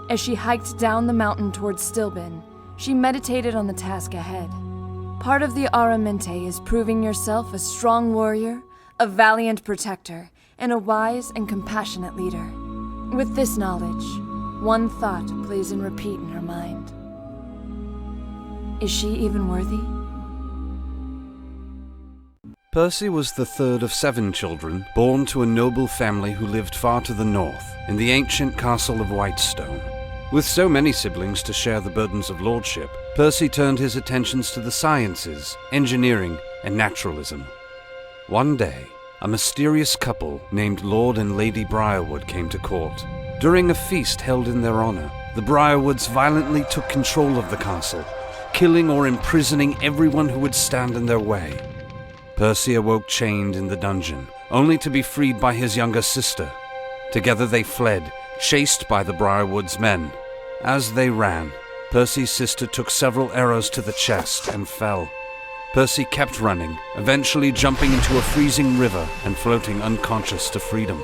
As she hiked down the mountain towards Stilben, she meditated on the task ahead. Part of the Aramente is proving yourself a strong warrior, a valiant protector, and a wise and compassionate leader. With this knowledge, one thought plays and repeat in her mind. Is she even worthy? Percy was the third of 7 children, born to a noble family who lived far to the north, in the ancient castle of Whitestone. With so many siblings to share the burdens of lordship, Percy turned his attentions to the sciences, engineering, and naturalism. One day, a mysterious couple named Lord and Lady Briarwood came to court. During a feast held in their honor, the Briarwoods violently took control of the castle, killing or imprisoning everyone who would stand in their way. Percy awoke chained in the dungeon, only to be freed by his younger sister. Together they fled, chased by the Briarwoods' men. As they ran, Percy's sister took several arrows to the chest and fell. Percy kept running, eventually jumping into a freezing river and floating unconscious to freedom.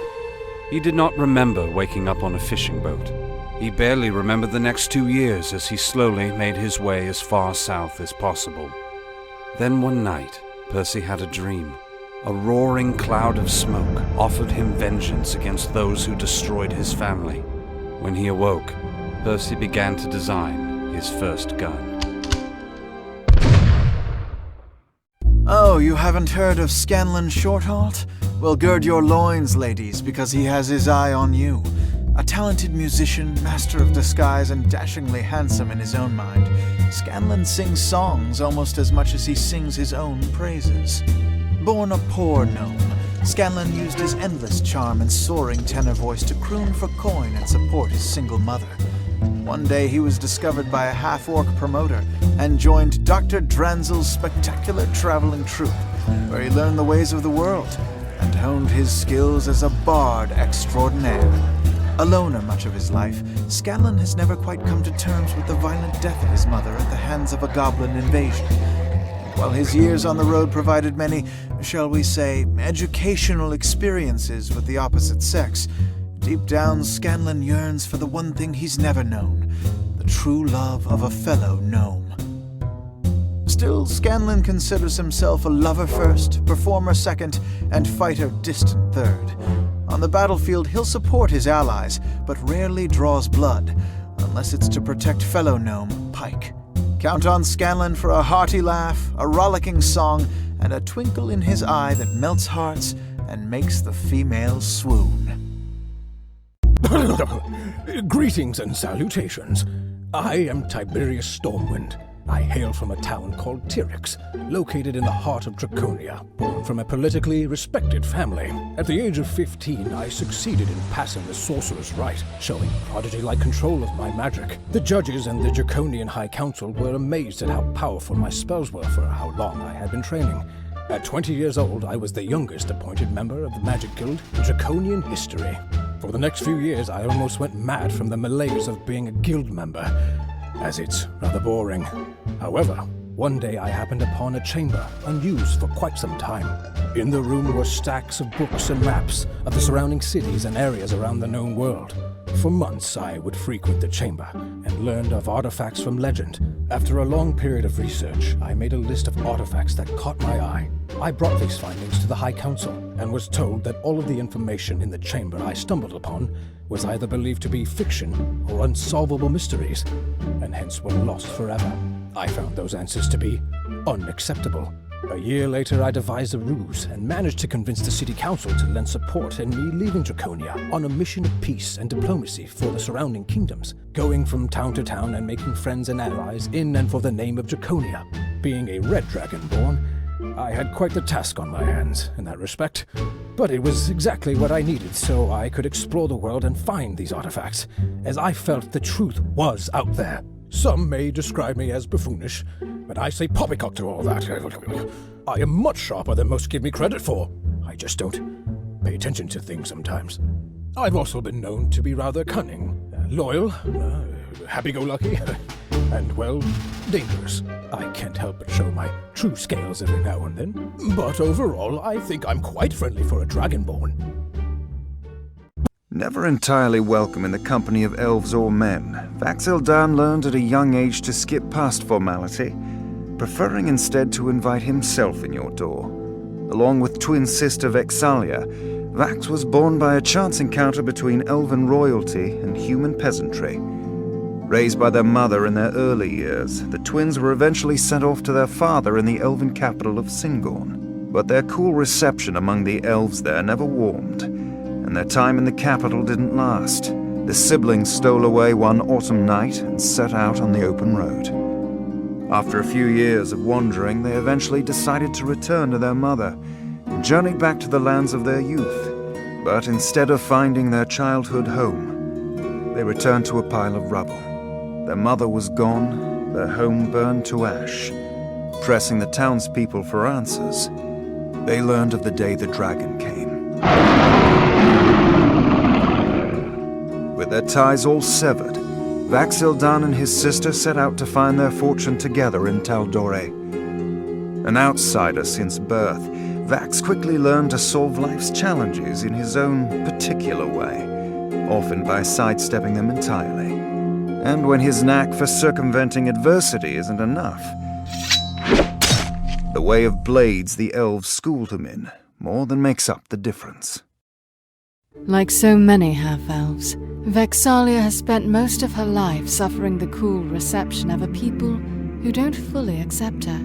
He did not remember waking up on a fishing boat. He barely remembered the next 2 years as he slowly made his way as far south as possible. Then one night, Percy had a dream. A roaring cloud of smoke offered him vengeance against those who destroyed his family. When he awoke, Percy began to design his first gun. Oh, you haven't heard of Scanlan Shorthalt? Well, gird your loins, ladies, because he has his eye on you. A talented musician, master of disguise, and dashingly handsome in his own mind, Scanlan sings songs almost as much as he sings his own praises. Born a poor gnome, Scanlan used his endless charm and soaring tenor voice to croon for coin and support his single mother. One day he was discovered by a half-orc promoter and joined Dr. Dranzel's spectacular traveling troupe, where he learned the ways of the world and honed his skills as a bard extraordinaire. A loner much of his life, Scanlan has never quite come to terms with the violent death of his mother at the hands of a goblin invasion. While his years on the road provided many, shall we say, educational experiences with the opposite sex, deep down Scanlan yearns for the one thing he's never known, the true love of a fellow gnome. Still, Scanlan considers himself a lover first, performer second, and fighter distant third. On the battlefield, he'll support his allies, but rarely draws blood, unless it's to protect fellow gnome, Pike. Count on Scanlan for a hearty laugh, a rollicking song, and a twinkle in his eye that melts hearts and makes the females swoon. Greetings and salutations. I am Tiberius Stormwind. I hail from a town called Tiberius, located in the heart of Draconia, born from a politically respected family. At the age of 15, I succeeded in passing the Sorcerer's Rite, showing prodigy-like control of my magic. The judges and the Draconian High Council were amazed at how powerful my spells were for how long I had been training. At 20 years old, I was the youngest appointed member of the Magic Guild in Draconian history. For the next few years, I almost went mad from the malaise of being a guild member, as it's rather boring. However, one day I happened upon a chamber unused for quite some time. In the room were stacks of books and maps of the surrounding cities and areas around the known world. For months I would frequent the chamber and learned of artifacts from legend. After a long period of research, I made a list of artifacts that caught my eye. I brought these findings to the High Council and was told that all of the information in the chamber I stumbled upon was either believed to be fiction or unsolvable mysteries, and hence were lost forever. I found those answers to be unacceptable. A year later, I devised a ruse and managed to convince the city council to lend support in me leaving Draconia on a mission of peace and diplomacy for the surrounding kingdoms, going from town to town and making friends and allies in and for the name of Draconia. Being a red dragonborn, I had quite the task on my hands in that respect, but it was exactly what I needed so I could explore the world and find these artifacts, as I felt the truth was out there. Some may describe me as buffoonish, but I say poppycock to all that. I am much sharper than most give me credit for. I just don't pay attention to things sometimes. I've also been known to be rather cunning, loyal, happy-go-lucky, and, well, dangerous. I can't help but show my true scales every now and then, but overall, I think I'm quite friendly for a dragonborn. Never entirely welcome in the company of elves or men, Vax'ildan learned at a young age to skip past formality, preferring instead to invite himself in your door. Along with twin sister Vexalia, Vax was born by a chance encounter between elven royalty and human peasantry. Raised by their mother in their early years, the twins were eventually sent off to their father in the elven capital of Singorn. But their cool reception among the elves there never warmed, and their time in the capital didn't last. The siblings stole away one autumn night and set out on the open road. After a few years of wandering, they eventually decided to return to their mother and journeyed back to the lands of their youth. But instead of finding their childhood home, they returned to a pile of rubble. Their mother was gone, their home burned to ash. Pressing the townspeople for answers, they learned of the day the dragon came. With their ties all severed, Vax'ildan and his sister set out to find their fortune together in Taldore. An outsider since birth, Vax quickly learned to solve life's challenges in his own particular way, often by sidestepping them entirely. And when his knack for circumventing adversity isn't enough, the way of blades the elves schooled him in more than makes up the difference. Like so many half-elves, Vexalia has spent most of her life suffering the cool reception of a people who don't fully accept her.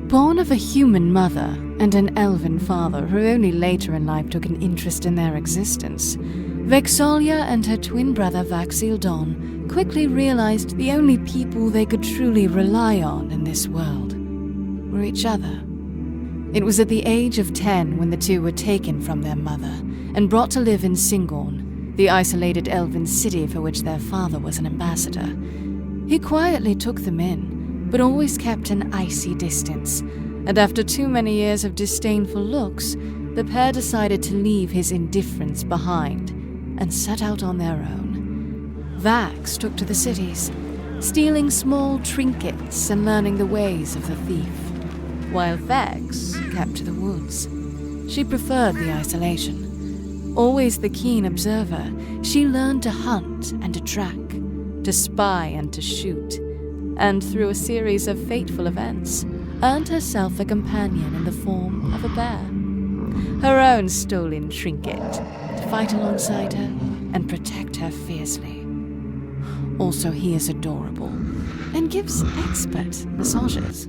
Born of a human mother and an elven father who only later in life took an interest in their existence, Vexalia and her twin brother Vax'ildan quickly realized the only people they could truly rely on in this world were each other. It was at the age of 10 when the two were taken from their mother and brought to live in Singorn, the isolated elven city for which their father was an ambassador. He quietly took them in, but always kept an icy distance, and after too many years of disdainful looks, the pair decided to leave his indifference behind and set out on their own. Vax took to the cities, stealing small trinkets and learning the ways of the thief, while Vex kept to the woods. She preferred the isolation. Always the keen observer, she learned to hunt and to track, to spy and to shoot, and through a series of fateful events, earned herself a companion in the form of a bear. Her own stolen trinket, to fight alongside her and protect her fiercely. Also, he is adorable and gives expert massages.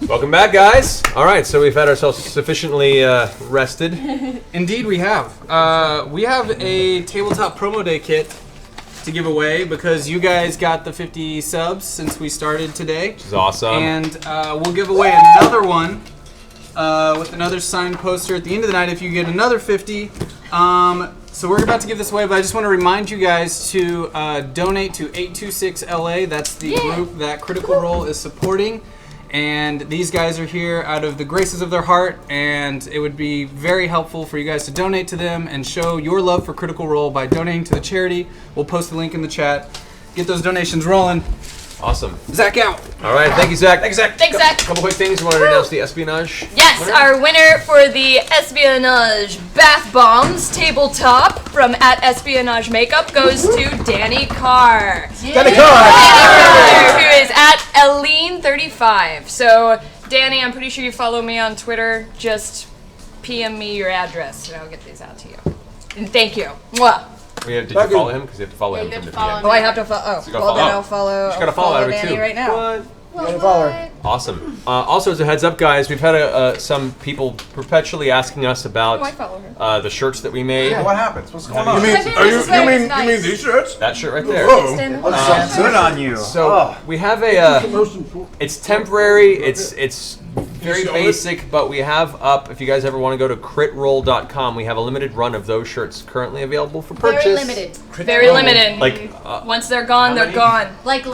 Welcome back, guys. All right, so we've had ourselves sufficiently rested. Indeed, we have. We have a tabletop promo day kit to give away because you guys got the 50 subs since we started today. Which is awesome. And we'll give away another one with another signed poster at the end of the night if you get another 50. So we're about to give this away, but I just want to remind you guys to donate to 826LA. That's the group that Critical Role is supporting. And these guys are here out of the graces of their heart, and it would be very helpful for you guys to donate to them and show your love for Critical Role by donating to the charity. We'll post the link in the chat. Get those donations rolling. Awesome. Zach out. All right, thank you, Zach. Thanks, Zach. Thanks, Zach. A couple quick things. You want to announce the espionage? Yes, winner? our winner for the Espionage Bath Bombs tabletop from @Espionage Makeup goes to Danny Carr. Danny Carr! Who is at Aline35. So, Danny, I'm pretty sure you follow me on Twitter. Just PM me your address and I'll get these out to you. And thank you. Mwah. Did you follow him? Because you have to follow him from the DM. Oh, I have to follow. So Oh, well, then I'll follow. You just gotta follow Eric, Danny too. right now. Awesome. Also, as a heads up, guys, we've had some people perpetually asking us about Oh, I follow her. the shirts that we made. Yeah, what happens? What's going on? You mean these shirts? That shirt right there. Whoa. Looks so good on you. So we have it's temporary. It's very basic, but we have up. If you guys ever want to go to critroll.com, we have a limited run of those shirts currently available for purchase. Very limited. Very limited. Like once they're gone, they're gone. Like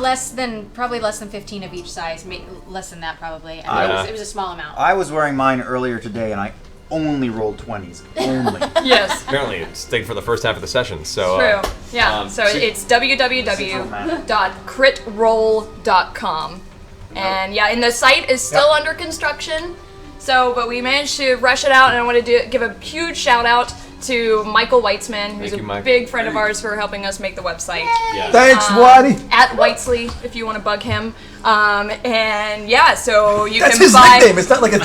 probably less than 15 of each size. Less than that probably. I mean, it was a small amount. I was wearing mine earlier today, and I only rolled 20s. Only. Yes. Apparently, it stayed for the first half of the session. So True. Yeah. So it's www.critroll.com. And yeah, and the site is still under construction. So, but we managed to rush it out, and I want to give a huge shout out to Michael Weitzman, who's a big friend of ours for helping us make the website. Yeah. Thanks, Whitey. At Whitesley, if you want to bug him. And yeah, so you That's can his buy nickname. It's not like a.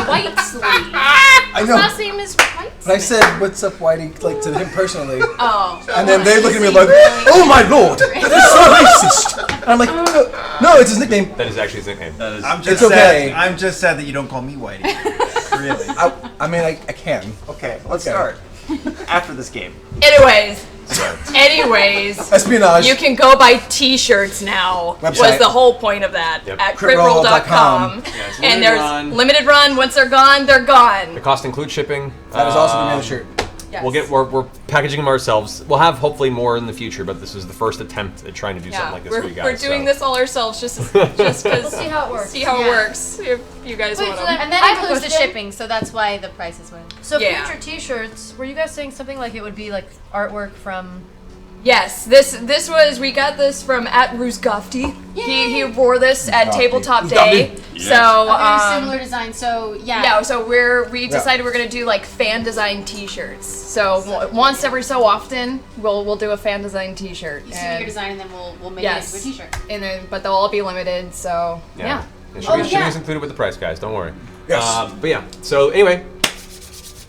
Whitesley. I know. His last name is Whitesley. But I said, "What's up, Whitey?" Like to him personally. Oh. And then they look at me like, "Oh my lord, that is so racist." And I'm like, "No, it's his nickname." That is actually his nickname. I'm just It's okay. sad. I'm just sad that you don't call me Whitey. Really? I mean, I can. Okay, let's start after this game. Anyways, Espionage. you can go buy T-shirts now. Website. Was the whole point of that at critroll.com. And there's limited run. Once they're gone, they're gone. The cost includes shipping. That is also the name of the shirt. Yes. We're packaging them ourselves. We'll have hopefully more in the future, but this is the first attempt at trying to do something like this for you guys. We're doing this all ourselves just because We'll see how it works. See how it works. If you guys want them. And that includes the shipping, so that's why the prices went. So Yeah. future T-shirts, were you guys saying something like it would be like artwork from? Yes, this was, we got this from @Rusgofty. He wore this at Rusgofty. Tabletop Day. Yes. So A very similar design. So yeah. Yeah, so we decided we're gonna do like fan design T-shirts. So once every so often, we'll do a fan design T-shirt. You submit your design, and then we'll make it into a T-shirt. And then, but they'll all be limited. So yeah. And shipping's included with the price, guys. Don't worry. Yes. But yeah. So anyway,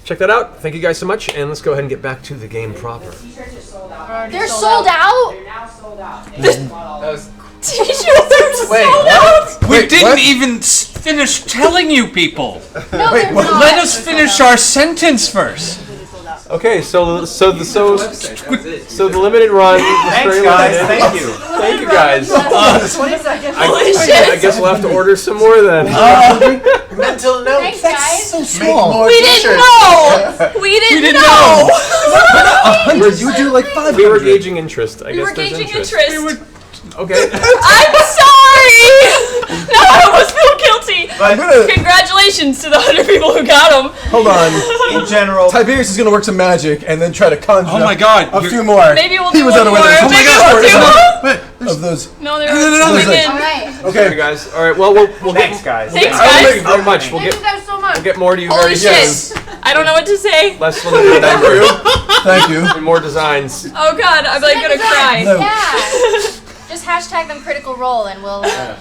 check that out. Thank you guys so much, and let's go ahead and get back to the game proper. They're sold out? They're now sold out. T-shirts are sold out! We didn't even finish telling you people. No, they're not. Let us finish our sentence first. Okay, so the limited run. Thanks, guys. Thank you. Thank you guys. 20 seconds. I guess we'll have to order some more then. Mental notes. Thanks, guys. So small. We didn't know! We didn't know! You do like 500. We were gauging interest. I We guess were there's gauging interest. interest. Okay. I'm sorry! Now I almost feel guilty. Congratulations to the 100 people who got them. Hold on. In general, Tiberius is going to work some magic and then try to conjure Oh my God, a you're- few more. Maybe we'll He do was one more. unaware. Maybe we'll do one. Of those. No, they're coming in. Alright. Okay, guys. All right. Well, we'll thanks, get, guys. Thanks, Thank guys. you very much. We'll Thank get you guys so much. we'll get more to you Holy very shit. soon. I don't know what to say. Less limited number Thank you. and more designs. Oh god, I'm like gonna cry. No. Yeah. Just hashtag them Critical Role and we'll...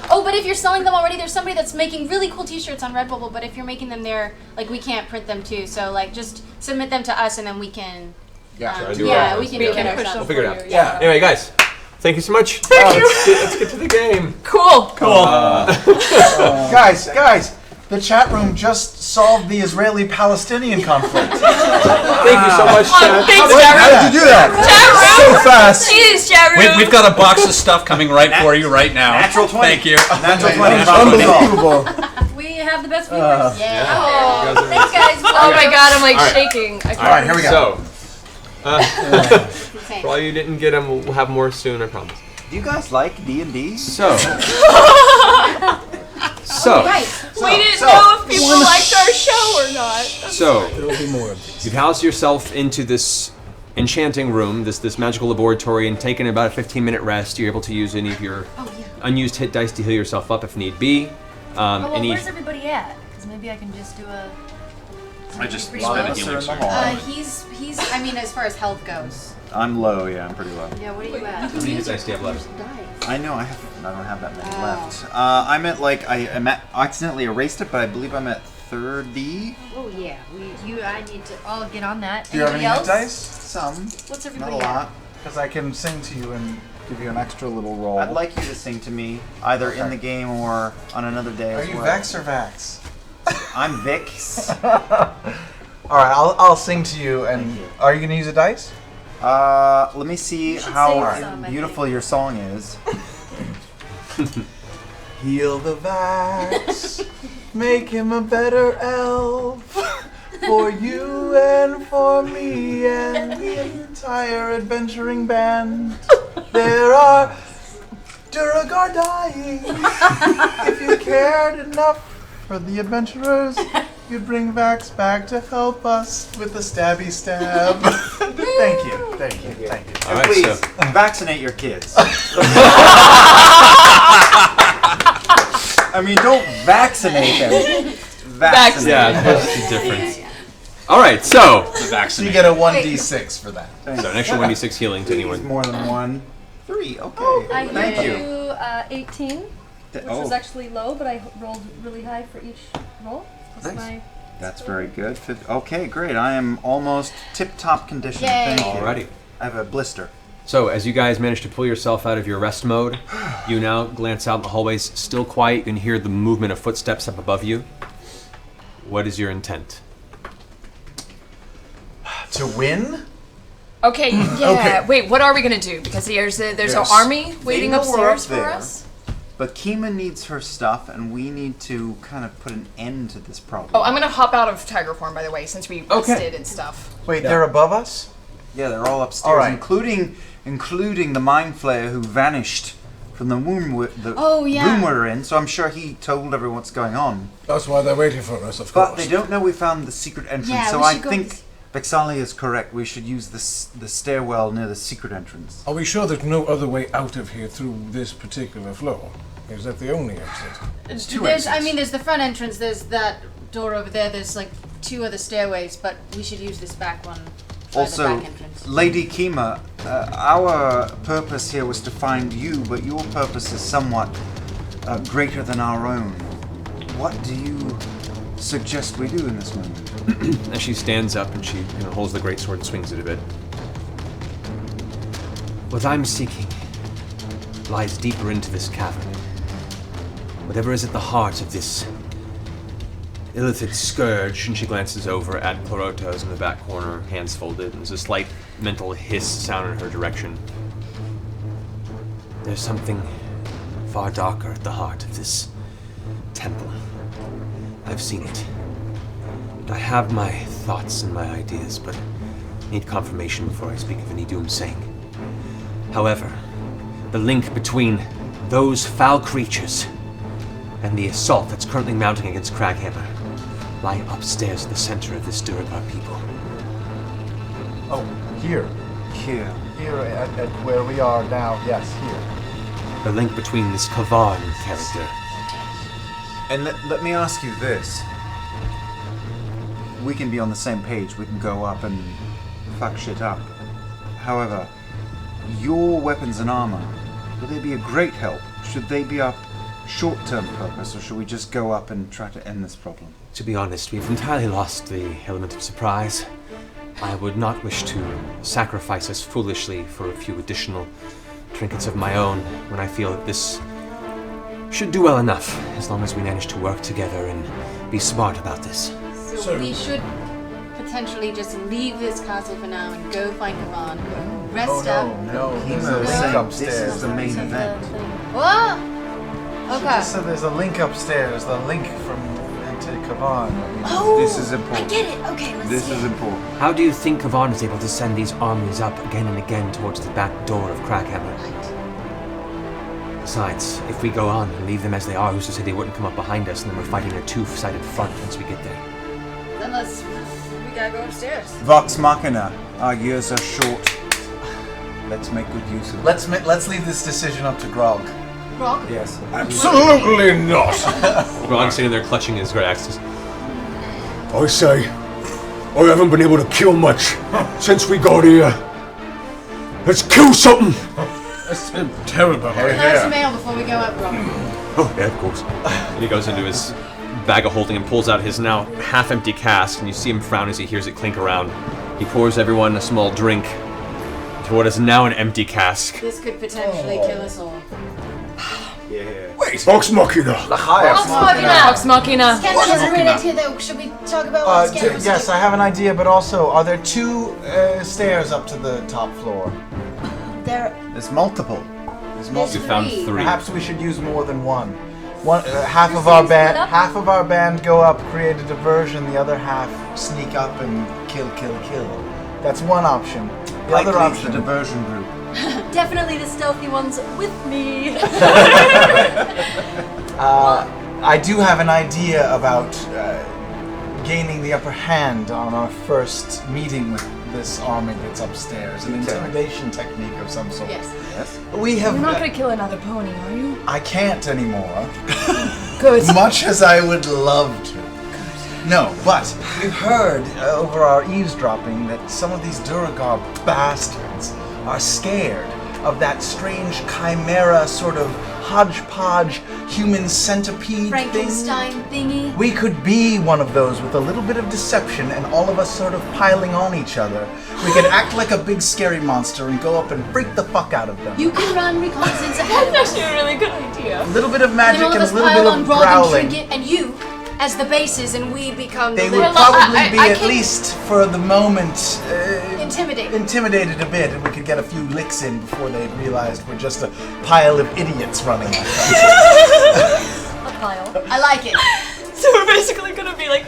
Oh, but if you're selling them already, there's somebody that's making really cool t-shirts on Redbubble, but if you're making them there, like, we can't print them too, so, like, just submit them to us and then we can... Try to do yeah, it. we can do it push ourselves. We'll figure it out. Yeah. Anyway, guys, thank you so much. Thank you. Let's get to the game. Cool. Guys, the chat room just solved the Israeli-Palestinian conflict. Thank you so much, chat. Thanks, chat room. How did you do that? Chat room. So fast. Jeez, chat room. We've got a box of stuff coming right for you right now. Natural 20. Thank you. Natural 20. Unbelievable. We have the best viewers. Yeah. Oh, thanks, guys. Oh my god, I'm like All right. shaking. I All right, here we go. So, for all you didn't get them, we'll have more soon, I promise. Do you guys like D&D? So, Right. We didn't know if people liked our show or not. so There'll be more of these. you've housed yourself into this enchanting room, this magical laboratory, and taken about a 15-minute rest. You're able to use any of your unused hit dice to heal yourself up if need be. Well, Any where's everybody at? Because maybe I can just do a... I just Free spent a spells? healing surge. He's, I mean, as far as health goes. I'm low, yeah, I'm pretty low. Yeah, what are you at? How many hit dice do you have left? I know, I don't have that many left. I'm at, like, I accidentally erased it, but I believe I'm at 30. Oh yeah, I need to. I'll get on that. Do you have any Anybody hit else? dice? Some. What's Not everybody a at? lot. Because I can sing to you and give you an extra little roll. I'd like you to sing to me, either in the game or on another day Are as you well. Vex or Vax? I'm Vix. Alright, I'll sing to you, and are you going to use a dice? Let me see should how sing some, I beautiful your song is. Heal the Vax, make him a better elf, for you and for me and the entire adventuring band. There are Duergar dying. If you cared enough for the adventurers, you'd bring Vax back to help us with the stabby stab. Thank you. All right, Please, so vaccinate your kids. I mean, don't vaccinate them. Vaccinate yeah, them. that's the difference. All right, so So you get a 1d6 for that. so an extra 1d6 healing to anyone. More than one. 3, okay. I Thank healed you. you 18, which was actually low, but I rolled really high for each roll. Plus my That's very good. Okay, great. I am almost tip-top condition. Yay. Thank you. Alrighty. I have a blister. So as you guys manage to pull yourself out of your rest mode, you now glance out in the hallways, still quiet. You can hear the movement of footsteps up above you. What is your intent? To win? Okay, yeah. Okay. Wait, what are we gonna do? Because there's an Yes. army waiting They know we're upstairs up for there, us. But Kima needs her stuff, and we need to kind of put an end to this problem. Oh, I'm gonna hop out of tiger form, by the way, since we rested and stuff. Wait, they're above us? Yeah, they're all upstairs, All right. including the mind flayer who vanished from the room Oh, yeah. room we're in. So I'm sure he told everyone what's going on. That's why they're waiting for us, of But course. they don't know we found the secret entrance. Yeah, so we I should go think this- Vexalia is correct. We should use the stairwell near the secret entrance. Are we sure there's no other way out of here through this particular floor? Is that the only exit? It's two There's exits. the front entrance. There's that door over there. There's like 2 other stairways, but we should use this back one. The Also, back entrance. Lady Kima, our purpose here was to find you, but your purpose is somewhat greater than our own. What do you suggest we do in this moment? As she stands up and she holds the greatsword and swings it a bit. What I'm seeking lies deeper into this cavern. Whatever is at the heart of this Illithid scourge, and she glances over at Clarota, who's in the back corner, hands folded, and there's a slight mental hiss sound in her direction. There's something far darker at the heart of this temple. I've seen it. And I have my thoughts and my ideas, but I need confirmation before I speak of any doomsaying. However, the link between those foul creatures and the assault that's currently mounting against Craghammer lie upstairs at the center of this Duergar people. Oh, here. Here. Here at where we are now, yes, here. The link between this Kavan character. And let me ask you this. We can be on the same page, we can go up and fuck shit up. However, your weapons and armor, will they be a great help? Should they be our short-term purpose, or should we just go up and try to end this problem? To be honest, we've entirely lost the element of surprise. I would not wish to sacrifice us foolishly for a few additional trinkets of my own when I feel that this should do well enough, as long as we manage to work together and be smart about this. So we should potentially just leave this castle for now and go find Kavan, rest up. No, Kima there's was a link saying upstairs. this is the main event. What? She Okay. just said there's a link upstairs, the link into Kavan. Oh, This is important. I get it. Okay, let's This see. is important. How do you think Kavan is able to send these armies up again and again towards the back door of Craghammer? Besides, if we go on and leave them as they are, who's to say they wouldn't come up behind us and then we're fighting a two-sided front once we get there? Then we gotta go upstairs. Vox Machina, our years are short. Let's make good use of it. Let's leave this decision up to Grog. Grog? Yes. Absolutely not! Grog's sitting there clutching his great axes. I say, I haven't been able to kill much since we got here. Let's kill something! That's terrible. Can I have some mail before we go up, Grog? Oh, yeah, of course. And he goes into his bag of holding and pulls out his now half-empty cask, and you see him frown as he hears it clink around. He pours everyone a small drink to what is now an empty cask. This could potentially kill us all. Yeah. Wait! Vox Machina! Vox Machina! Vox Machina. Scanlan has a great idea, though. Should we talk about what Scanlan was Yes, I have an idea, but also, are there two stairs up to the top floor? There's multiple. You found three. Perhaps we should use more than one. Half of our band go up, create a diversion. The other half sneak up and kill. That's one option. The other option, the diversion group. Definitely the stealthy ones with me. I do have an idea about gaining the upper hand on our first meeting with this army that's upstairs. An intimidation technique of some sort. Yes. We have. You're not gonna kill another pony, are you? I can't anymore. Good. Much as I would love to. No, but we've heard over our eavesdropping that some of these Duergar bastards are scared of that strange chimera sort of hodgepodge human centipede Frankenstein thingy. We could be one of those with a little bit of deception and all of us sort of piling on each other. We could act like a big scary monster and go up and freak the fuck out of them. You can run reconnaissance ahead of us. That's actually a really good idea. A little bit of magic and a little bit of Grog growling. and Trinket, and you as the bases, and we become They the would little... probably be at least for the moment intimidated a bit, and we could get a few licks in before they realized we're just a pile of idiots running like A pile. I like it. So we're basically gonna be like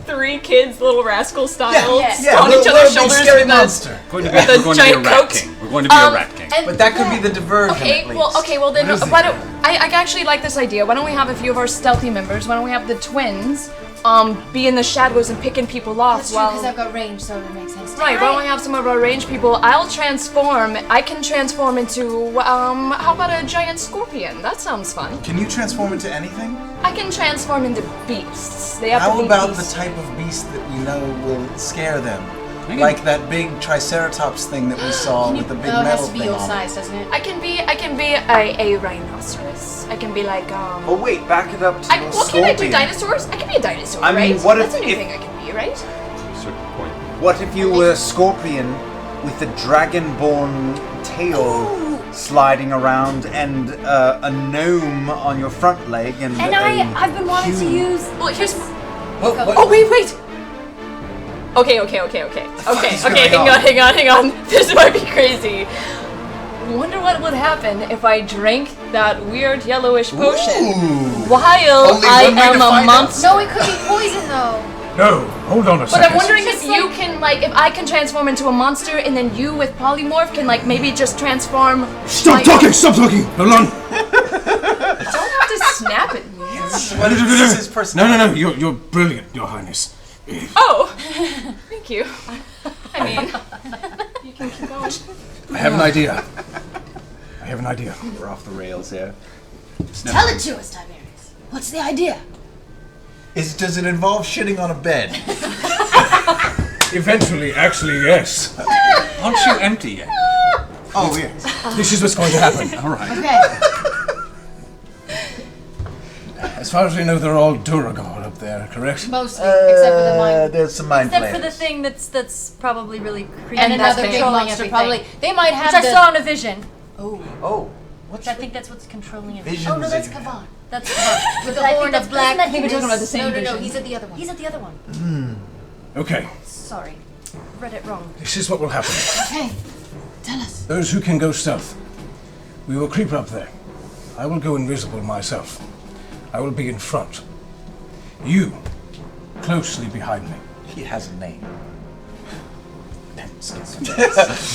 three kids, little rascal style, Yeah, on each other's shoulders scary with monster. We're going to with be a a giant rat coat. king. We're going to be a rat king. And But that could be the diversion. Okay, at least. well then What is why it? don't I actually like this idea. Why don't we have a few of our stealthy members? Why don't we have the twins be in the shadows and picking people off That's true, because I've got range, so it makes sense. Right, why don't we have some of our range people? I can transform into, how about a giant scorpion? That sounds fun. Can you transform into anything? I can transform into beasts. They have to How be about beasts. the type of beast that we know will scare them? Like that big Triceratops thing that we saw with the big No, it metal has to be thing your on it. size, doesn't it? I can be a rhinoceros. I can be like Oh wait, back it up to a what can I do? scorpion. Dinosaurs? I can be a dinosaur, I mean, right? what That's if- a new if- thing I can be, right? What if you were a scorpion with a dragonborn tail sliding around and a gnome on your front leg and I've been wanting to use. Well, here's. What? Oh wait. Okay. Hang on. This might be crazy. Wonder what would happen if I drank that weird yellowish potion while Only I one way am to a find monster. No, it could be poison though. No, hold on a But second. I'm wondering if you can, like, if I can transform into a monster, and then you with polymorph can, like, maybe just transform. Stop talking! Stop talking! Hold on! Don't have to snap at me. What is his personality? No. You're brilliant, Your Highness. Oh, thank you. I mean, you can keep going. I have an idea. We're off the rails here. Tell it to us, Tiberius. What's the idea? Does it involve shitting on a bed? Eventually, actually, yes. Aren't you empty yet? Oh, yes. This is what's going to happen. All right. Okay. As far as we know, they're all Duergar up there, correct? Mostly, except for the mind. There's some mind Except for players. the thing that's probably really creepy. And another big controlling monster, everything. probably. They might have Which I the- saw in a vision. Oh. I think that's what's controlling it. Visions Oh no, that's that you Kavan. That's Kavan. With the I think horn that's of black. I think we're talking about the same No, vision. he's at the other one. He's at the other one. Okay, Sorry, read it wrong. this is what will happen. Okay. Tell us. Those who can go stealth, we will creep up there. I will go invisible myself. I will be in front. You, closely behind me. He has a name.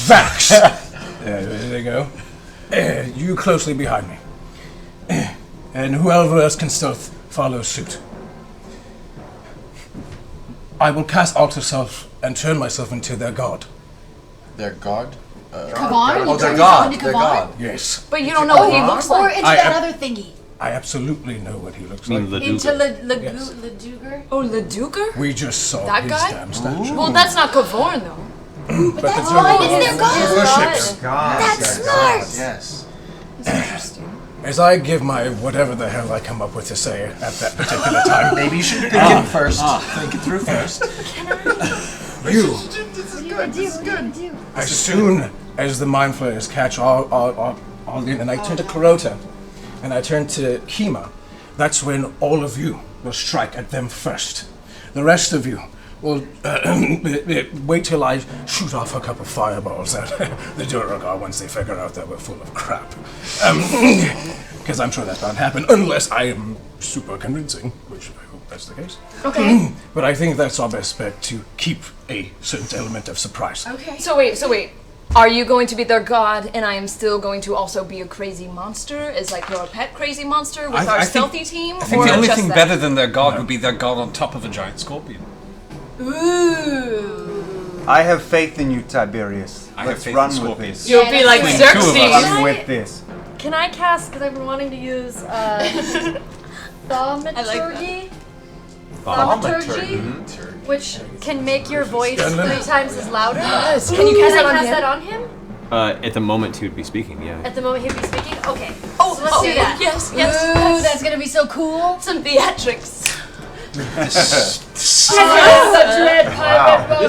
Vax! There you go. You closely behind me. And whoever else can stealth, follow suit. I will cast Alter Self and turn myself into their god. Their god? Kavan? Oh, their god. Their god. Yes. But you don't know what he looks Or like. into that other thingy. I absolutely know what he looks You like. mean Into Leduga? Ledugar? Oh, Ledugar? We just saw That his guy? damn statue. Well, that's not Kavorn though. But That's the why Duergar it's their god. worships. God. That's smart. Yes. As I give my whatever the hell I come up with to say at that particular time. Maybe you should think it first. Think it through first. You, This is good. as soon as the mind flayers catch all in, and I turn to Clarota, and I turn to Kima, that's when all of you will strike at them first. The rest of you will wait till I shoot off a couple of fireballs at the Duergar once they figure out that we're full of crap. Because I'm sure that can't happen unless I am super convincing, which I hope that's the case. Okay. But I think that's our best bet, to keep a certain element of surprise. Okay. So wait. Are you going to be their god, and I am still going to also be a crazy monster? Is like your pet crazy monster with our stealthy team? I think or the only just thing that? better than their god would be their god on top of a giant scorpion. Ooh. I have faith in you, Tiberius. I have Let's faith run in with scorpions. this. You'll be like Between the two of us. Xerxes. Run with this. Can I cast? Because I've been wanting to use thaumaturgy. Thaumaturgy, which can make your voice 3 times as louder. Yes. Can you cast Can that I on cast him? that on him? At the moment, he would be speaking, yeah. At the moment he'd be speaking? Okay. Oh, So let's do that. Yes. Ooh, that's gonna be so cool. Some theatrics. This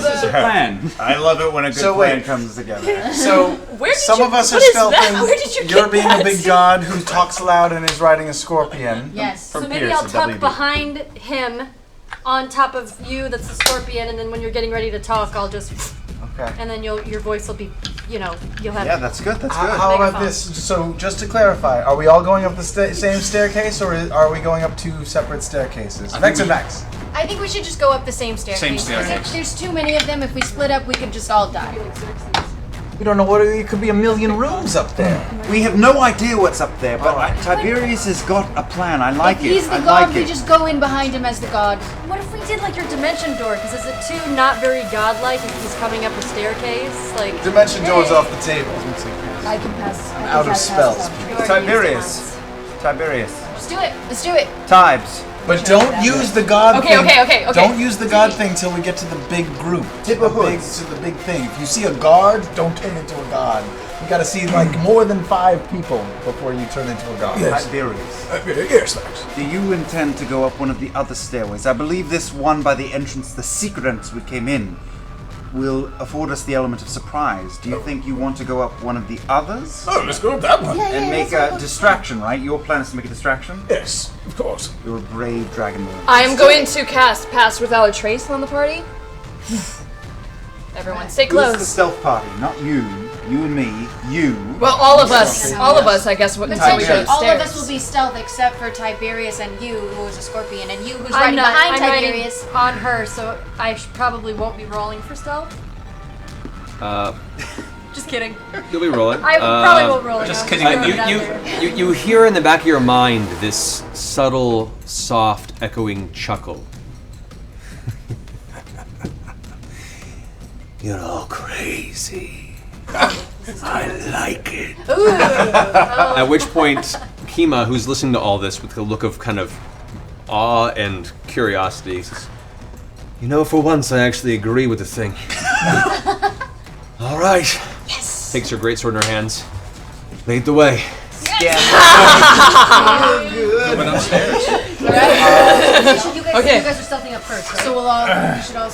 is a plan. I love it when a good So plan wait. comes together. So Where did some you- of us are what is that? stealthing. Where did you You're get being that? a big god who talks loud and is riding a scorpion. Yes. From So maybe Pierce I'll of tuck WB. behind him on top of you, that's the scorpion, and then when you're getting ready to talk, I'll just. Okay. And then your voice will be, you'll have. Yeah, that's good. That's How, good. how about Megaphone. this? So, just to clarify, are we all going up the same staircase, or are we going up 2 separate staircases? Vex and Vex. I think we should just go up the same staircase. Same 'cause staircase. if there's too many of them. If we split up, we could just all die. We don't know what it could be. A million rooms up there. We have no idea what's up there, but Tiberius has got a plan. I like If it. he's the I god, like we it. just go in behind him as the god. What if we did like your dimension door? Because is it too not very godlike if he's coming up a staircase? Like. Dimension door's off the table. I can pass. out of spells. Tiberius. Tiberius. Let's do it. Let's do it. Tibes. But don't use the god thing. Okay. Don't use the god thing till we get to the big group. To the big thing. If you see a guard, don't turn into a god. You gotta see like more than 5 people before you turn into a god. Yes. Tiberius. Yes, thanks. Do you intend to go up one of the other stairways? I believe this one by the entrance, the secret entrance we came in, will afford us the element of surprise. Do you think you want to go up one of the others? Oh, let's go up that one. And make a distraction, right? Your plan is to make a distraction? Yes, of course. You're a brave dragonborn. I am going to cast Pass Without a Trace on the party. Everyone, stay Who's close. the stealth party? Not you. You and me. You. Well, all of us, I guess. What Potentially, all of upstairs. us will be stealth except for Tiberius and you, who is a scorpion, and you, who's I'm riding not. behind I'm Tiberius. riding on her, so I probably won't be rolling for stealth. Just kidding. You'll be rolling. I probably won't roll. Just kidding. You hear in the back of your mind this subtle, soft, echoing chuckle. You're all crazy. I like it. At which point, Kima, who's listening to all this with a look of kind of awe and curiosity, says, "You know, for once, I actually agree with the thing." All right. Yes. Takes her greatsword in her hands. Lead the way. Going upstairs. You guys are stealthing up first, right? So we'll all. We should all.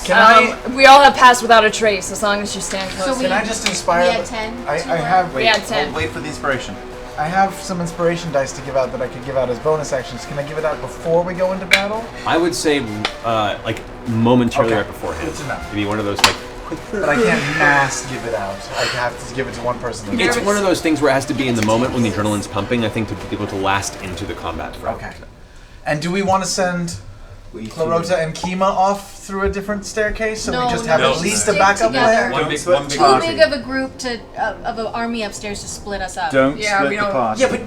We all have Pass Without a Trace as long as you stand close. So Can I just inspire? We had 10. I have. We had 10. Wait for the inspiration. I have some inspiration dice to give out that I could give out as bonus actions. Can I give it out before we go into battle? I would say, like, momentarily Okay. right beforehand. Good to know. Maybe one of those, like, quick. But I can't mass give it out. I have to give it to one person. It's one of those things where it has to be in the moment when the adrenaline's pumping, I think, to be able to last into the combat. Okay. And do we want to send Clarota and Kima off through a different staircase so we just have at least a backup plan? Too big of a group to of an army upstairs to split us up. Don't split the party. Yeah, but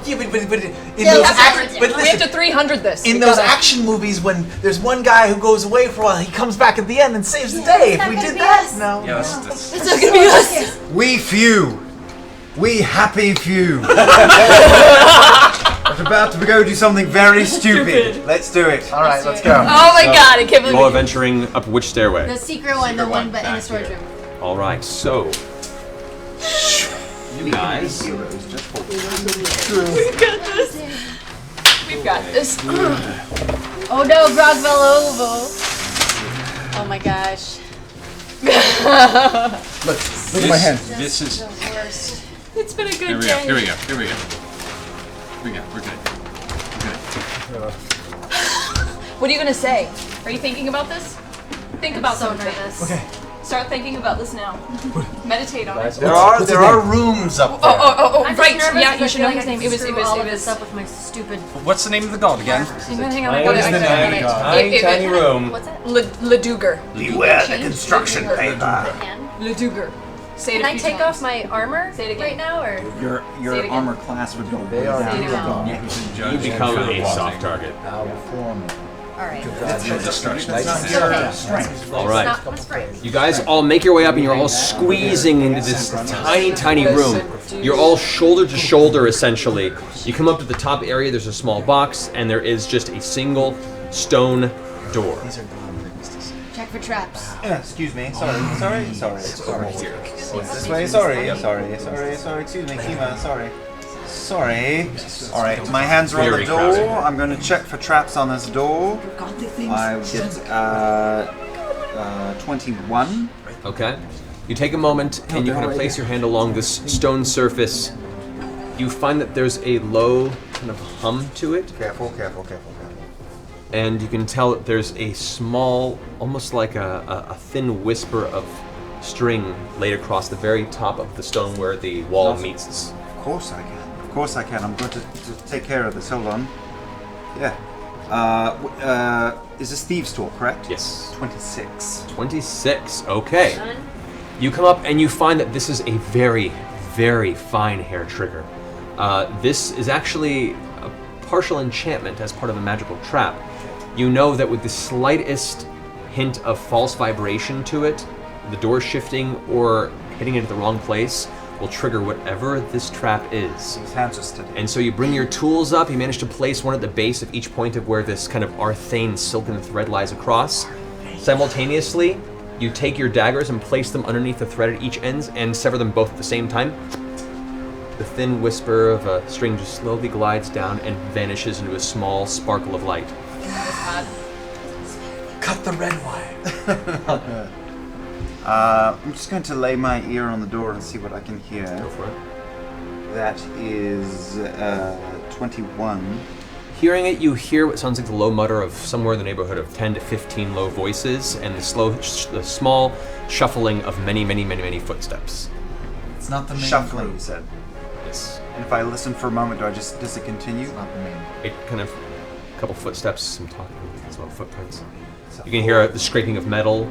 We have to 300 this. in We those gotta- action movies, when there's one guy who goes away for a while, he comes back at the end and saves the day. If we did that, no. Yeah, that's It's not gonna be us. We few. We happy few. We're about to go do something very stupid. Let's do it. All right, let's go. Oh my god, I can't believe You all are venturing up which stairway? The secret one, the one but in the storage room. All right, so you guys. We've got this. We've got this. Oh no, Grog fell over. Oh my gosh. Look at my hand. This is. The worst. It's been a good Here we day. go. Here we go. Here we go. We're good. We're good. What are you gonna say? Are you thinking about this? Think about so something. nervous. Okay. Start thinking about this now. Meditate on it. There are rooms up there. Oh, I'm just right. nervous Yeah, because you I should feel know like his I name. can It was. screw all of this up with my stupid. What's the name of the god again? Hang on. What is the name of the god? Tiny room. What's that? Leduger. Beware the construction paper. Leduger. Say it Can a I few take times. off my armor Say it again. right now, or? Your Say it again. armor class would go way are down. gone. You become a soft target. All right. All right. Not my strength. You guys all make your way up and you're all squeezing into this tiny, tiny room. You're all shoulder to shoulder, essentially. You come up to the top area, there's a small box, and there is just a single stone door. Check for traps. Excuse me. Sorry. This way. Sorry. Excuse me, Kima. Sorry. All right. My hands are on the Very door. crowded. I'm going to check for traps on this door. I get 21. Okay. You take a moment and you kind of place your hand along this stone surface. You find that there's a low kind of hum to it. Careful. And you can tell that there's a small, almost like a thin whisper of string laid across the very top of the stone where the wall meets. Of course I can. I'm going to take care of this. Hold on. Yeah. Is this Thieves' Tool, correct? Yes. 26. 26, okay. You come up and you find that this is a very, very fine hair trigger. This is actually a partial enchantment as part of a magical trap. You know that with the slightest hint of false vibration to it, the door shifting or hitting it at the wrong place, will trigger whatever this trap is. His hands are steady. And so you bring your tools up, you manage to place one at the base of each point of where this kind of arthane silken thread lies across. Simultaneously, you take your daggers and place them underneath the thread at each end and sever them both at the same time. The thin whisper of a string just slowly glides down and vanishes into a small sparkle of light. Cut the red wire. I'm just going to lay my ear on the door and see what I can hear. Go for it. That is 21. Hearing it, you hear what sounds like the low mutter of somewhere in the neighborhood of 10 to 15 low voices and the small shuffling of many footsteps. It's not the main Shuffling, group. you said. Yes. And if I listen for a moment, does it continue? It's not the main. It kind of, a couple footsteps, some talking, as well, footprints. You can hear the scraping of metal.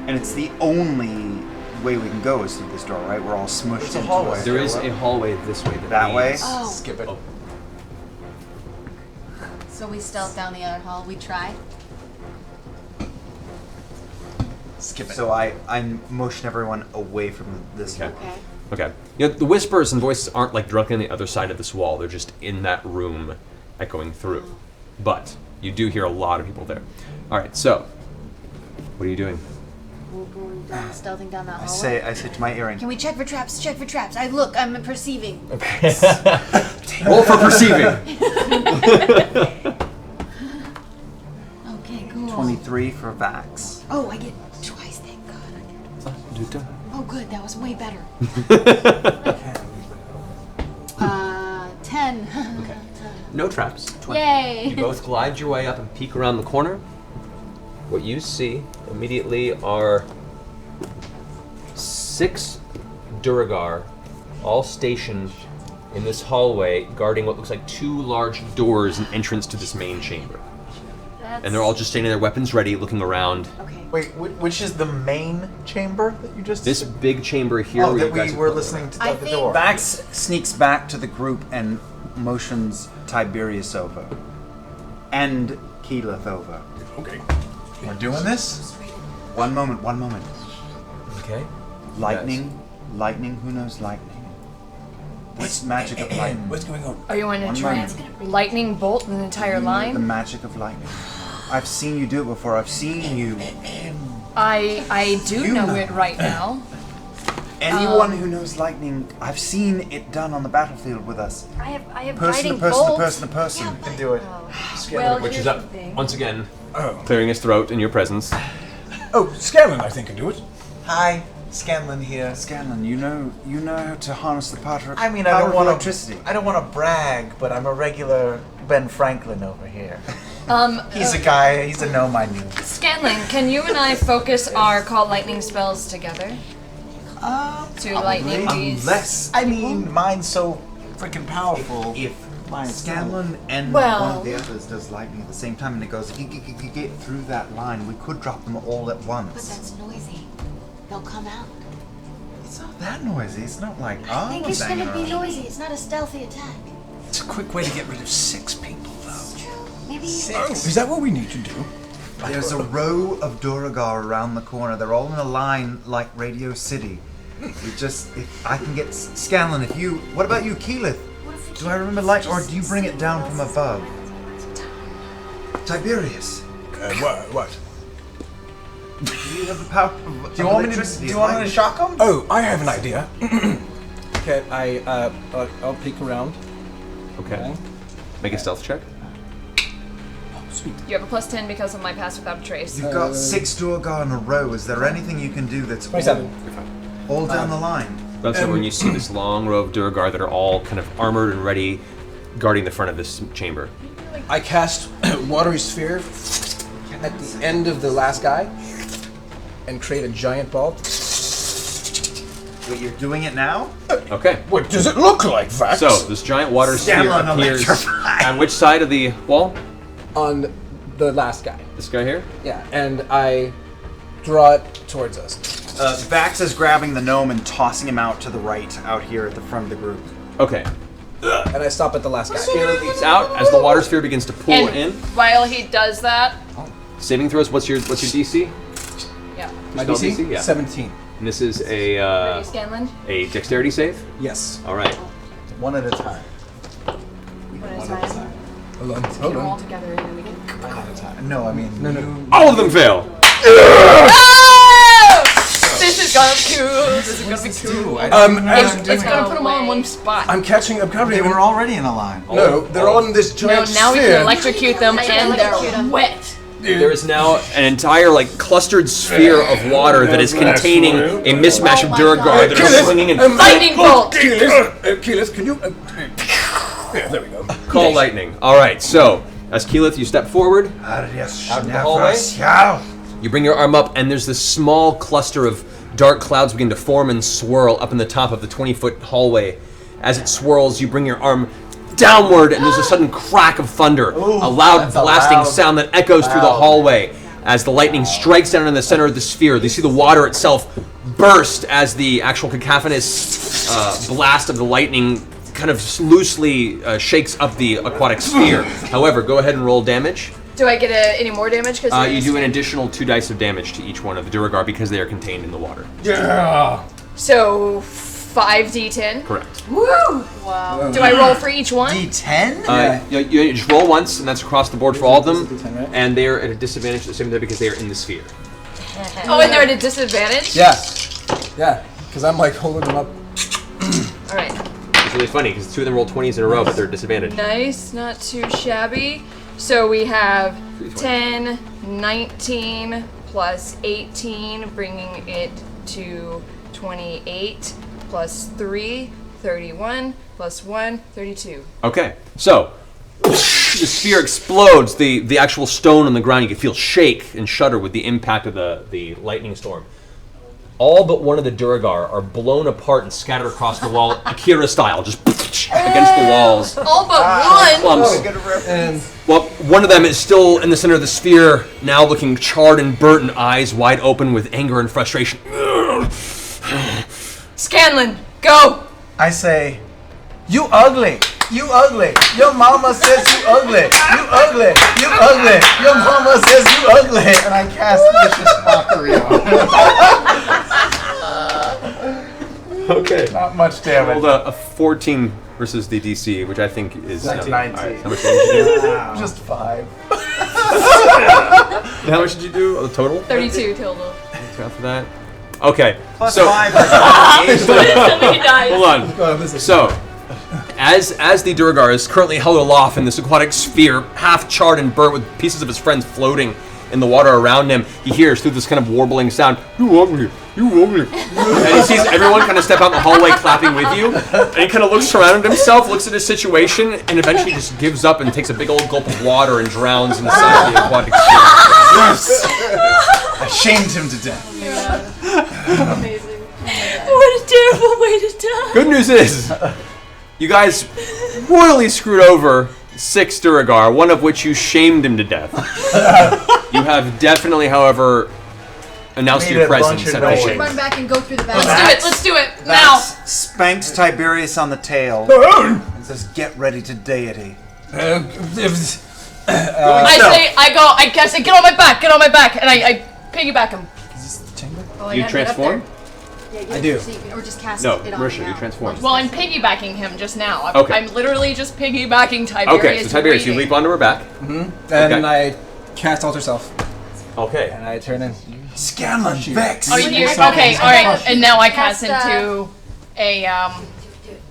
And it's the only way we can go is through this door, right? We're all smushed It's a into hallway. a There is a hallway this way. That way? Oh. Skip it. So we stealth down the other hall. We try. Skip it. So I motion everyone away from this door. Okay. Okay. You know, the whispers and voices aren't like directly on the other side of this wall. They're just in that room, echoing through. But you do hear a lot of people there. All right. So, what are you doing? We're going down, stealthing down that hallway. I say to my earring. Can we check for traps? Check for traps. I'm perceiving. Roll for perceiving. Okay, cool. 23 for Vax. Oh, I get twice, thank God. Oh, good. That was way better. 10. Okay. No traps. 20. Yay! You both glide your way up and peek around the corner. What you see immediately are 6 Duergar, all stationed in this hallway, guarding what looks like 2 large doors and entrance to this main chamber. And they're all just standing there, weapons ready, looking around. Okay. Wait, which is the main chamber that you just? This big chamber here. Oh, where that you guys we are were looking listening around. to the door. Vax sneaks back to the group and motions Tiberius over. And Keyleth over. Okay. We're doing this? One moment. Okay. Lightning, who knows lightning? This magic of lightning. What's going on? Are you going to One try moment. and lightning bolt an entire The line? magic of lightning. I've seen you do it before. I've seen you. I do You know know. it right now. Anyone who knows lightning, I've seen it done on the battlefield with us. I have Person to guiding person to bolt. person to person. You can do it. Well, Which here's is up the thing. once again, Oh. clearing his throat in your presence. Oh, Scanlan, I think, can do it. Hi, Scanlan here. Scanlan, you know how to harness the power. I mean, power I don't of want electricity. to. I don't want to brag, but I'm a regular Ben Franklin over here. He's a okay. guy. He's a gnome I knew. Scanlan, can you and I focus our call lightning spells together? To lightning these. Unless, I mean, mine's so freaking powerful. If Mine Scanlan and Well- one of the others does lightning at the same time, and it goes, if you get through that line, we could drop them all at But once. that's noisy. They'll come out. It's not that noisy. It's not like I think it's banging gonna be around. noisy. It's not a stealthy attack. It's a quick way to get rid of 6 people, though. It's true. Maybe. Oh, is that what we need to do? There's a row of Duergar around the corner. They're all in a line like Radio City. If I can get Scanlan, what about you, Keyleth? Do I remember light, or do you bring it down from above? Tiberius. What? Do you have the power of Do you want me to? electricity? Do you want me to shock him? Oh, I have an idea. Okay, I'll peek around. Okay. Make a stealth check. Sweet. You have a +10 because of my pass without a trace. You've got 6 Duergar in a row. Is there anything you can do that's 27. all down the line? That's when you see this long row of Duergar that are all kind of armored and ready, guarding the front of this chamber. I cast Watery Sphere at the end of the last guy and create a giant ball. Wait, you're doing it now? Okay. What does it look like, Vax? So this giant water sphere Scanlan appears electrified. on which side of the wall? On the last guy. This guy here? Yeah, and I draw it towards us. Vax is grabbing the gnome and tossing him out to the right, out here at the front of the group. Okay. And I stop at the last guy. Scanlan leaps out as the water sphere begins to pull And in. while he does that, Saving throws. What's your DC? yeah. My Spell DC? DC? Yeah. 17. And this is a Scanlan? a dexterity save? Yes. All right. One at a time. One at a time. Hold on. Get them all together and then we can. One at a time. No, I mean. No. All of them fail. This is gonna be cool. This is gonna be cool. It's gonna put them all in one spot. I'm covering. They were already in a line. No, they're on this giant now we sphere. can electrocute them and they're wet. There is now an entire clustered sphere of water that is containing a mismatch of Duergar that are swinging and lightning bolt. Keyleth, can you? Yeah, there we go. Call lightning. All right. So as Keyleth, you step forward out of the hallway. You bring your arm up, and there's this small cluster of dark clouds begin to form and swirl up in the top of the 20-foot hallway. As it swirls, you bring your arm downward, and there's a sudden crack of thunder, a loud blasting sound that echoes through the hallway. As the lightning strikes down in the center of the sphere, you see the water itself burst as the actual cacophonous blast of the lightning kind of loosely shakes up the aquatic sphere. However, go ahead and roll damage. Do I get any more damage? You do an additional 2 dice of damage to each one of the Duergar because they are contained in the water. Yeah. So 5d10. Correct. Woo! Wow. Do I roll for each one? D10? You just roll once, and that's across the board for all of them. And they are at a disadvantage at the same time because they are in the sphere. Oh, and they're at a disadvantage? Yeah. Yeah. Because I'm holding them up. All right. It's really funny because 2 of them roll 20s in a row, but they're disadvantaged. Nice, not too shabby. So we have 10, 19 plus 18, bringing it to 28 plus 3, 31 plus 1, 32. Okay, so the sphere explodes. The actual stone on the ground, you can feel shake and shudder with the impact of the lightning storm. All but one of the Duergar are blown apart and scattered across the wall, Akira style, just against the walls. All but one? Clumps. Well, one of them is still in the center of the sphere, now looking charred and burnt and eyes wide open with anger and frustration. Scanlan, go! I say, you ugly! You ugly! Your mama says you ugly! You ugly! You ugly! Your mama says you ugly! And I cast vicious mockery on him. Okay. Not much damage. Rolled a 14 versus the DC, which I think is 19. Right, how much damage did you do? Just 5. How much did you do? The total? 32 total. After that. Okay. Plus so 5. Somebody dies. Hold on. So, as the Duergar is currently held aloft in this aquatic sphere, half charred and burnt with pieces of his friends floating in the water around him, he hears through this kind of warbling sound, "You ugly, you ugly." And he sees everyone kind of step out in the hallway clapping with you, and he kind of looks around at himself, looks at his situation, and eventually just gives up and takes a big old gulp of water and drowns inside the aquatic sphere. Yes! I shamed him to death. Amazing. What a terrible way to die. Good news is, you guys royally screwed over 6 Duergar, one of which you shamed him to death. You have definitely, however, announced your presence at We all. should run back and go through the back. Let's do it now. Spanks Tiberius on the tail and says, "Get ready to deity." I say, get on my back, and I piggyback him. Oh, I You gotta get up transform? there. Yeah, I do. So you can, or just cast No, it on Marisha, me you now. transform. Well, I'm piggybacking him just now. Okay. I'm literally just piggybacking Tiberius. Okay, so Tiberius, you leap onto her back. And I cast Alter Self. Okay. And I turn in. Scanlan, Vex! Oh, okay, alright. And now I cast into a,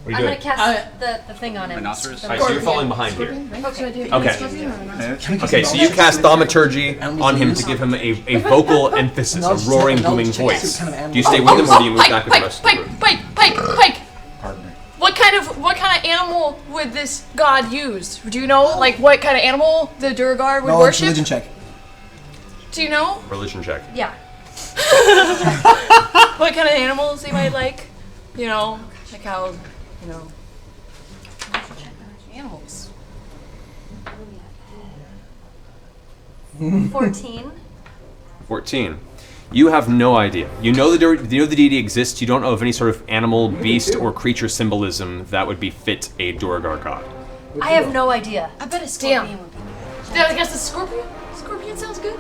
What are you I'm doing? gonna cast the thing on him. Rhinoceros? Alright, so you're falling behind here. Okay. Okay, so you cast Thaumaturgy on him to give him a vocal emphasis, a roaring, booming voice. Do you stay with him or do you move back with the rest of the group? Pike! Pardon me. What kind of animal would this god use? Do you know, what kind of animal the Duergar would worship? Religion check. Do you know? Religion check. Yeah. What kind of animals they might like? You know, like how, animals. 14. 14. You have no idea. You know the deity exists. You don't know of any sort of animal, beast, or creature symbolism that would befit a Duergar god. I have no idea. I bet a scorpion would be I guess a scorpion? Scorpion? Scorpion sounds good.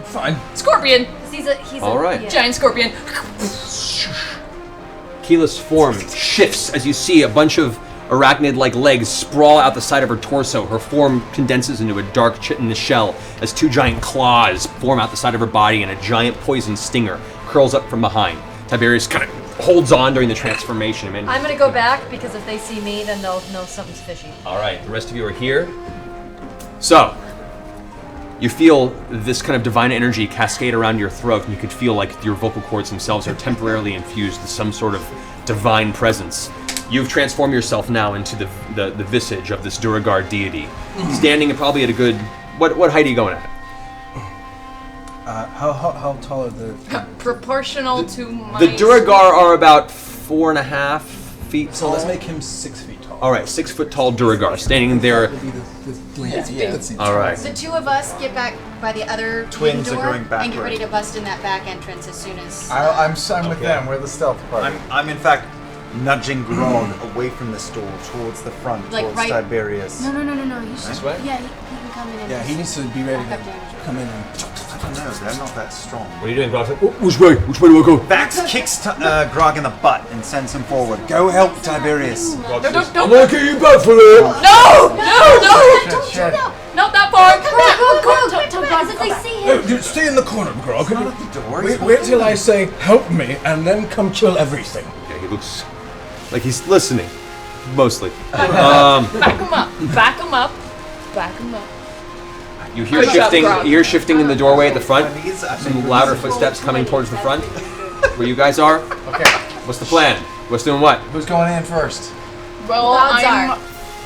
Fine. Scorpion. He's a All right. Giant scorpion. Keela's form shifts as you see a bunch of arachnid-like legs sprawl out the side of her torso. Her form condenses into a dark chitinous shell as two giant claws form out the side of her body and a giant poison stinger curls up from behind. Tiberius kind of holds on during the transformation. I'm gonna go back because if they see me, then they'll know something's fishy. All right, the rest of you are here. So, you feel this kind of divine energy cascade around your throat, and you can feel like your vocal cords themselves are temporarily infused with some sort of divine presence. You've transformed yourself now into the visage of this Duergar deity, standing probably at a good... What height are you going at? How tall are the... Proportional to my... The Duergar are about 4.5 feet tall. So let's make him 6 feet tall. All right, 6 foot tall Duergar standing there. All right. The two of us get back by the other Twins are door going and backward. get ready to bust in that back entrance as soon as. I'm with them. We're the stealth party. I'm in fact nudging Grog away from this door towards the front, Like towards right- Tiberius. No. You should. This way? Yeah, he can come in and. Yeah, he needs to be ready to come in and... I don't know, they're not that strong. What are you doing, Grog? Which way? Which way do I go? Vax kicks Grog in the butt and sends him forward. Go help Tiberius. I'm gonna get you back for it. No! Don't do that. Not that far! Come back, go back, as if they see him. Dude, stay in the corner, Grog. Not at the door. Wait till I say, help me, and then come kill everything. Yeah, he looks like he's listening, mostly. Back him up. Back him up. Back him up. You hear Good job, shifting. Grog. You hear shifting in the doorway at the front. Some louder footsteps coming towards the front, where you guys are. Okay. What's the plan? What's doing what? Who's going in first? Well, Odds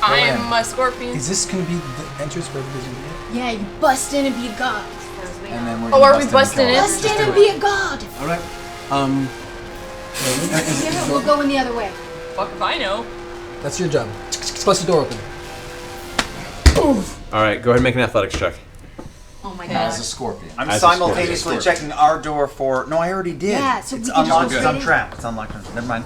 I'm a scorpion. Is this going to be the entrance for everybody's Yeah, you bust in and be a god. And then we're Oh, are we busting in? Bust in and be a god. All right. We'll go in the other way. Fuck if I know. That's your job. Bust the door open. All right, go ahead and make an athletics check. Oh my god. As a scorpion. I'm As a simultaneously scorpion. checking our door for... No, I already did. Yeah, so it's we can just unlocked. go It's straight in. untrapped. It's unlocked. Never mind.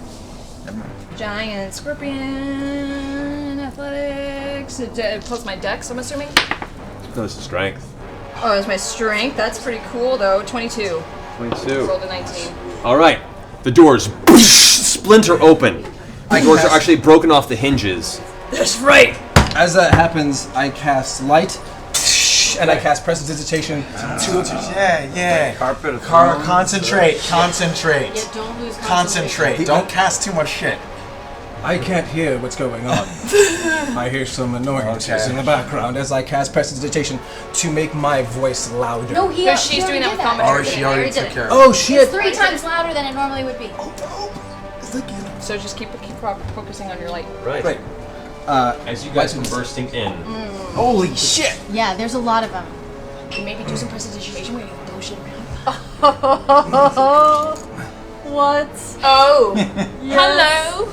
Giant scorpion athletics. Plus my dex, I'm assuming. No, this is strength. Oh, that's my strength. That's pretty cool though. 22. 22. Rolled a 19. All right, the doors splinter open. The doors are actually broken off the hinges. That's right. As that happens, I cast light, and I cast prestidigitation to... Yeah. Carpet of Concentrate. Yeah, don't lose Concentrate. Don't cast too much shit. I can't hear what's going on. I hear some annoyances Okay. in the background as I cast prestidigitation to make my voice louder. No, he. Because she's he doing already that did with Or she already did took it. care of it. Oh shit! It's 3 times louder than it normally would be. So just keep focusing on your light. Right. As you guys come bursting in. Holy shit! Yeah, there's a lot of them. And maybe do some prestidigitation where you throw shit around. What? Oh. Hello,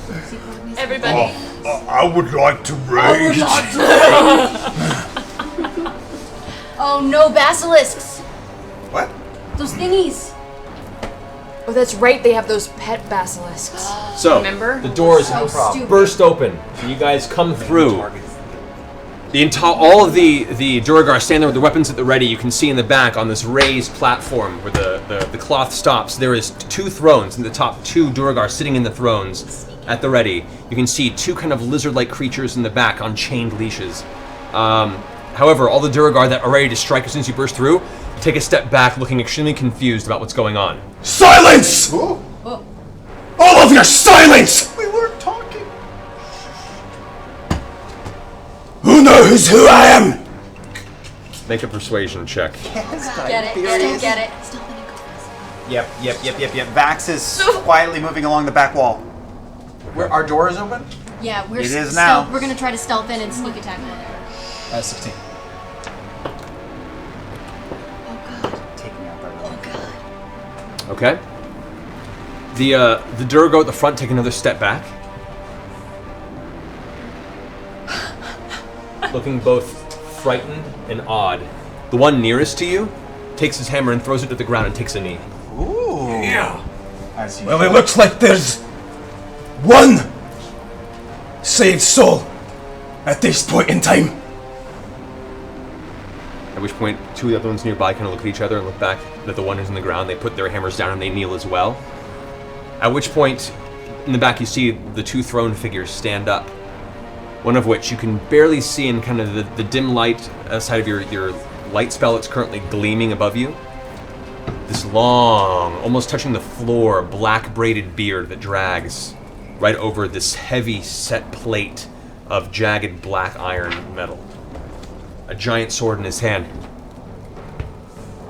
everybody. I would like to rage. Oh no, basilisks! What? Those thingies. Oh, that's right. They have those pet basilisks. So, Remember? the doors So stupid. burst open, and you guys come through. All of the Duergar stand there with their weapons at the ready. You can see in the back on this raised platform where the cloth stops, there is 2 thrones in the top, 2 Duergar sitting in the thrones at the ready. You can see 2 kind of lizard-like creatures in the back on chained leashes. However, all the Duergar that are ready to strike as soon as you burst through take a step back, looking extremely confused about what's going on. Silence! Whoa. All of your silence! We weren't talking. Who knows who I am? Make a persuasion check. Get it. Stop it and go fast. Yep. Vax is quietly moving along the back wall. Where our door is open? Yeah, we're It is stealth- now. We're gonna try to stealth in and sneak attack one. 16. Taking out that one. Okay. The Duergar at the front take another step back. Looking both frightened and odd. The one nearest to you takes his hammer and throws it to the ground and takes a knee. Ooh. Yeah. Well, Well, it looks like there's one saved soul at this point in time. And At which point, two of the other ones nearby kind of look at each other and look back at the one who's on the ground. They put their hammers down and they kneel as well. At which point, in the back, you see the two throne figures stand up. One of which you can barely see in kind of the dim light side of your light spell that's currently gleaming above you. This long, almost touching the floor, black braided beard that drags right over this heavy set plate of jagged black iron metal. A giant sword in his hand.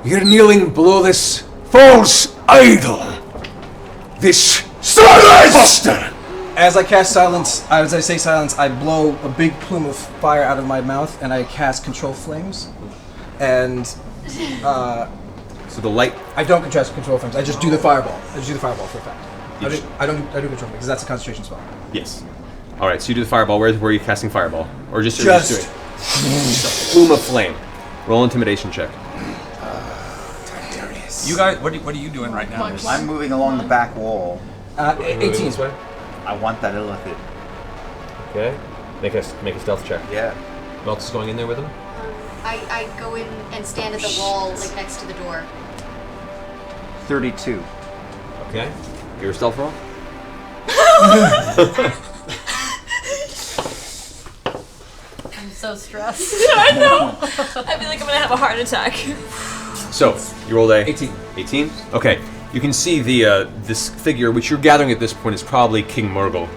You're kneeling below this false idol. This silence! As I cast silence, as I say silence, I blow a big plume of fire out of my mouth, and I cast control flames. And so the light. I don't cast control flames. I just do the fireball. I just do the fireball for a fact. I do control flames because that's a concentration spell. Yes. All right. So you do the fireball. Where are you casting fireball, or just doing it? Plume of flame. Roll intimidation check. You guys, what are you doing right now? I'm moving along the back wall. 18. This way? I want that Illithid. Okay. Make a stealth check. Yeah. Who else is going in there with him? I go in and stand at the wall, like next to the door. 32. Okay. Your stealth roll? I'm so stressed. I know. I feel like I'm gonna have a heart attack. So, you rolled a 18. 18? Okay. You can see the this figure, which you're gathering at this point is probably King Murghol.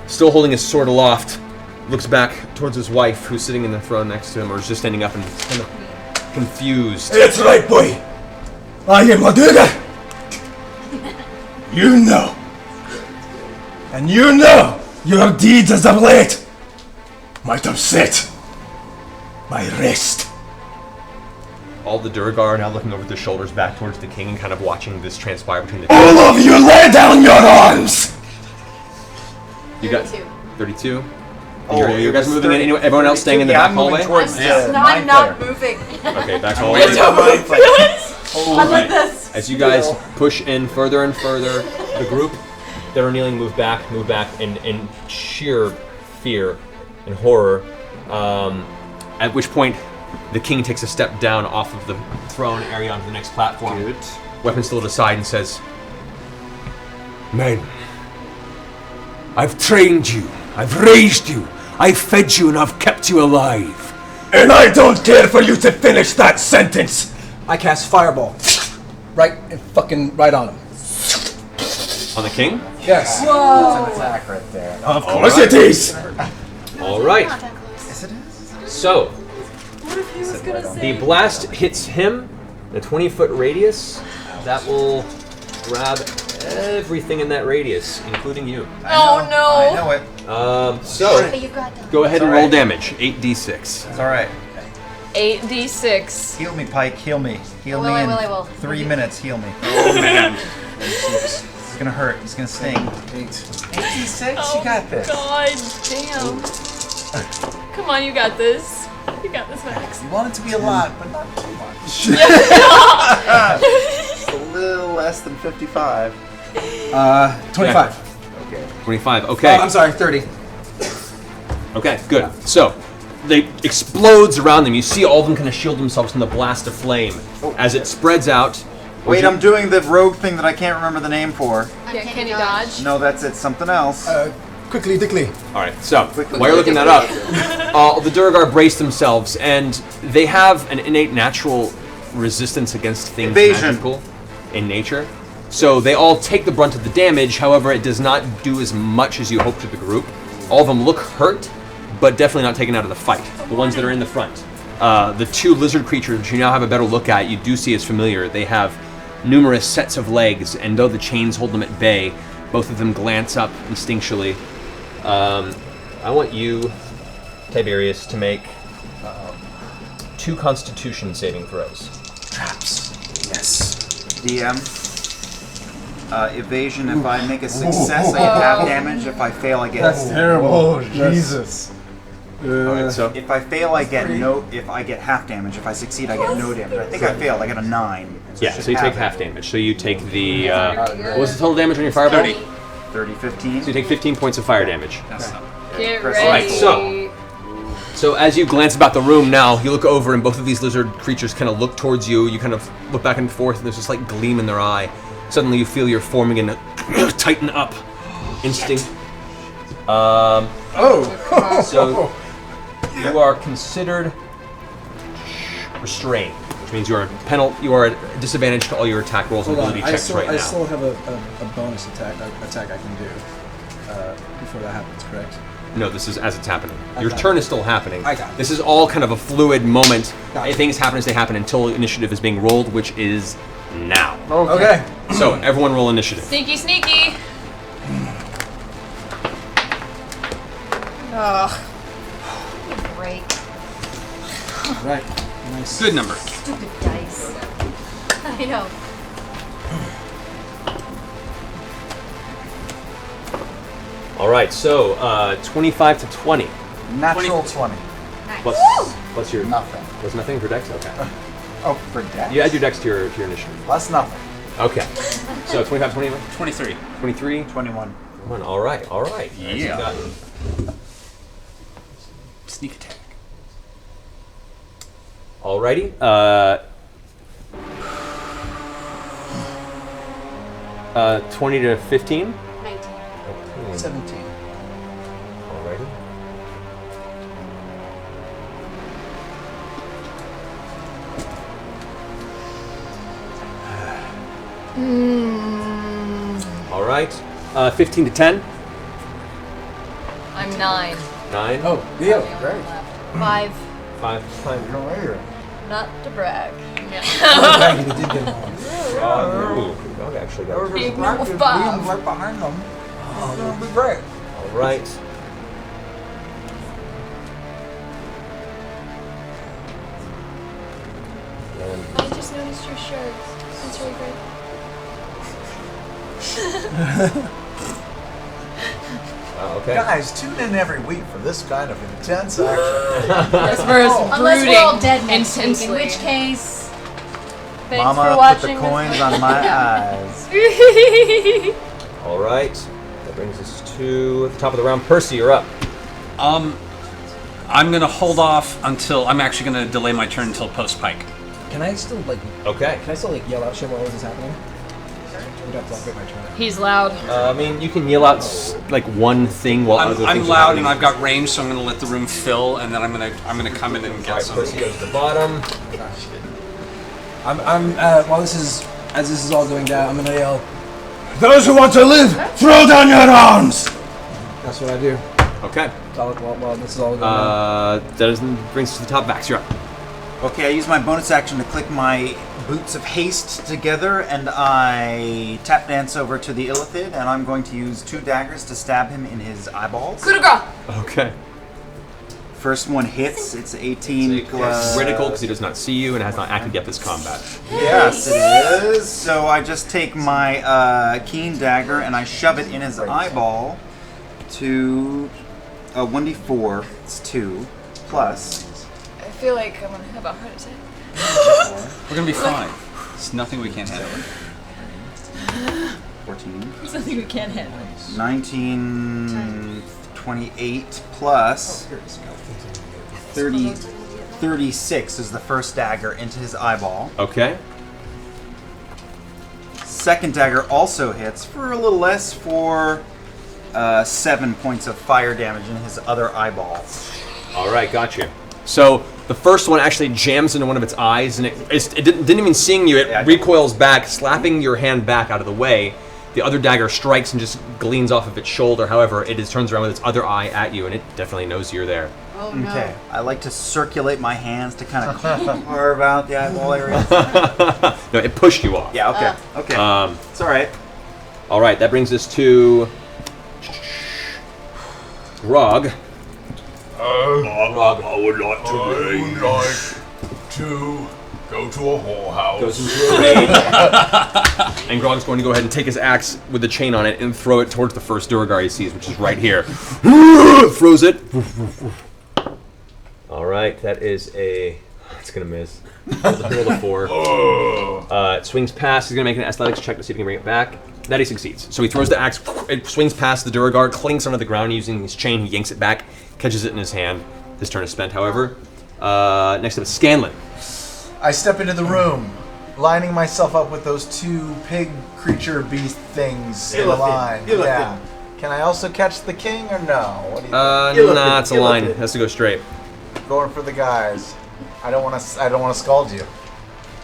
Still holding his sword aloft, looks back towards his wife, who's sitting in the throne next to him, or is just standing up and kind of confused. That's right, boy. I am a Duergar. You know. And you know your deeds as of late might upset my rest. All the Duergar are now looking over their shoulders back towards the king and kind of watching this transpire between the two. All of you lay down your arms! You got 32. Oh, you guys moving in? Everyone else staying in the back hallway? I'm not moving. Okay, back hallway. I'm like this. As you guys push in further and further, the group that are kneeling move back in sheer fear and horror. At which point, the king takes a step down off of the throne area onto the next platform. Good. Weapon still at his side and says, Men, I've trained you, I've raised you, I've fed you, and I've kept you alive. And I don't care for you to finish that sentence! I cast fireball. Right on him. On the king? Yes. Whoa. That's an attack right there. Of course it is! Alright. Yes, it is. So, What if he was gonna say? the blast hits him, the 20-foot radius. That will grab everything in that radius, including you. Oh no! I know it. So, But you've got go ahead and It's all roll right. damage. 8d6. It's alright. 8d6. Heal me, Pike. Heal me. Heal Will me I, in will I, will. 3 minutes. Heal me. Oh, man. It's gonna hurt. It's gonna sting. 86? Oh, You got this. God damn. Come on, you got this. You got this, Max. You want it to be a lot, but not too much. It's a little less than 55. 25. Okay. 25, okay. I'm sorry, 30. Okay, good. So, they explodes around them. You see all of them kind of shield themselves from the blast of flame. As it spreads out. Wait, I'm doing the rogue thing that I can't remember the name for. Yeah, can you dodge? No, that's it. Something else. Quickly, dickly. Alright, so, while you're looking that up, the Duergar brace themselves, and they have an innate natural resistance against things Evasion. magical in nature. So they all take the brunt of the damage, however, it does not do as much as you hope to the group. All of them look hurt, but definitely not taken out of the fight. The ones that are in the front. The two lizard creatures, which you now have a better look at, you do see as familiar. They have numerous sets of legs, and though the chains hold them at bay, both of them glance up instinctually. I want you, Tiberius, to make 2 Constitution saving throws. Traps. Yes. DM. Evasion. If I make a success, I get half damage. If I fail, I get. That's terrible. Oh, Jesus. Alright, so If I fail, I get If I get half damage. If I succeed, I get no damage. I think I failed. I got a 9. yeah, so you take half damage. So you take the what was the total damage on your fireball? 30, 15. So you take 15 points of fire damage. Get Press ready. Alright, so So as you glance about the room now, you look over and both of these lizard creatures kind of look towards you. You kind of look back and forth and there's this like gleam in their eye. Suddenly you feel you're forming and tighten up. Instinct. So you are considered restrained, which means you are at a disadvantage to all your attack rolls and ability checks right now. I still have a bonus attack I can do before that happens, correct? No, this is as it's happening. Your turn is still happening. I got it. This is all kind of a fluid moment. Got it. Things happen as they happen until initiative is being rolled, which is now. Okay. So everyone roll initiative. Sneaky, sneaky. Oh. Break. Right. Nice. Good number. Stupid dice. I know. All right, so 25 to 20. Natural 20. What's your nothing? What's nothing for Dex? Okay. Oh, for Dex? You add your Dex to your initiative. That's nothing. Okay. So 25, 21? 23. 23? 21. All right. Yeah. Sneak attack. Alrighty. 20 to 15? 19. 17. Alrighty. Alright. 15 to 10? I'm 9. 9? Oh, Leo, great. 5. 5 times. Not to brag. He did get one. Dog actually got Big Right number 5. right behind them. It's gonna be great. Alright. I just noticed your shirt. It's really great. Okay. Guys, tune in every week for this kind of intense action. Unless we're all dead next week, in intensely. which case, Thanks Mama, for put watching the coins on my eyes. Alright. That brings us to the top of the round. Percy, you're up. I'm gonna hold off until I'm actually gonna delay my turn until post Pike. Can I still Okay. yell out shit while this is happening? Or do I have to wait my turn? He's loud. I mean, you can yell out like one thing while other things I'm are loud and happening. I've got range, so I'm gonna let the room fill, and then I'm gonna come in and get Alright, some. Percy goes to the bottom. While this is all going down, I'm gonna yell, Those who want to live, throw down your arms! that's what I do. Okay. While this is all going down. That brings us to the top. Vax, you're up. Okay, I use my bonus action to click my Boots of Haste together, and I tap dance over to the Illithid, and I'm going to use 2 daggers to stab him in his eyeballs. Coup de grace. Okay. First one hits. It's 18 It's plus. critical because he does not see you and has not acted yet this combat. Yes, it is. So I just take my keen dagger and I shove it in his eyeball to 1d4. It's 2 plus. I feel like I'm gonna have a heart attack. We're gonna be fine. It's nothing we can't handle. 14. There's nothing we can't handle. 19, 28 plus 36 is the first dagger into his eyeball. Okay. Second dagger also hits for a little less, for 7 points of fire damage in his other eyeball. Alright, gotcha. So the first one actually jams into one of its eyes, and it didn't even seeing you. It recoils back, slapping your hand back out of the way. The other dagger strikes and just gleans off of its shoulder. However, it turns around with its other eye at you, and it definitely knows you're there. Oh no. Okay, I like to circulate my hands to kind of carve out the eyeball area. No, it pushed you off. Yeah, okay, okay. It's alright. Alright, that brings us to Grog. I would like to go to a whorehouse. Goes into a rage. And Grog's going to go ahead and take his axe with the chain on it and throw it towards the first Duergar he sees, which is right here. Throws it. Alright, that is a... It's going to miss. Roll a 4. It swings past. He's going to make an athletics check to see if he can bring it back. That he succeeds. So he throws the axe, it swings past the Duergar, clinks onto the ground using his chain, he yanks it back, catches it in his hand. This turn is spent, however. Next up is Scanlan. I step into the room, lining myself up with those two pig creature beast things in a line. Yeah. Can I also catch the king or no? What do you think? Nah, it's a line. It has to go straight. Going for the guys. I don't want to scald you.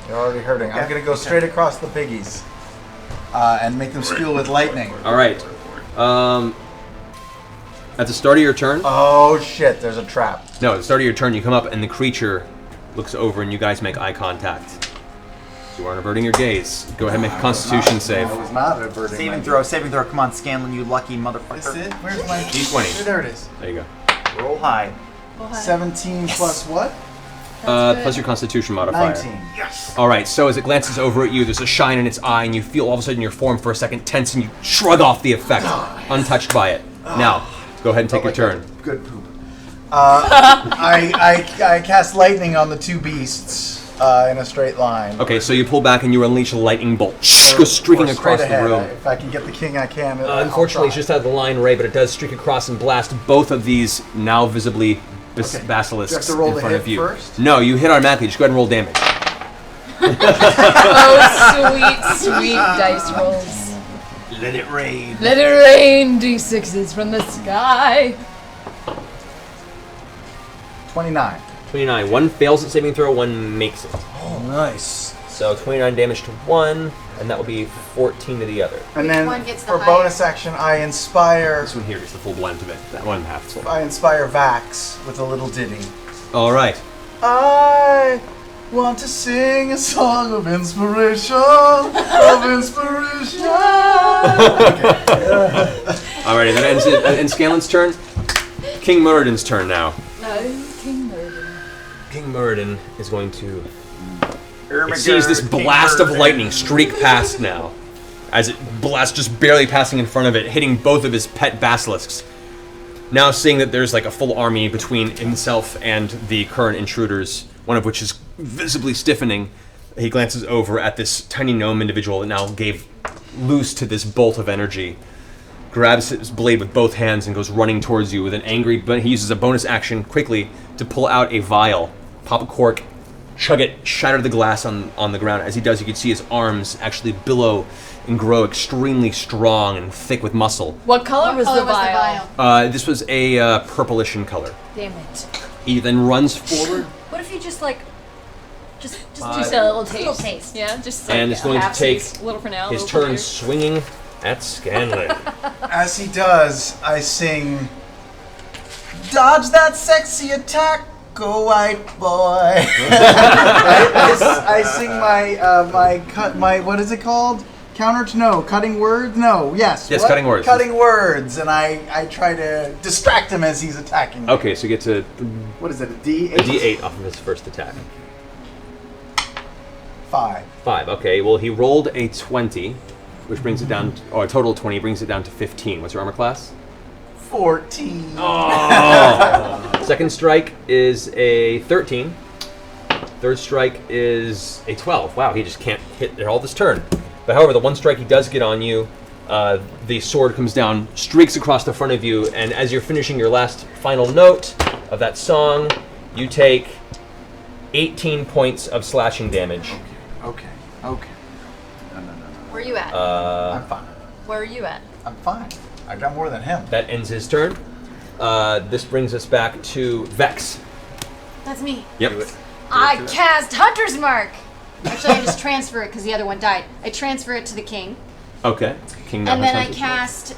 You're already hurting. I'm gonna go straight across the piggies, and make them squeal with lightning. All right. At the start of your turn. Oh shit! There's a trap. No, at the start of your turn, you come up and the creature looks over, and you guys make eye contact. You aren't averting your gaze. Go ahead and make a Constitution save. I was not averting. Saving throw. Come on, Scanlan, you lucky motherfucker. Is it? Where's my D20? There it is. There you go. Roll high. 17 plus what? Plus your Constitution modifier. 19. Yes. All right. So as it glances over at you, there's a shine in its eye, and you feel all of a sudden your form for a second tense, and you shrug off the effect, untouched by it. Now, go ahead and take your turn. Good poop. I cast lightning on the two beasts in a straight line. Okay, so you pull back and you unleash a lightning bolt. Goes streaking Or across straight the ahead. room. If I can get the king, I can. Unfortunately, it's just out of the line ray, but it does streak across and blast both of these now visibly basilisks Do I have to roll in the front hit of you. first? No, you hit automatically. Just go ahead and roll damage. Oh, sweet dice rolls. Let it rain. Let it rain, D6s from the sky. 29. 29. One fails at saving throw, one makes it. Oh, nice. So 29 damage to one, and that will be 14 to the other. And then one gets the for bonus action, I inspire. This one here is the full blend of it. That one half is full. I inspire Vax with a little ditty. All right. I want to sing a song of inspiration, of inspiration. Alrighty, that ends Scanlan's turn. King Muradin's turn now. King Murden. King Muradin is going to... It sees this blast of lightning streak past now, as it blasts just barely passing in front of it, hitting both of his pet basilisks. Now seeing that there's like a full army between himself and the current intruders, one of which is visibly stiffening, he glances over at this tiny gnome individual that now gave loose to this bolt of energy, grabs his blade with both hands and goes running towards you with an angry, but he uses a bonus action quickly to pull out a vial, pop a cork, chug it, shatter the glass on the ground. As he does, you can see his arms actually billow and grow extremely strong and thick with muscle. What color was the vial? This was a purplish in color. Damn it. He then runs forward. What if you just like, just Just a little taste. Little taste. Yeah, just like And it's going to take a little for now. his little for turn later. swinging at Scanlan. As he does, I sing, "Dodge that sexy attack, go white boy." I sing my what is it called? Cutting words? No, yes. Yes, what? cutting words. Cutting words, and I try to distract him as he's attacking me. Okay, so you get to... What is it, a D8? A D8 off of his first attack. 5. 5, okay. Well, he rolled a 20, which brings it down... Or a total of 20, brings it down to 15. What's your armor class? 14. Oh! Second strike is a 13. Third strike is a 12. Wow, he just can't hit all this turn. But however, the one strike he does get on you, the sword comes down, streaks across the front of you, and as you're finishing your last final note of that song, you take 18 points of slashing damage. Okay. No. Where are you at? I'm fine. Where are you at? I'm fine. I got more than him. That ends his turn. This brings us back to Vex. That's me. Yep. I cast Hunter's Mark. Actually, I just transfer it because the other one died. I transfer it to the king. Okay. King now And has then I Hunter's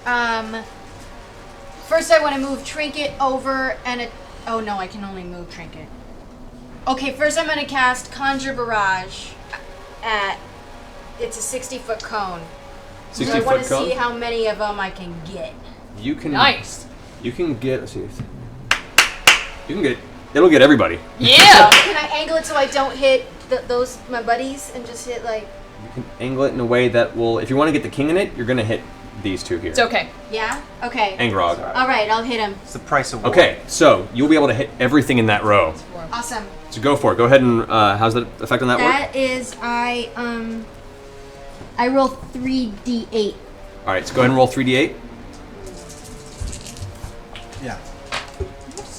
Mark. cast, first I want to move Trinket over and it, oh no, I can only move Trinket. Okay, first I'm going to cast Conjure Barrage at, it's a 60-foot cone. So I 60-foot want to cone? see how many of them I can get. You can... Nice. You can get... Let's see. You can get... It'll get everybody. Yeah! Can I angle it so I don't hit my buddies and just hit like... You can angle it in a way that will... If you want to get the king in it, you're going to hit these two here. It's okay. Yeah? Okay. And Grog. Alright, I'll hit him. It's the price of war. Okay, so you'll be able to hit everything in that row. Awesome. So go for it. Go ahead and... how's that effect on that work? That is, I roll 3d8. Alright, so go ahead and roll 3d8. Yeah.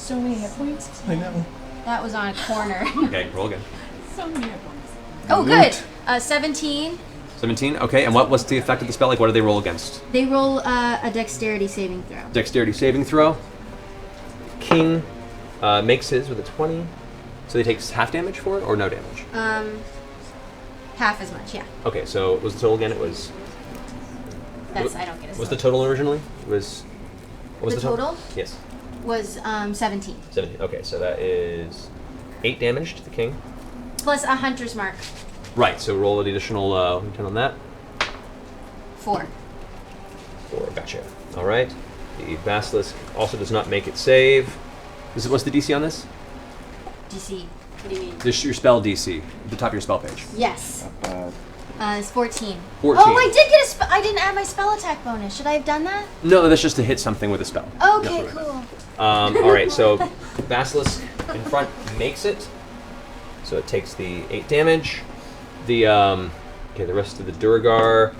so many hit points. I know. That was on a corner. Okay, roll again. So many hit points. Oh, good. 17. 17. Okay, and what's the effect of the spell? Like, what do they roll against? They roll a dexterity saving throw. Dexterity saving throw. King makes his with a 20. So he takes half damage for it, or no damage? Half as much, yeah. Okay, so what was the total again? It was... That's, I don't get it. What's the total originally? It was... What was The the total? Yes. Was 17. 17. Okay, so that is 8 damage to the king. Plus a hunter's mark. Right, so roll the additional 10 on that. 4. 4, gotcha. All right. The basilisk also does not make it save. What's the DC on this? DC. What do you mean? This your spell DC, at the top of your spell page. Yes. It's 14. 14. Oh, I did get I didn't add my spell attack bonus. Should I have done that? No, that's just to hit something with a spell. Okay, cool. All right, so basilisk in front makes it. So it takes the 8 damage. The the rest of the Duergar,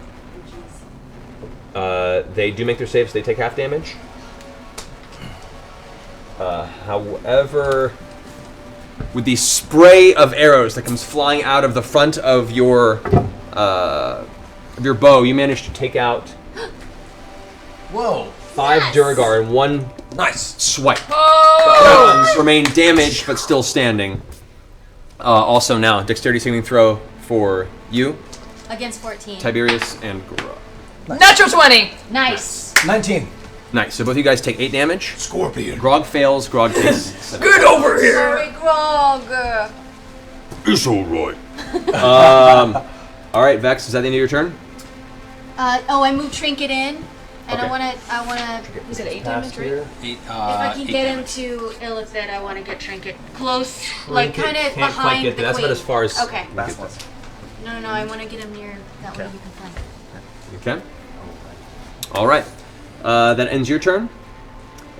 they do make their saves. So they take half damage. However, with the spray of arrows that comes flying out of the front of your bow, you manage to take out Whoa! 5 Duergar in one swipe. Oh! Guns remain damaged but still standing. Also now, dexterity saving throw for you, Against 14. Tiberius, and Grog. Natural 20! Nice. 19. Nice. So both of you guys take 8 damage. Scorpion. Grog fails. Grog takes 7. Get over here! Sorry, Grog. It's alright. All right, Vex. Is that the end of your turn? I moved Trinket in, and Okay. I wanna. Is it 8 damage, right? 8, If I can get him to Illithid, I want to get Trinket close, like kind of Can't quite behind get the there. That's queen. about as far as. Okay. Basilisk. No, I want to get him near that way you can flank. Okay. All right. That ends your turn.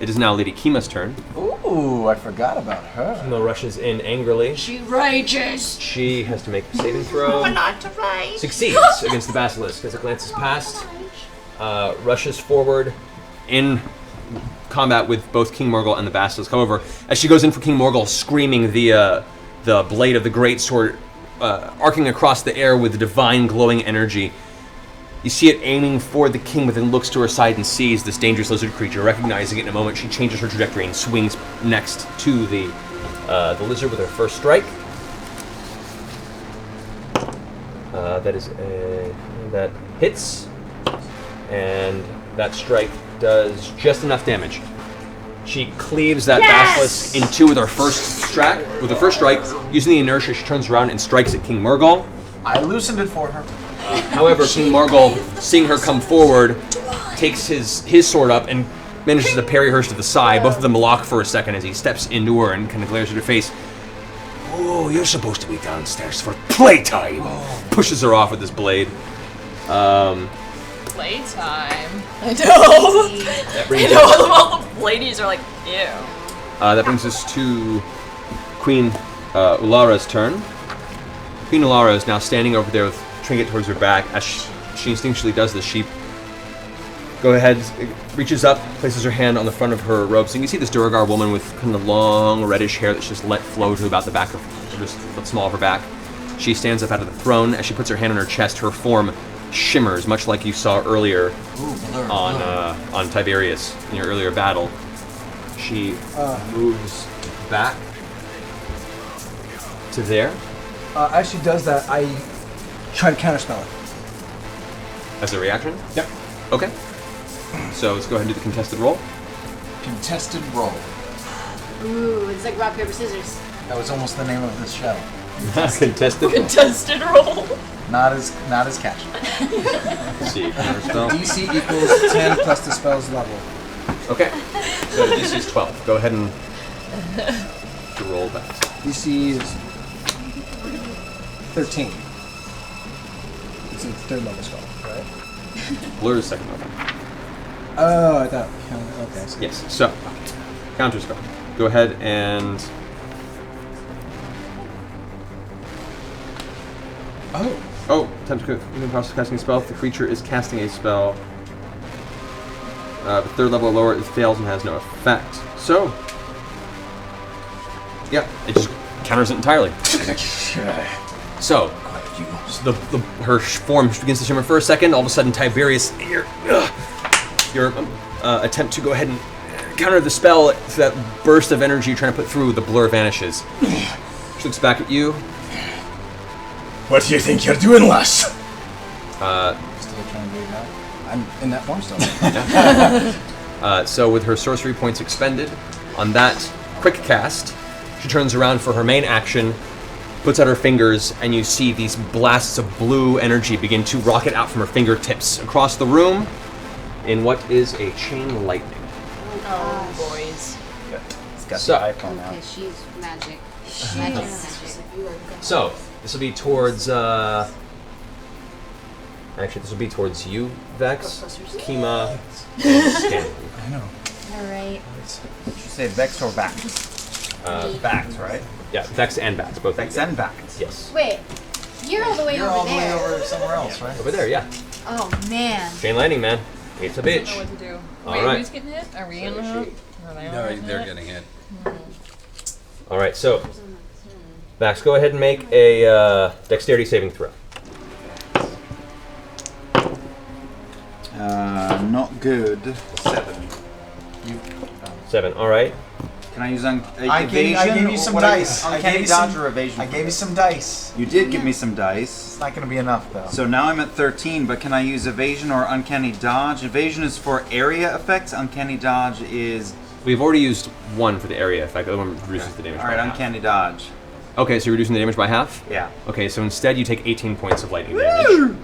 It is now Lady Kima's turn. Ooh, I forgot about her. Kima rushes in angrily. She rages. She has to make a saving throw. Not to rage. Succeeds against the basilisk as it glances past. Rushes forward in combat with both King Murghol and the basilisk. However, as she goes in for King Murghol, screaming, the blade of the great sword arcing across the air with divine glowing energy. You see it aiming for the king, but then looks to her side and sees this dangerous lizard creature. Recognizing it in a moment, she changes her trajectory and swings next to the lizard with her first strike. That hits, and that strike does just enough damage. She cleaves that basilisk in two with her first strike. Using the inertia, she turns around and strikes at King Murghol. I loosened it for her. However, King Murghol, seeing her come forward, takes his sword up and manages to parry hers to the side. Both of them lock for a second as he steps into her and kind of glares at her face. Oh, you're supposed to be downstairs for playtime. Pushes her off with his blade. Playtime. I know. That brings I know all the ladies are like, ew. That brings us to Queen Ulara's turn. Queen Ulara is now standing over there with Trinket towards her back. As she instinctually does this, she reaches up, places her hand on the front of her robe. So you can see this Duergar woman with kind of long reddish hair that's just let flow to about the back of, just the small of her back. She stands up out of the throne. As she puts her hand on her chest, her form shimmers, much like you saw earlier on Tiberius in your earlier battle. She moves back to there. As she does that, I try to counterspell it. As a reaction? Yep. Okay. So let's go ahead and do the contested roll. Contested roll. Ooh, it's like rock paper scissors. That was almost the name of this show. Contested roll. Contested roll. Not as catchy. Let's see. Counterspell. DC equals 10 plus the spell's level. Okay. So DC is 12. Go ahead and roll that. DC is 13. It's a third level spell, right? Blur's second level. Oh, I thought. Okay. So. Yes. So, counterspell. Go ahead and. Oh, time to in the process of casting a spell. If the creature is casting a spell, the third level or lower, it fails and has no effect. So, Yeah, it just counters it entirely. So, her form begins to shimmer for a second. All of a sudden, Tiberius, your attempt to go ahead and counter the spell, that burst of energy you're trying to put through, the blur vanishes. She looks back at you. What do you think you're doing, lass? Still trying to do that. I'm in that form still. So with her sorcery points expended, on that quick cast, she turns around for her main action, puts out her fingers, and you see these blasts of blue energy begin to rocket out from her fingertips across the room in what is a chain lightning. Oh, boys. It's got So- the iPhone now. Okay, she's magic. She's Magic. So, this will be towards, actually, this will be towards you, Vex, Kima, and Scanlan. I know. Alright. Did you say Vex or Bax? Bax, right? Yeah, Vex and Bax, both. Vex and Bax. Yes. Wait, you're all the way You're over all the way there. over somewhere else, right? Over there, yeah. Oh man. Chain lightning, man. It's a I don't bitch. know what to do. All Wait, right. who's getting hit? Are we in the hit? Are they all No, getting they're hit? getting hit. All right, so Vex, go ahead and make a dexterity saving throw. Not good. 7. 7. All right. Can I use evasion? I gave you some What dice. I Uncanny gave you dodge some- or evasion? I gave you some dice. You did give me some dice. It's not going to be enough though. So now I'm at 13, but can I use evasion or uncanny dodge? Evasion is for area effects. Uncanny dodge is... We've already used one for the area effect. The other one reduces the damage. All right, by half. uncanny dodge. Okay, so you're reducing the damage by half? Yeah. Okay, so instead you take 18 points of lightning damage.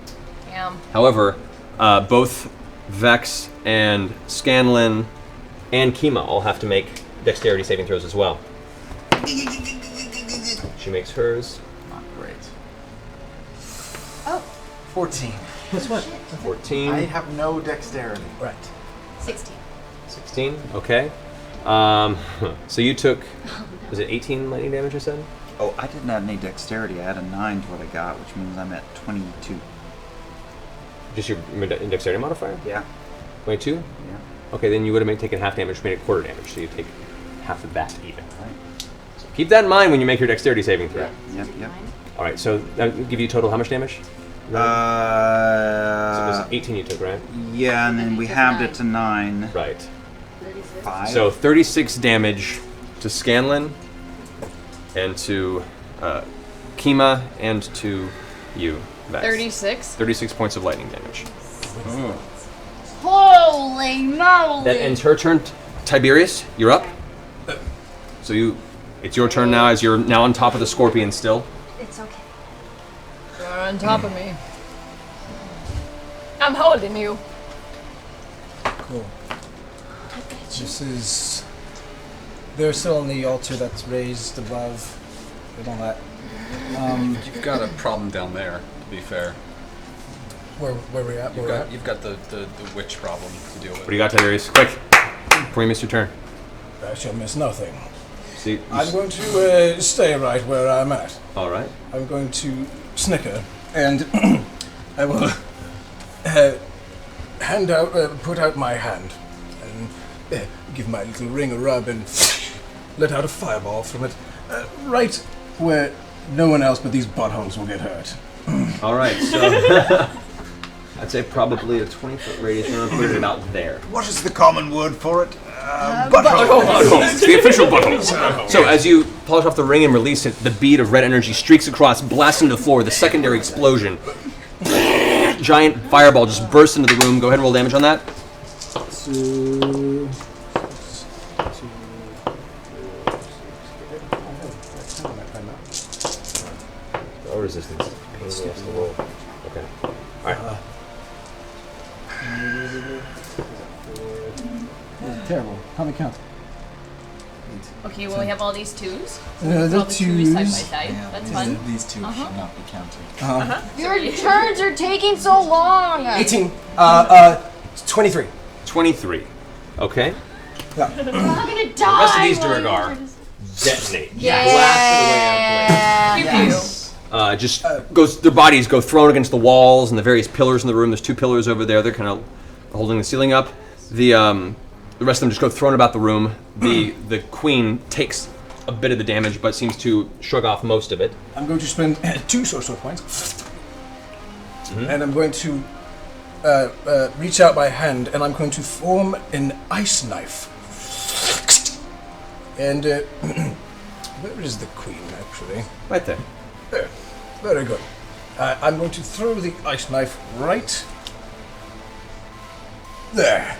Damn. However, both Vex and Scanlan and Kima all have to make dexterity saving throws as well. She makes hers. Not great. Oh. 14. Guess what? 14. I have no dexterity. Right. 16. 16. Okay. So you took, was it 18 lightning damage? I said. Oh, I didn't add any dexterity. I had a 9 to what I got, which means I'm at 22. Just your dexterity modifier? Yeah. 22. Yeah. Okay, then you would have taken half damage, made it quarter damage, so you take half of that even. Right. So keep that in mind when you make your dexterity saving throw. Yep. All right. So that would give you total how much damage? So it was 18 you took, right? Yeah, and then we halved it to 9. Right. 5. So 36 damage to Scanlan, and to Kima, and to you, Vex. 36? 36 points of lightning damage. Holy moly! That ends her turn. Tiberius, you're up. So it's your turn now, as you're now on top of the scorpion still. It's okay. You're on top of me. I'm holding you. Cool. This is... They're still on the altar that's raised above and all that. You've got a problem down there, to be fair. Where we at? You've got the witch problem to deal with. What do you got, Tiberius? Quick, before you miss your turn. I shall miss nothing. See, I'm going to stay right where I'm at. All right. I'm going to snicker, and I will put out my hand, and give my little ring a rub, and let out a fireball from it, right where no one else but these buttholes will get hurt. All right, so I'd say probably a 20-foot radius. We're gonna put it about there. What is the common word for it? Butthole. It's the official butthole. So as you polish off the ring and release it, the bead of red energy streaks across, blasts into the floor. The secondary explosion. Giant fireball just bursts into the room. Go ahead and roll damage on that. No resistance. Okay. All right. Terrible. How many count? Okay, well, we have all these twos. The all the twos side by twos. side. That's fun. These two should not be counted. Your turns are taking so long. 18. 23. 23. Okay. Yeah. I'm gonna die. The rest of these while Duergar you're- detonate. Yeah. Blasted away out of place. Just goes. Their bodies go thrown against the walls and the various pillars in the room. There's 2 pillars over there. They're kind of holding the ceiling up. The rest of them just go thrown about the room. The queen takes a bit of the damage, but seems to shrug off most of it. I'm going to spend 2 sorcerer points. And I'm going to reach out my hand, and I'm going to form an ice knife. And where is the queen, actually? Right there. There. Very good. I'm going to throw the ice knife right there.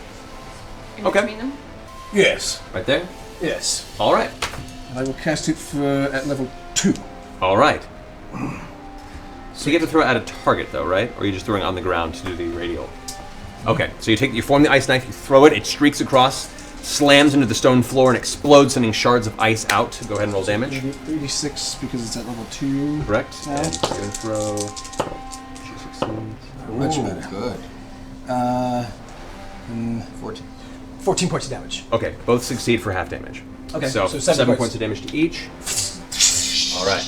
In between them? Yes. Right there? Yes. All right. And I will cast it at level 2. All right. So you get to throw it at a target, though, right? Or are you just throwing it on the ground to do the radial? Okay, so you form the ice knife, you throw it, it streaks across, slams into the stone floor, and explodes, sending shards of ice out. Go ahead and roll damage. 3d6 because it's at level 2. Correct. Now. And you're going to throw... Much better. Good. 14 points of damage. Okay, both succeed for half damage. Okay, so so 7 points of damage to each. All right.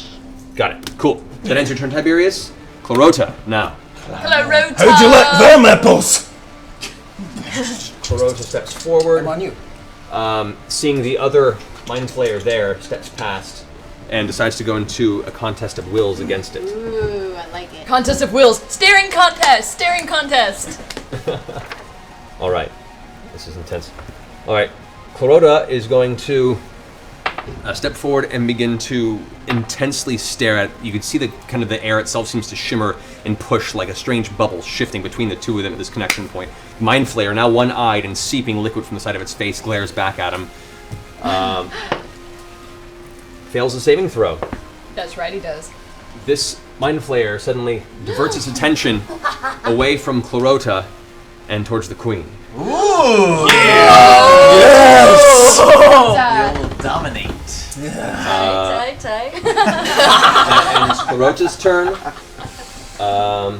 Got it. Cool. That ends your turn, Tiberius. Clarota, now. Clarota! How'd you like them apples? Clarota steps forward. I'm on you. Seeing the other mind flayer there, steps past and decides to go into a contest of wills against it. Ooh, I like it. Contest of wills. Staring contest. Staring contest. All right. This is intense. All right. Clarota is going to step forward and begin to intensely stare at. You can see the kind of the air itself seems to shimmer and push like a strange bubble shifting between the two of them at this connection point. Mind Flayer, now one-eyed and seeping liquid from the side of its face, glares back at him. Fails the saving throw. That's right, he does. This Mind Flayer suddenly diverts its attention away from Clarota and towards the Queen. Ooh! Yeah! Yes! You'll dominate. Tight. That ends Clarota's turn. All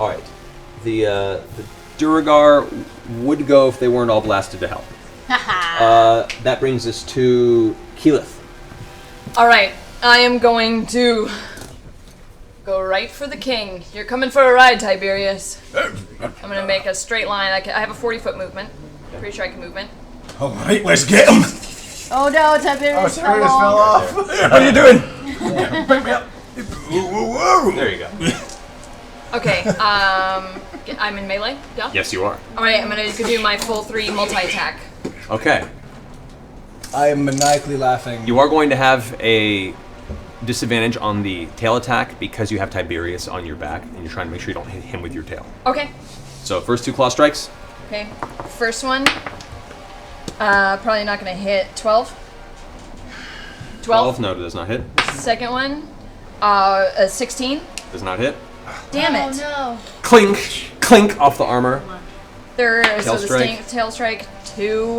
right. The Duergar would go if they weren't all blasted to hell. That brings us to Keyleth. All right, I am going to go right for the king. You're coming for a ride, Tiberius. I'm gonna make a straight line. I have a 40-foot movement. Pretty sure I can movement. All right, let's get him. Oh no, Tiberius fell off. What are you doing? Bring me up. There you go. Okay, I'm in melee. Yeah. Yes, you are. All right, I'm gonna do my full 3 multi-attack. Okay. I am maniacally laughing. You are going to have a disadvantage on the tail attack because you have Tiberius on your back and you're trying to make sure you don't hit him with your tail. Okay. So first 2 claw strikes. Okay. First one, probably not gonna hit. 12. 12. No, it does not hit. Second one, a 16. Does not hit. Damn it. Oh no. Clink, clink off the armor. Third, Tail so strike. the tail strike, 2,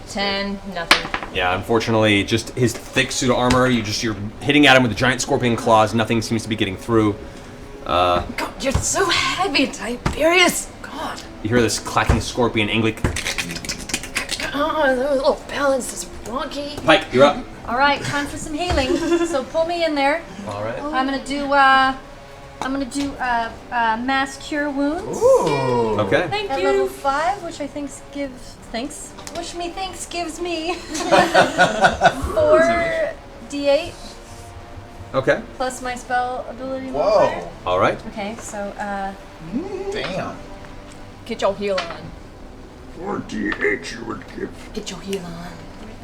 10, nothing. Yeah, unfortunately, just his thick suit of armor, you're hitting at him with the giant scorpion claws, nothing seems to be getting through. God, you're so heavy, Tiberius. God. You hear this clacking scorpion angrily. Oh, that was a little balance is wonky. Pike, you're up. All right, time for some healing. So pull me in there. All right. I'm gonna do mass cure wounds. Ooh. Okay. Thank you. At level 5, which I think gives me 4d8 Okay. plus my spell ability Whoa. modifier. All right. Okay, so Damn. Get your heal on. 4d8 you would give. Get your heal on.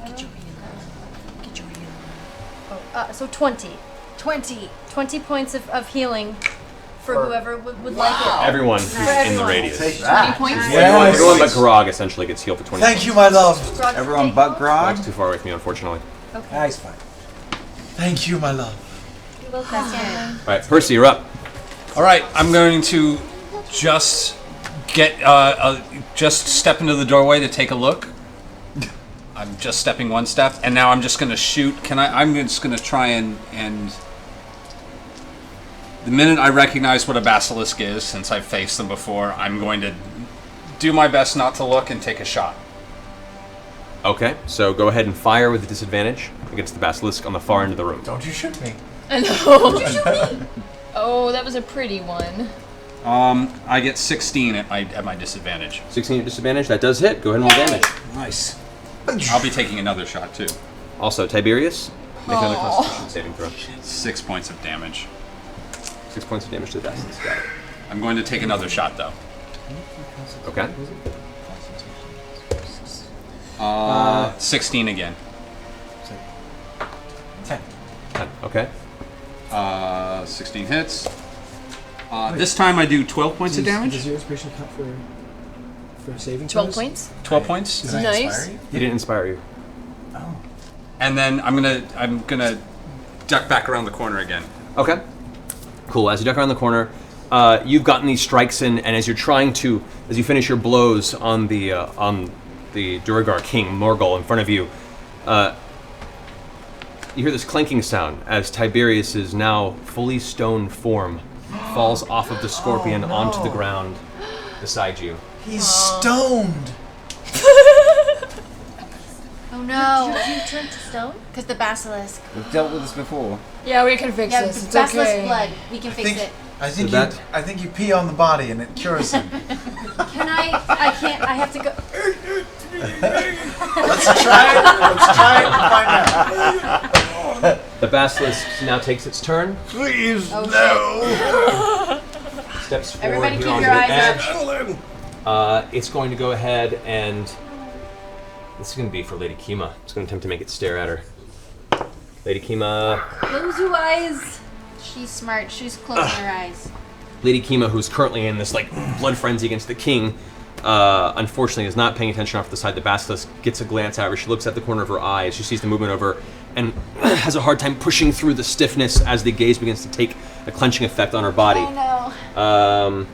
Get your heal on. Get your heal on. so 20 points of healing for whoever would like it. Everyone who's For in the everyone. radius. 20 points? Yes. Everyone but Grog essentially gets healed for 20 Thank you, my love. Grog's Everyone take but home? Grog? Grog's too far away from you, unfortunately. Okay. Nice fine. Thank you, my love. All right, Percy, you're up. All right, I'm going to just get just step into the doorway to take a look. I'm just stepping one step, and now I'm just going to shoot. I'm just going to try and the minute I recognize what a basilisk is, since I've faced them before, I'm going to do my best not to look and take a shot. Okay, so go ahead and fire with a disadvantage against the basilisk on the far end of the room. Don't you shoot me. I know. Oh, that was a pretty one. I get 16 at my disadvantage. 16 at disadvantage, that does hit. Go ahead and roll damage. Nice. I'll be taking another shot too. Also, Tiberius, make another Constitution saving throw. 6 points of damage. 6 points of damage to the basilisk. Got it. I'm going to take another shot, though. Okay. 16 again. 10. Okay. 16 hits. This time I do 12 points of damage. Does your inspiration count for saving 12 throws? points? 12 points. Did I Nice. He didn't inspire you. Oh. And then I'm gonna duck back around the corner again. Okay. Cool. As you duck around the corner, you've gotten these strikes in, and as you finish your blows on the Duergar King, Murghol, in front of you, you hear this clanking sound as Tiberius's now fully stone form falls off of the scorpion onto the ground beside you. He's stoned. Oh no. Did you turn to stone? Because the basilisk. We've dealt with this before. Yeah, we can fix Yeah, this. the It's basilisk okay. blood. We can fix it. I think So that- I think you pee on the body and it cures him. Can I can't. I have to go. Let's try it and find out. The basilisk now takes its turn. Please, Oh, no. Steps forward Everybody here keep onto your the eyes edge. It's going to go ahead and this is going to be for Lady Kima. It's going to attempt to make it stare at her. Lady Kima. Close your eyes. She's smart. She's closing her eyes. Lady Kima, who's currently in this blood frenzy against the king, unfortunately is not paying attention off to the side. The basilisk gets a glance at her. She looks at the corner of her eye as she sees the movement over and has a hard time pushing through the stiffness as the gaze begins to take a clenching effect on her body. Oh no.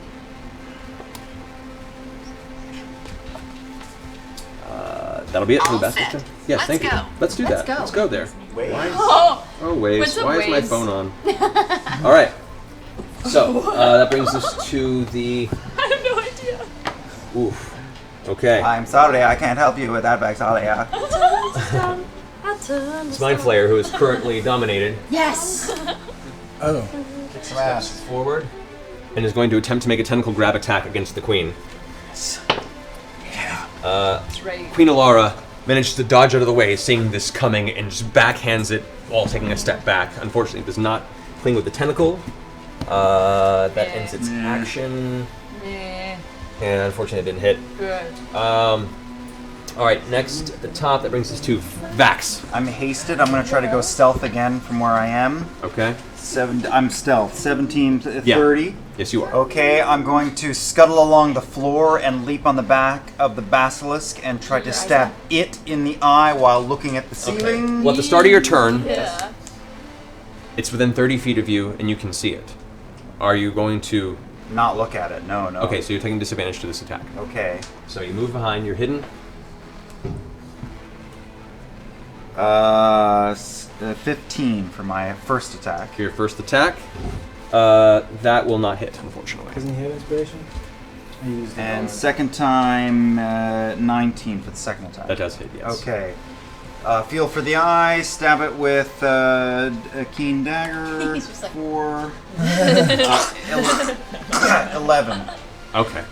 That'll be it for the All basilisk. set. Yes, Let's thank you. go. Let's do Let's that. go. Let's go there. Waves. Oh, Waves. What's up, Why is my waves? phone on? All right. So that brings us to the. I have no idea. Oof. Okay. I'm sorry, I can't help you with that, Vexalia. It's Mind Flayer, who is currently dominated. Yes. Oh. Kick some ass. Forward, and is going to attempt to make a tentacle grab attack against the queen. That's right. Queen Ulara manages to dodge out of the way, seeing this coming, and just backhands it while taking a step back. Unfortunately, it does not cling with the tentacle. That ends its action. Yeah. And unfortunately, it didn't hit. Good. All right, next at the top, that brings us to Vax. I'm hasted. I'm going to try to go stealth again from where I am. Okay. I'm stealth. 17 to 30. Yes, you are. Okay, I'm going to scuttle along the floor and leap on the back of the basilisk and try to stab it in the eye while looking at the ceiling. Well, at the start of your turn, Yeah. it's within 30 feet of you, and you can see it. Are you going to... Not look at it. No. Okay, so you're taking disadvantage to this attack. Okay. So you move behind, you're hidden. 15 for my first attack. For your first attack, that will not hit, unfortunately. Doesn't he have inspiration? And second time, 19 for the second attack. That does hit, yes. Okay. Feel for the eye, stab it with a keen dagger. He's just like- for 11. Okay.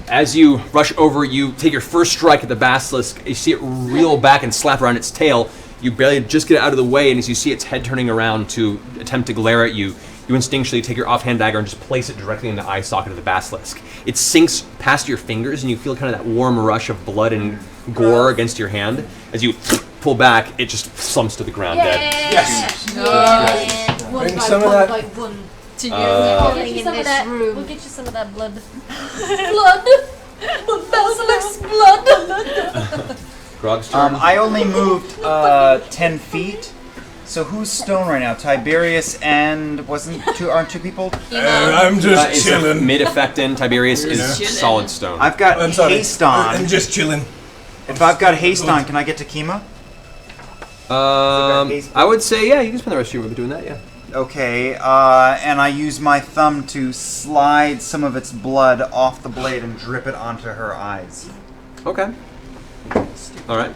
As you rush over, you take your first strike at the basilisk. You see it reel back and slap around its tail. You barely just get out of the way, and as you see its head turning around to attempt to glare at you, you instinctually take your offhand dagger and just place it directly in the eye socket of the basilisk. It sinks past your fingers, and you feel kind of that warm rush of blood and gore against your hand. As you pull back, it just slumps to the ground dead. Yes. One Bring by some of one that- by one. To you. We'll get you in some of this that. room. We'll get you some of that blood. Blood. Basilisk's blood. Grog's turn. I only moved 10 feet. So who's stone right now? Tiberius and aren't two people? I'm just Is chilling. mid-effect in. Tiberius is chilling. solid stone. I've got I'm sorry. haste on. I'm just chilling. If I've got haste on, can I get to Kima? I would say, yeah, you can spend the rest of your movie doing that, yeah. Okay, and I use my thumb to slide some of its blood off the blade and drip it onto her eyes. Okay. All right.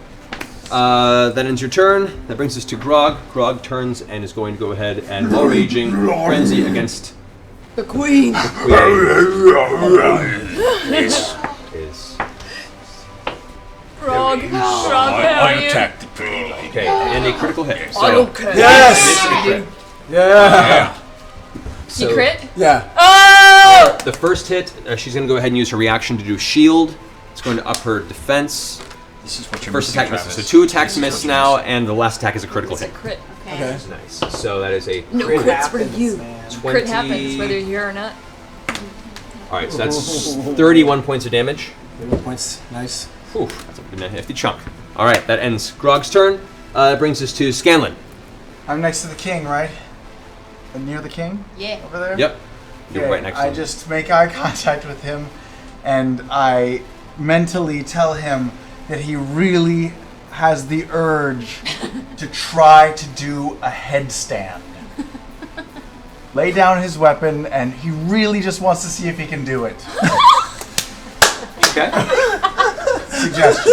That ends your turn. That brings us to Grog. Grog turns and is going to go ahead and, while raging, frenzy against The queen. the queen. Is Grog. Grog, how are you? attacked the pretty lady. Okay, and a critical hit. So, I don't care. Yes! Yeah. So, You crit? Yeah. Oh! The first hit, she's going to go ahead and use her reaction to do shield. It's going to up her defense. This is what you're First missing, attack misses. So Travis. 2 attacks miss now, and the last attack is a critical hit. Crit. Okay. Nice. So that is a No crit. crits for you. 20... Crit happens whether you're here or not. Alright, so that's 31 points of damage. 31 points. Nice. Whew, that's a hefty chunk. Alright, that ends Grog's turn. That brings us to Scanlan. I'm next to the king, right? Near the king? Yeah. Over there? Yep. You're Okay, right next to I him. just make eye contact with him, and I mentally tell him that he really has the urge to try to do a headstand. Lay down his weapon, and he really just wants to see if he can do it. Okay. Suggestion.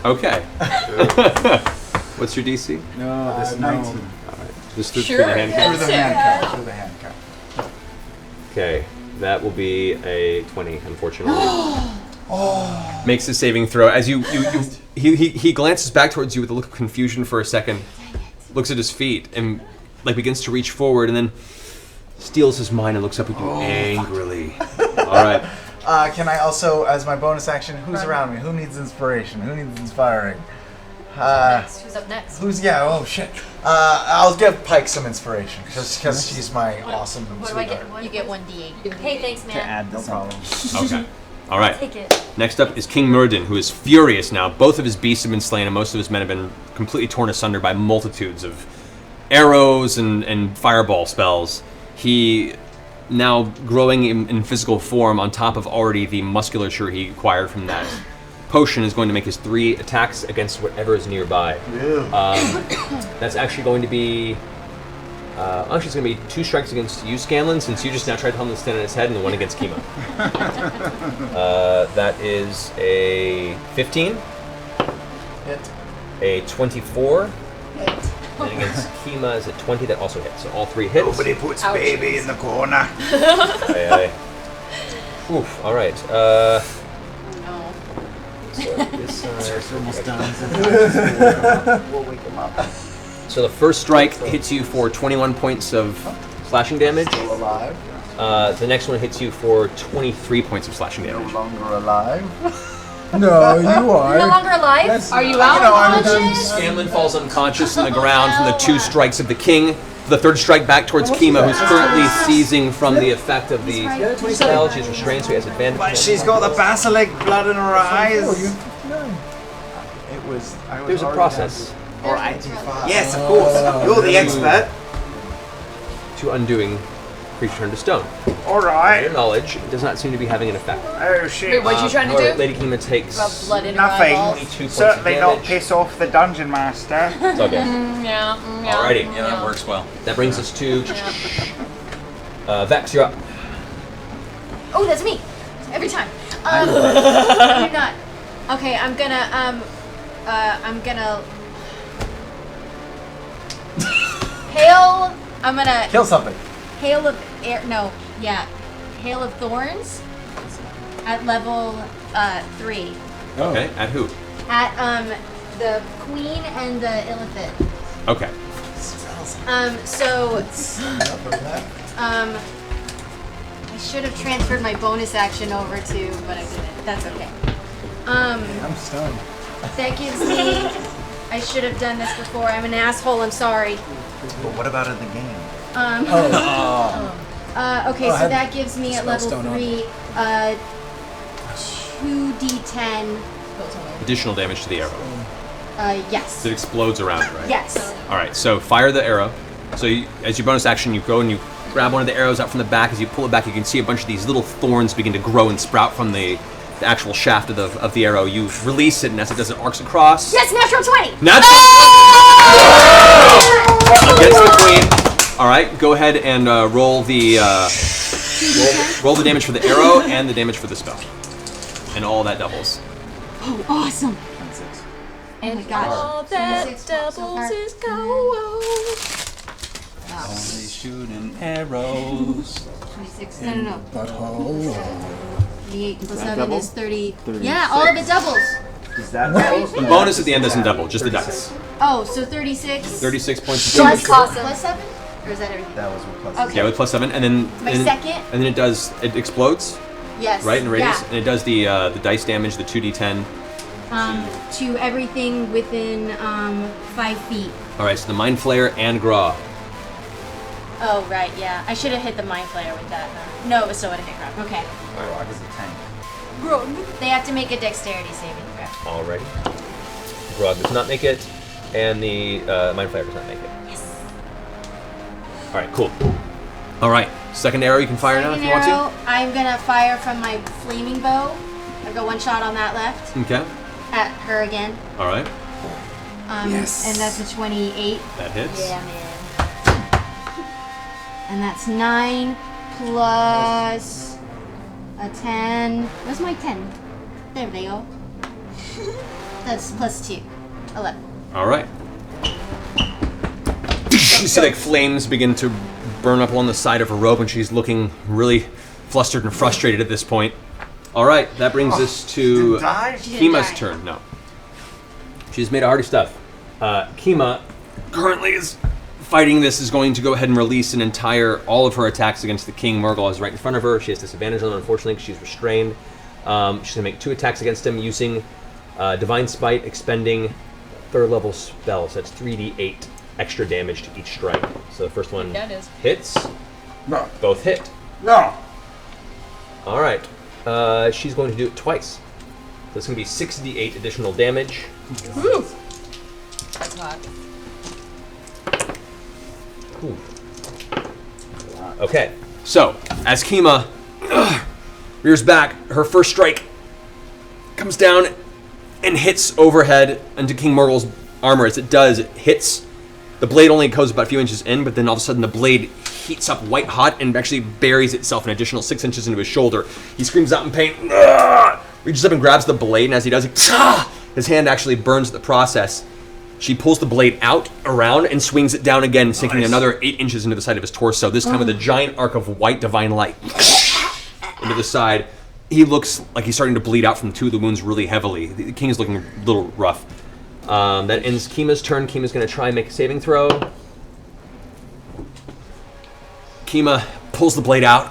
Okay. What's your DC? No, this 19.19. Alright. Just through Sure, the handcuff? Through the handcuff. Through the handcuff. Okay. That will be a 20, unfortunately. Makes a saving throw. As he glances back towards you with a look of confusion for a second, looks at his feet, and like begins to reach forward, and then steals his mind and looks up at you angrily. Alright. Can I also, as my bonus action, who's around me? Who needs inspiration? Who needs inspiring? Who's up next? Oh shit. I'll give Pike some inspiration, because she's my awesome What do I sweetheart. get? You get 1d8. Hey, thanks, man. No problem. Okay. Alright. Take it. Next up is King Murden, who is furious now. Both of his beasts have been slain, and most of his men have been completely torn asunder by multitudes of arrows and fireball spells. He, now growing in physical form on top of already the musculature he acquired from that potion, is going to make his 3 attacks against whatever is nearby. That's actually going to be... actually, it's going to be 2 strikes against you, Scanlan, since you just now tried to tell him to stand on his head, and 1 against Kima. That is a 15. Hit. A 24. Hit. And against Kima is a 20, that also hits. So all 3 hits. Nobody puts baby in the corner. Aye, aye. Oof, alright. So this It's almost done. We'll wake him up. So the first strike hits you for 21 points of slashing damage. Still alive. The next one hits you for 23 points of slashing damage. No longer alive. No, you are. No longer alive? Are you out? Scanlan falls unconscious in the ground from the 2 strikes of the king. The 3rd strike back towards Kima, who's currently seizing from the effect of the spell. She's restrained, so he has advantage. But she's got the basilic blood in her eyes. There's a process. Or anti-fire. Yes, of course. You're the expert. To undoing creature turned to stone. Alright. To your knowledge, it does not seem to be having an effect. Oh shit. Wait, what you trying to do? Lady Kima takes Rub blood in her Nothing. eyeballs. 22 points Certainly of not damage. piss off the dungeon master. It's okay. Yeah. Alrighty. Yeah, that works well. That brings us to Vex, you're up. Oh, that's me. Every time. You're not. Okay, I'm gonna hail. I'm gonna Kill something. hail of air. No, yeah, hail of thorns at level 3 Okay, at who? at the queen and the Illithid. Okay. So I should have transferred my bonus action over to, but I didn't. That's okay. I'm stunned. That gives me. I should have done this before. I'm an asshole. I'm sorry. But what about in the game? Okay, so that gives me at level 3 2d10. Additional damage to the arrow. Yes. It explodes around it, right? Yes. Alright, so fire the arrow. So as your bonus action, you go and you grab one of the arrows out from the back. As you pull it back, you can see a bunch of these little thorns begin to grow and sprout from the actual shaft of the arrow. You release it, and as it does, it arcs across. Yes, natural 20. Natural against the queen. All right, go ahead and roll the roll the damage for the arrow and the damage for the spell, and all that doubles. Oh, awesome. Oh my gosh. All that doubles is gold. Only shooting arrows. 26. No. Butthole. 28 plus 7 is 30. Yeah, all of it doubles. Is that The bonus at the end doesn't double, just the dice. Oh, so 36. 36 points. Plus 7? Or is that everything? That was with plus Okay. Yeah, with plus 7, and then My and then- second? and then it explodes. Yes. Right in radius, Yeah. and it does the dice damage, the 2d10. To everything within 5 feet. All right, so the mind flayer and Graw. Oh, right, yeah. I should have hit the mind flayer with that. Huh? No, it still would have hit Grog. Okay. Grog is a tank. Grog. They have to make a dexterity saving throw. Alrighty. Grog does not make it, and the mind flayer does not make it. Yes. All right, cool. All right, second arrow you can fire now if you want to. I'm gonna fire from my flaming bow. I go one shot on that left. Okay. At her again. All right. Yes. And that's a 28. That hits. Yeah, man. And that's 9 plus a 10. Where's my 10? There they go. That's plus 2. 11. All right. You see like flames begin to burn up along the side of her robe, and she's looking really flustered and frustrated at this point. All right, that brings us to Kima's turn. No. She's made a hardy stuff. Kima currently is fighting this, is going to go ahead and release all of her attacks against the King. Murghol is right in front of her. She has disadvantage on them, unfortunately, because she's restrained. She's going to make 2 attacks against him using Divine Spite, expending 3rd level spell. So that's 3d8 extra damage to each strike. So the first one hits. No. Both hit. No. All right. She's going to do it twice. So it's going to be 6d8 additional damage. Woo! That's hot. Ooh. Okay, so as Kima rears back, her first strike comes down and hits overhead into King Murghol's armor. As it does, it hits. The blade only goes about a few inches in, but then all of a sudden the blade heats up white hot and actually buries itself an additional 6 inches into his shoulder. He screams out in pain, reaches up and grabs the blade, and as he does, his hand actually burns the process. She pulls the blade out, around, and swings it down again, sinking another 8 inches into the side of his torso, this time with a giant arc of white divine light into the side. He looks like he's starting to bleed out from 2 of the wounds really heavily. The king is looking a little rough. That ends Kima's turn. Kima's going to try and make a saving throw. Kima pulls the blade out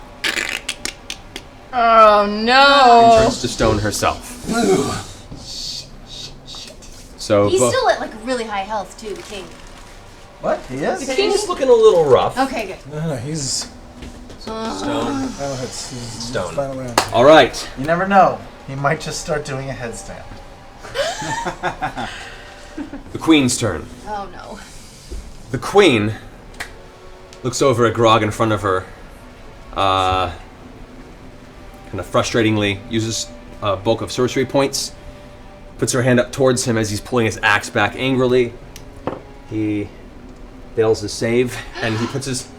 Oh and no! turns to stone herself. So He's still at like really high health too, the king. What? He is? The king's looking a little rough. Okay, good. No, he's Stone. Oh, it's Stone. final round. All right. You never know. He might just start doing a headstand. The queen's turn. Oh no. The queen looks over at Grog in front of her, kind of frustratingly, uses a bulk of sorcery points, puts her hand up towards him as he's pulling his axe back angrily. He fails his save, and he puts his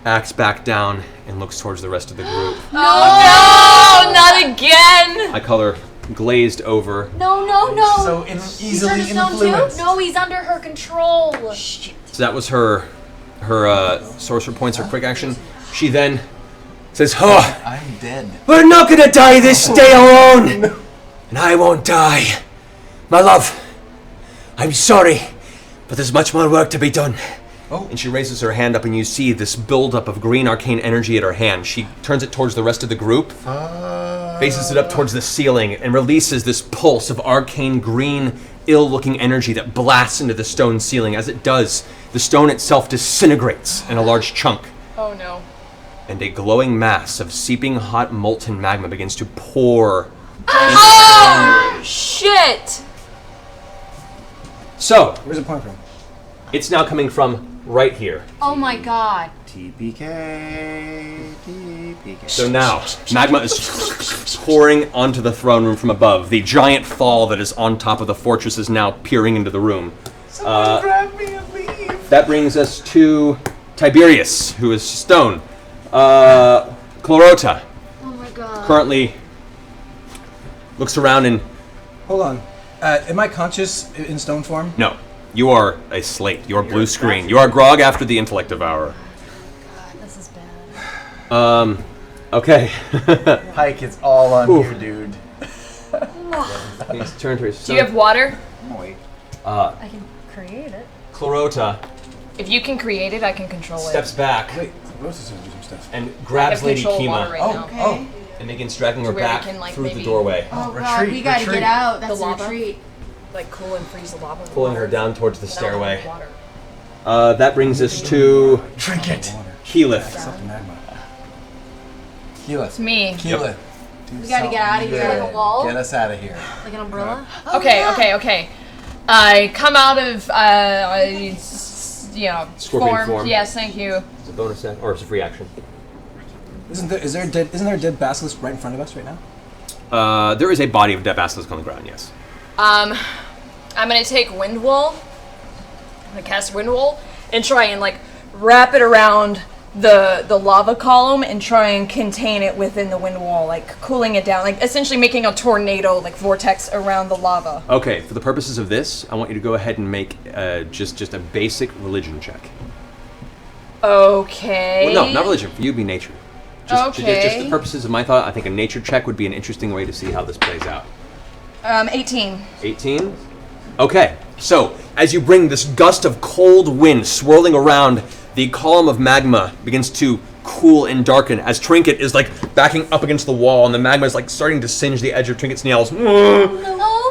axe back down and looks towards the rest of the group. Oh no! Not again! Eye color glazed over. No. So He's easily turned to stone influenced. too? No, he's under her control. So that was her sorcerer points, her quick action. She then says, "Oh, I'm dead. We're not gonna die this day alone! And I won't die. My love, I'm sorry, but there's much more work to be done." And she raises her hand up, and you see this buildup of green arcane energy at her hand. She turns it towards the rest of the group, faces it up towards the ceiling, and releases this pulse of arcane green, ill-looking energy that blasts into the stone ceiling. As it does, the stone itself disintegrates in a large chunk, Oh no. and a glowing mass of seeping hot molten magma begins to pour. Oh shit! So, Where's it pouring from? it's now coming from right here. Oh my god. TPK. So now, magma is pouring onto the throne room from above. The giant fall that is on top of the fortress is now peering into the room. Someone grab me and leave. That brings us to Tiberius, who is stone. Clarota Oh my god. currently looks around and... Hold on. Am I conscious in stone form? No, you are a slate. You are blue screen. You are Grog after the intellect devour. God, this is bad. Okay. Pike, it's all on you, dude. He's turned to his. Do you have water? Wait. I can create it. Clarota If you can create it, I can control steps it. back. Wait, Rosa's gonna do some stuff. And grabs Lady control of Kima. water right now. Okay. And begins dragging her To where we back can, like, through the maybe- doorway. Oh god, we gotta get out. That's The a lava? retreat. Like cool and freeze the lava. with Pulling her water. down towards the But I don't have stairway. water. That brings us to Trinket. Keyleth. Keyleth. Me. Keyleth. We gotta get out of here. Like a wall? Get us out of here. Like an umbrella? Okay. I come out of, Scorpion form. Yes, thank you. It's a bonus action, or it's a free action. Isn't there a dead basilisk right in front of us right now? There is a body of dead basilisk on the ground, yes. I'm gonna take Wind Wall. I'm gonna cast Wind Wall and try and like wrap it around the lava column and try and contain it within the wind wall, like cooling it down, like essentially making a tornado like vortex around the lava. Okay, for the purposes of this, I want you to go ahead and make just a basic religion check. Okay. Well, no, not religion. For you, it'd be nature. Just Okay. the purposes of my thought, I think a nature check would be an interesting way to see how this plays out. 18. 18? Okay, so as you bring this gust of cold wind swirling around, the column of magma begins to cool and darken as Trinket is like backing up against the wall and the magma is like starting to singe the edge of Trinket's nails.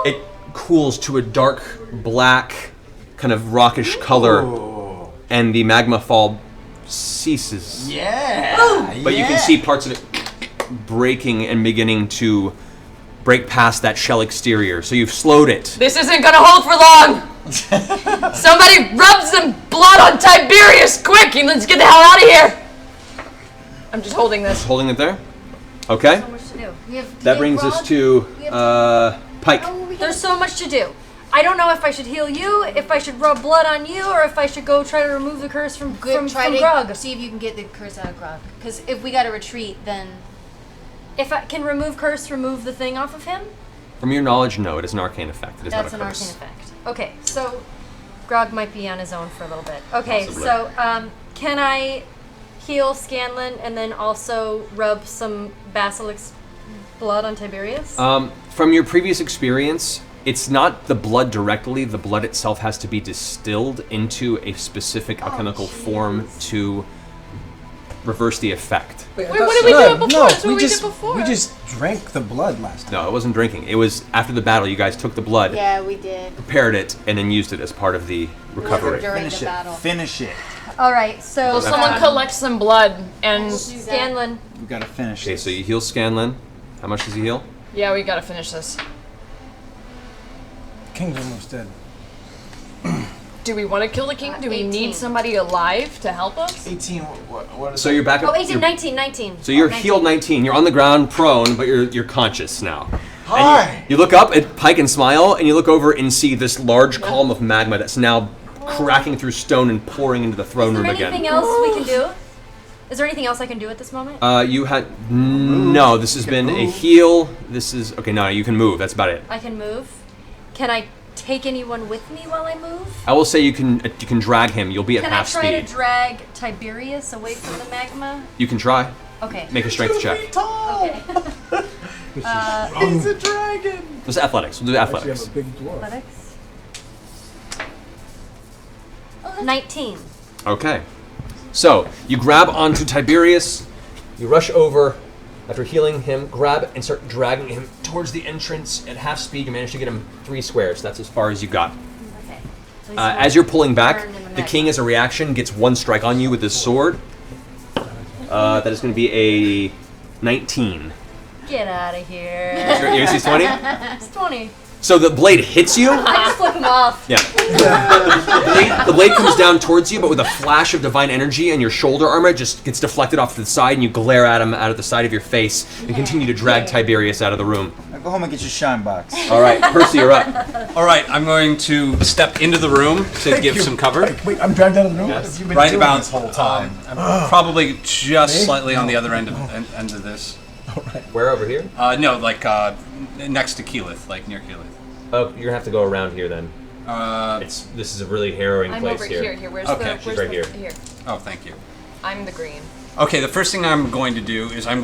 It cools to a dark black kind of rockish color and the magma fall ceases. But you can see parts of it breaking and beginning to break past that shell exterior. So you've slowed it. This isn't gonna hold for long! Somebody rub some blood on Tiberius, quick, and let's get the hell out of here! I'm just holding this. Holding it there? Okay. So much to do. That brings us to Pike. There's so much to do. I don't know if I should heal you, if I should rub blood on you, or if I should go try to remove the curse from Try to Grog. see if you can get the curse out of Grog. Because if we gotta retreat, then If I can remove the thing off of him? From your knowledge, no, it is an arcane effect. It is That's not a an curse. arcane effect. Okay, so Grog might be on his own for a little bit. Okay, Possibly. so can I heal Scanlan and then also rub some basilisk blood on Tiberius? From your previous experience, it's not the blood directly. The blood itself has to be distilled into a specific alchemical form to reverse the effect. Wait, what did we do before? No, That's what we did just before. we just drank the blood last time. No, it wasn't drinking. It was after the battle. You guys took the blood, yeah, we did. prepared it, and then used it as part of the recovery. During the battle. Finish it. All right, so Will someone collect some blood and... Scanlan. We gotta finish Okay, it. so you heal Scanlan. How much does he heal? Yeah, we gotta finish this. King's almost dead. Do we want to kill the king? Do we need somebody alive to help us? 18. What is So you're back up. Oh, 18, you're- 19. So you're 19. healed 19. You're on the ground, prone, but you're conscious now. Hi. And you look up at Pike and smile, and you look over and see this large column of magma that's now cracking through stone and pouring into the throne Is room there again. anything else we can do? Is there anything else I can do at this moment? You had no. This has been a heal. This is okay. No, you can move. That's about it. I can move. Can I take anyone with me while I move? I will say you can drag him. You'll be at Can I half try speed. to drag Tiberius away from the magma? You can try. Okay. Make a strength check. Okay. He's a dragon. It's athletics. We'll do athletics. Athletics. 19. Okay. So you grab onto Tiberius. You rush over. After healing him, grab and start dragging him towards the entrance at half speed. You manage to get him 3 squares. That's as far as you got. Okay. So he's As you're pulling back, burned in the the magma. king, as a reaction, gets 1 strike on you with his sword. That is going to be a 19. Get out of here. Your AC is 20? It's 20. So the blade hits you. I just flip him off. Yeah. The blade comes down towards you, but with a flash of divine energy, and your shoulder armor just gets deflected off to the side, and you glare at him out of the side of your face and continue to drag Tiberius out of the room. Now go home and get your shine box. All right, Percy, you're up. All right, I'm going to step into the room to give some cover. Wait, I'm dragged out of the room? Yes. You've been Right doing about this whole time. I'm probably just Me? slightly on the other end of this. Where over here? No, like next to Keylith, like near Keylith. Oh, you're gonna have to go around here then. This is a really harrowing I'm place over here. here. Where's Okay. the... She's Where's right the, here. Here. Oh, thank you. I'm the green. Okay, the first thing I'm going to do is I've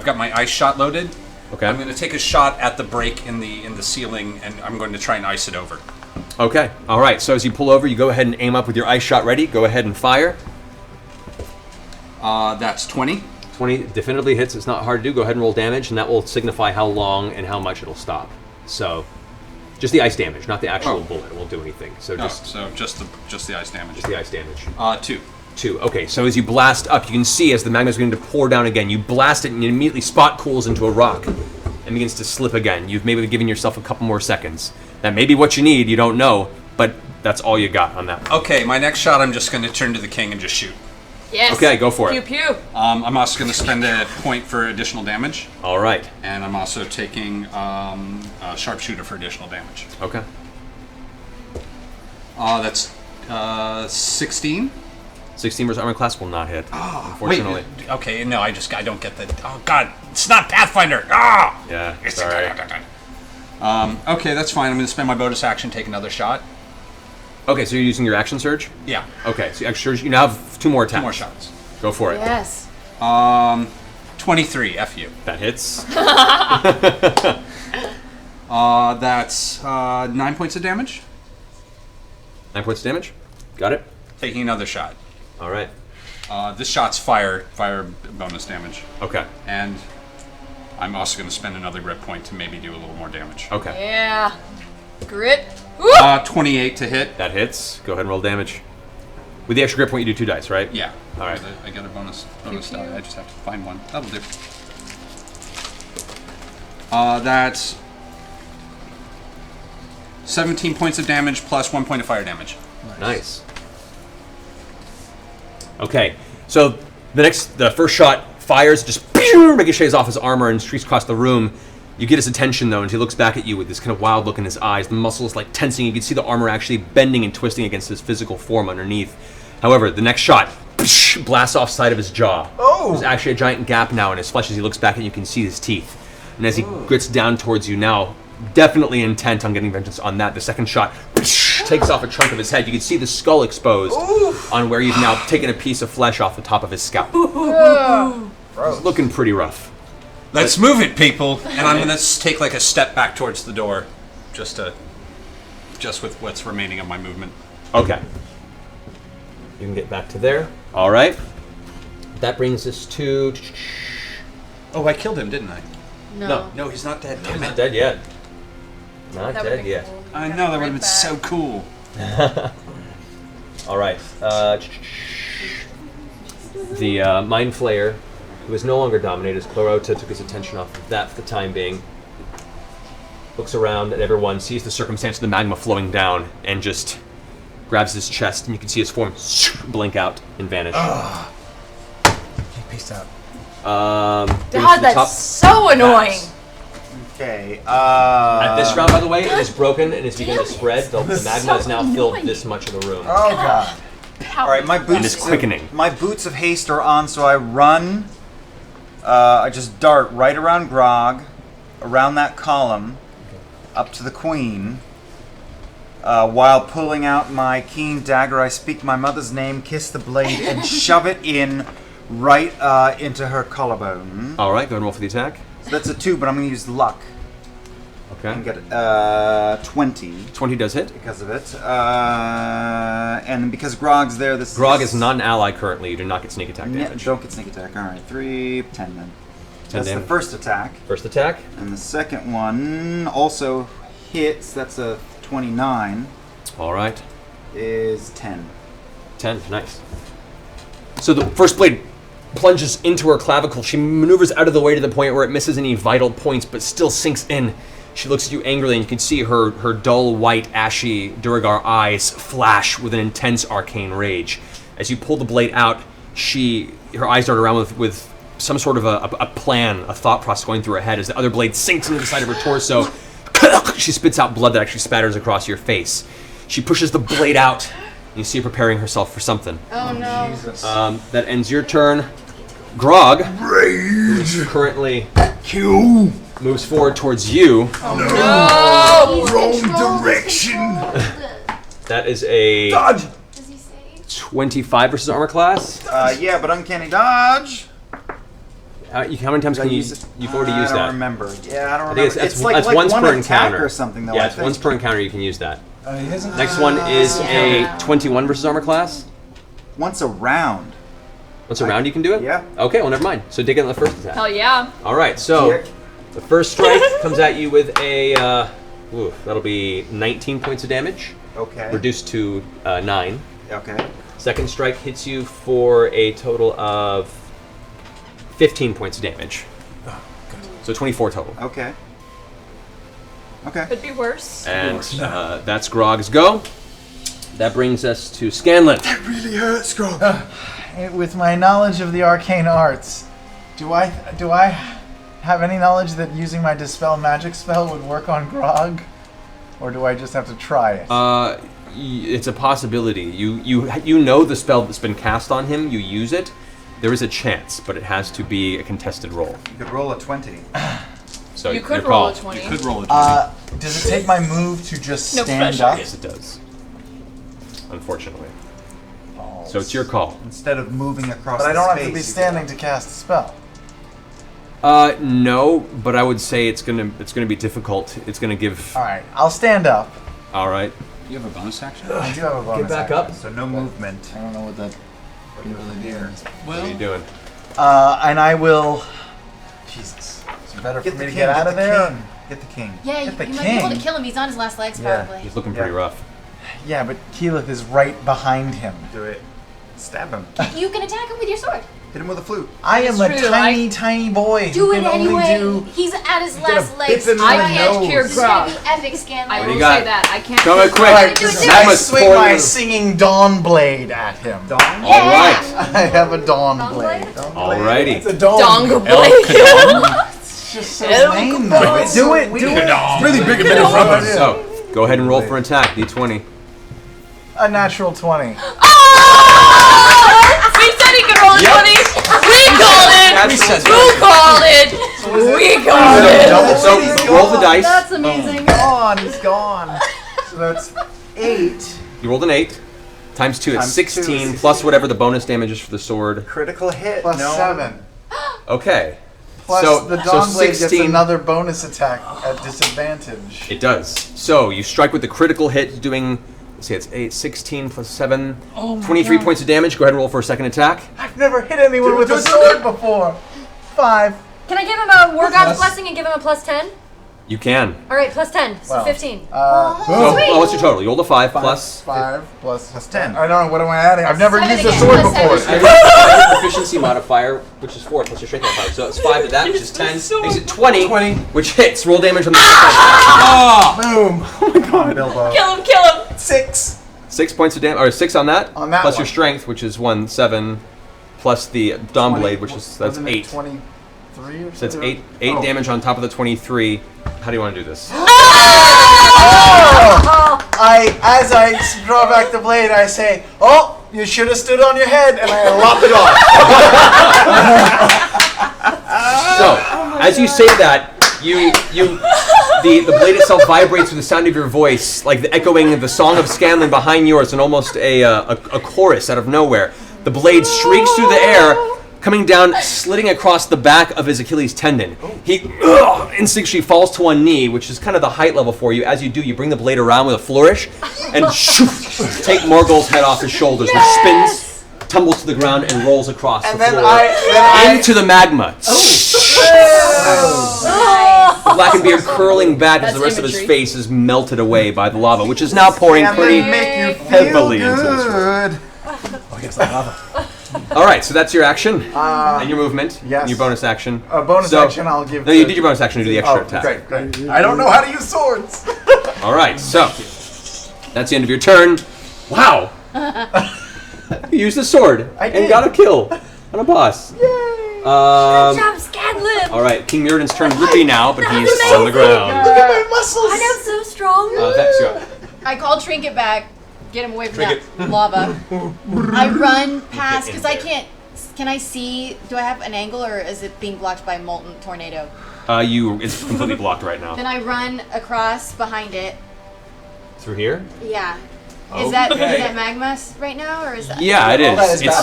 got my ice shot loaded. Okay. I'm going to take a shot at the break in the ceiling, and I'm going to try and ice it over. Okay. All right. So as you pull over, you go ahead and aim up with your ice shot ready. Go ahead and fire. That's 20. 20 definitively hits. It's not hard to do. Go ahead and roll damage, and that will signify how long and how much it'll stop. So, just the ice damage, not the actual bullet. It won't do anything. So just just the ice damage. Just the ice damage. 2. 2. Okay. So as you blast up, you can see as the magma is beginning to pour down again. You blast it, and it immediately spot cools into a rock, and begins to slip again. You've maybe given yourself a couple more seconds. That may be what you need. You don't know, but that's all you got on that. Okay. My next shot, I'm just going to turn to the king and just shoot. Yes. Okay, go for Pew it. pew. I'm also going to spend a point for additional damage. All right. And I'm also taking a sharpshooter for additional damage. Okay. That's 16. 16 versus armor class will not hit. Unfortunately. Wait, okay, no, I don't get that. Oh God, it's not Pathfinder. Ah. Yeah. It's Sorry. Okay, that's fine. I'm going to spend my bonus action, take another shot. Okay, so you're using your action surge? Yeah. Okay, so action surge. You now have 2 more attacks. 2 more shots. Go for it. Yes. 23. F you. That hits. That's 9 points of damage. 9 points of damage. Got it. Taking another shot. All right. This shot's fire bonus damage. Okay. And I'm also going to spend another grit point to maybe do a little more damage. Okay. Yeah. Grit. 28 to hit. That hits. Go ahead and roll damage. With the extra grip point, you do 2 dice, right? Yeah. All right. I get a bonus die. I just have to find one. That'll do. That's 17 points of damage plus 1 point of fire damage. Nice. Okay, so the first shot fires, just ricochets off his armor and streaks across the room. You get his attention though, and he looks back at you with this kind of wild look in his eyes. The muscles like tensing. You can see the armor actually bending and twisting against his physical form underneath. However, the next shot blasts off side of his jaw. Oh! There's actually a giant gap now in his flesh as he looks back at you. You can see his teeth. And as he grits down towards you now, definitely intent on getting vengeance on that, the second shot takes off a chunk of his head. You can see the skull exposed on where you've now taken a piece of flesh off the top of his scalp. It's looking pretty rough. Let's move it, people. And I'm going to take like a step back towards the door, just with what's remaining of my movement. Okay. You can get back to there. All right. That brings us to. Oh, I killed him, didn't I? No. No, he's not dead. He's not dead yet. Not dead yet. Cool. I know, that would have been so cool. All right. The Mind Flayer, who is no longer dominated, as Clarota took his attention off of that for the time being, looks around at everyone, sees the circumstance of the magma flowing down, and just grabs his chest, and you can see his form blink out and vanish. Peace out. God, that's so annoying. Okay. At this round, by the way, it is broken and is beginning to spread. The magma has now filled this much of the room. Oh god. All right, my boots. And it's quickening. My boots of haste are on, so I run. I just dart right around Grog, around that column, up to the queen. While pulling out my keen dagger, I speak my mother's name, kiss the blade, and shove it in right into her collarbone. All right, go ahead and roll for the attack. So that's a 2, but I'm going to use luck. Okay. And get 20. 20 does hit. Because of it. And because Grog's there, this Grog is not an ally currently. You do not get sneak attack damage. Don't get sneak attack. All right, 3, 10 then. 10 That's damage. the first attack. First attack. And the second one also hits. That's a 29. All right. Is 10. 10, nice. So the first blade plunges into her clavicle. She maneuvers out of the way to the point where it misses any vital points, but still sinks in. She looks at you angrily, and you can see her dull, white, ashy Duergar eyes flash with an intense arcane rage. As you pull the blade out, her eyes dart around with some sort of a plan, a thought process going through her head. As the other blade sinks into the side of her torso, she spits out blood that actually spatters across your face. She pushes the blade out, and you see her preparing herself for something. Oh no. Jesus. That ends your turn. Grog, who's currently moves forward towards you. Oh, no! Wrong direction! That is a Dodge! 25 versus armor class. Yeah, but uncanny dodge. How many times can you use it? You've already used that. I don't remember. Yeah, I don't I remember. think It's like once one per attack encounter or something, though. Yeah, I it's think. once per encounter you can use that. He hasn't. Next one is a 21 versus armor class. Once a round. Once a round you can do it? Yeah. Okay, well, never mind. So dig in the first attack. Hell yeah. All right, so the first strike comes at you with a, that'll be 19 points of damage. Okay. Reduced to 9. Okay. Second strike hits you for a total of 15 points of damage. Oh, good. So 24 total. Okay. Okay. Could be worse. And that's Grog's go. That brings us to Scanlan. That really hurts, Grog. With my knowledge of the arcane arts, do I have any knowledge that using my dispel magic spell would work on Grog, or do I just have to try it? It's a possibility. You know the spell that's been cast on him. You use it. There is a chance, but it has to be a contested roll. You could roll a 20. So You could your roll call. a 20. You could roll a 20. Does it take my move to just No stand pressure. up? Yes, it does. Unfortunately. So it's your call. Instead of moving across But I the don't have space, to be you standing to cast a spell. No, but I would say it's gonna be difficult. It's gonna give. All right, I'll stand up. All right. You have a bonus action? I do have a bonus. Get back action, up. So no movement. I don't know what that really means. What are you doing? And I will. Jesus, it's better for me to get out of there. Get the king. Yeah, you Get the might be able to king. kill him. He's on his last legs, Yeah. probably. He's looking pretty rough. Yeah, but Keyleth is right behind him. Do it. Stab him. You can attack him with your sword. Hit him with a flute. I am It's a true, tiny boy. Do who it can only anyway. do- He's at his gonna last bip legs. him in the I can't nose. cure This This is gonna Grog. be epic, Scanlan. I What do will you got? say that. I can't. Come on, quick. Alright, Do it I now. swing my singing dawn blade at him. Dawn? All right. I have a dawn blade. Alrighty. It's a dawn. Dongle blade. blade. It's just so lame, though. It's Do so it. Do weird. it. It's really big and middle front. So go ahead and roll for attack. D20. A natural 20. We said he could roll a 20. We called it. Who called it? We called it. So roll the dice. That's amazing. He's gone. So that's 8. You rolled an 8. Times 2, it's Times 2 is 16 plus whatever the bonus damage is for the sword. Critical hit. Plus no. 7. Okay. Plus so, the so dawn blade gets 16. another bonus attack at disadvantage. It does. So you strike with the critical hit, doing, let's see, it's 8, 16 plus 7, 23 points of damage. Go ahead and roll for a second attack. I've never hit anyone with a sword before. 5. Can I give him a War God's Blessing and give him a plus 10? You can. All right, plus 10, so Well, 15. Well, what's your total? You rolled a 5 plus. 5 plus 10. I don't know, what am I adding? I've never Seven used a again, sword plus before. seven. Add your proficiency modifier, which is 4 plus your strength modifier. So it's 5 to that, which is 10. Makes it 20, which hits. Roll damage on the Boom. Oh my god. Bilbo. Kill him. Kill him. 6. 6 points of damage, or 6 on that. On that plus one. your strength, which is 7, plus the Dawn Blade, which is that's Wasn't it 8. 23 or So it's something? 8 Oh. damage on top of the 23. How do you want to do this? As I draw back the blade, I say, "Oh, you should have stood on your head," and I lop it off. So, as you say that, the blade itself vibrates with the sound of your voice, like the echoing of the song of Scanlan behind yours, and almost a chorus out of nowhere. The blade streaks through the air, coming down, slitting across the back of his Achilles tendon. He instinctually falls to one knee, which is kind of the height level for you. As you do, you bring the blade around with a flourish, and take Murghol's head off his shoulders, which spins, tumbles to the ground, and rolls across the floor into the magma. Blackenbeard curling back as the rest of his face is melted away by the lava, which is now pouring pretty heavily into this room. Oh, yes, I love All right, so that's your action and your movement. yes. And your bonus action. A bonus action I'll give No, to- you did your bonus action to do the extra Oh, attack. great. I don't know how to use swords. All right, so that's the end of your turn. Wow. You used a sword and got a kill on a boss. Yay! Good job, Scanlan! All right, King Mirrodin's turned Rippy now, but he's That's on the ground. Look at my muscles. I know, so strong. Vex, you up. I call Trinket back. Get him away from that lava. I run past because I can't. Can I see? Do I have an angle, or is it being blocked by molten tornado? It's completely blocked right now. Then I run across behind it. Through here? Yeah. Is that magma right now, or is that? Yeah, it is.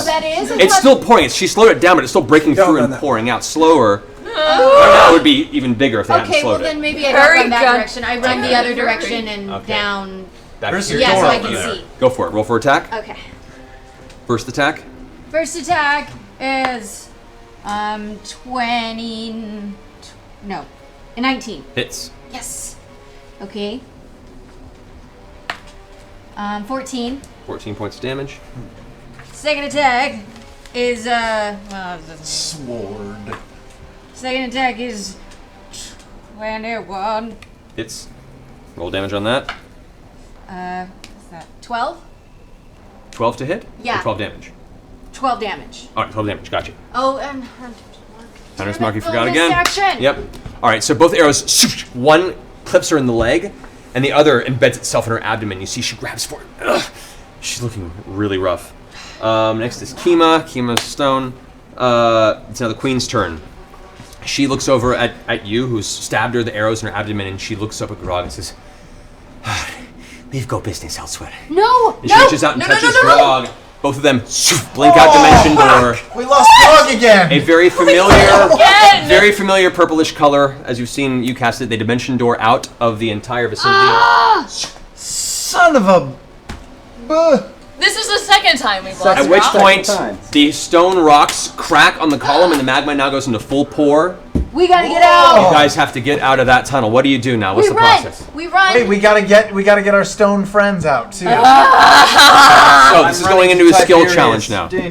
That is. It's still pouring. She slowed it down, but it's still breaking through and pouring out slower. That would be even bigger if they hadn't Okay, well slowed it. then maybe I don't run that direction. I run the other direction and down. There's so I can see. Go for it. Roll for attack. Okay. First attack. First attack is 19. Hits. Yes. Okay. 14. 14 points of damage. Second attack is sword. Second attack is 21. Hits. Roll damage on that. What's that? 12? 12 to hit? Yeah. Or 12 damage? 12 damage. Alright, 12 damage. Gotcha. Oh, and Hunter's Mark, you forgot bonus again. action. Yep. Alright, so both arrows, one clips her in the leg, and the other embeds itself in her abdomen. You see she grabs for it. Ugh. She's looking really rough. Next is Kima. Kima's stone. It's now the queen's turn. She looks over at you, who's stabbed her the arrows in her abdomen, and she looks up at Grog and says, "We've got business elsewhere." No! And she reaches out and touches Grog. Both of them blink out dimension door. We lost Grog again! A very familiar purplish color. As you've seen, you cast it. They dimension door out of the entire vicinity. Son of a... This is the second time we've lost At which Grog. point, the stone rocks crack on the column and the magma now goes into full pour. We gotta get out! You guys have to get out of that tunnel. What do you do now? What's the process? We run! Wait, we gotta get our stone friends out, too. So this is going into a skill challenge now. Okay.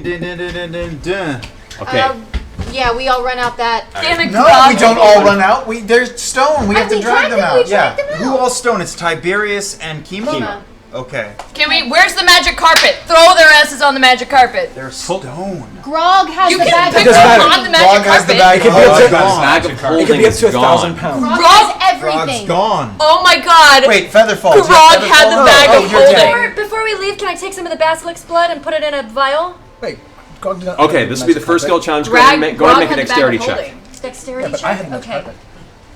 Yeah, we all run out that. Damn it, No, we don't all run out. There's stone. We have to drag them out. Yeah. Who all stone? It's Tiberius and Kima? Okay. Where's the magic carpet? Throw their asses on the magic carpet. They're stone. Grog has You the can bag pick of them holding. on the magic carpet. It could It be up to 1,000 pounds. Grog Grog- has everything. Gone. Oh my god. Wait, Featherfall. Grog had the bag of holding. Before we leave, can I take some of the basilic's blood and put it in a vial? Wait, Grog did not. Okay, this will be the first skill challenge. Go ahead and make a dexterity check. Dexterity but I check? had no Okay. carpet.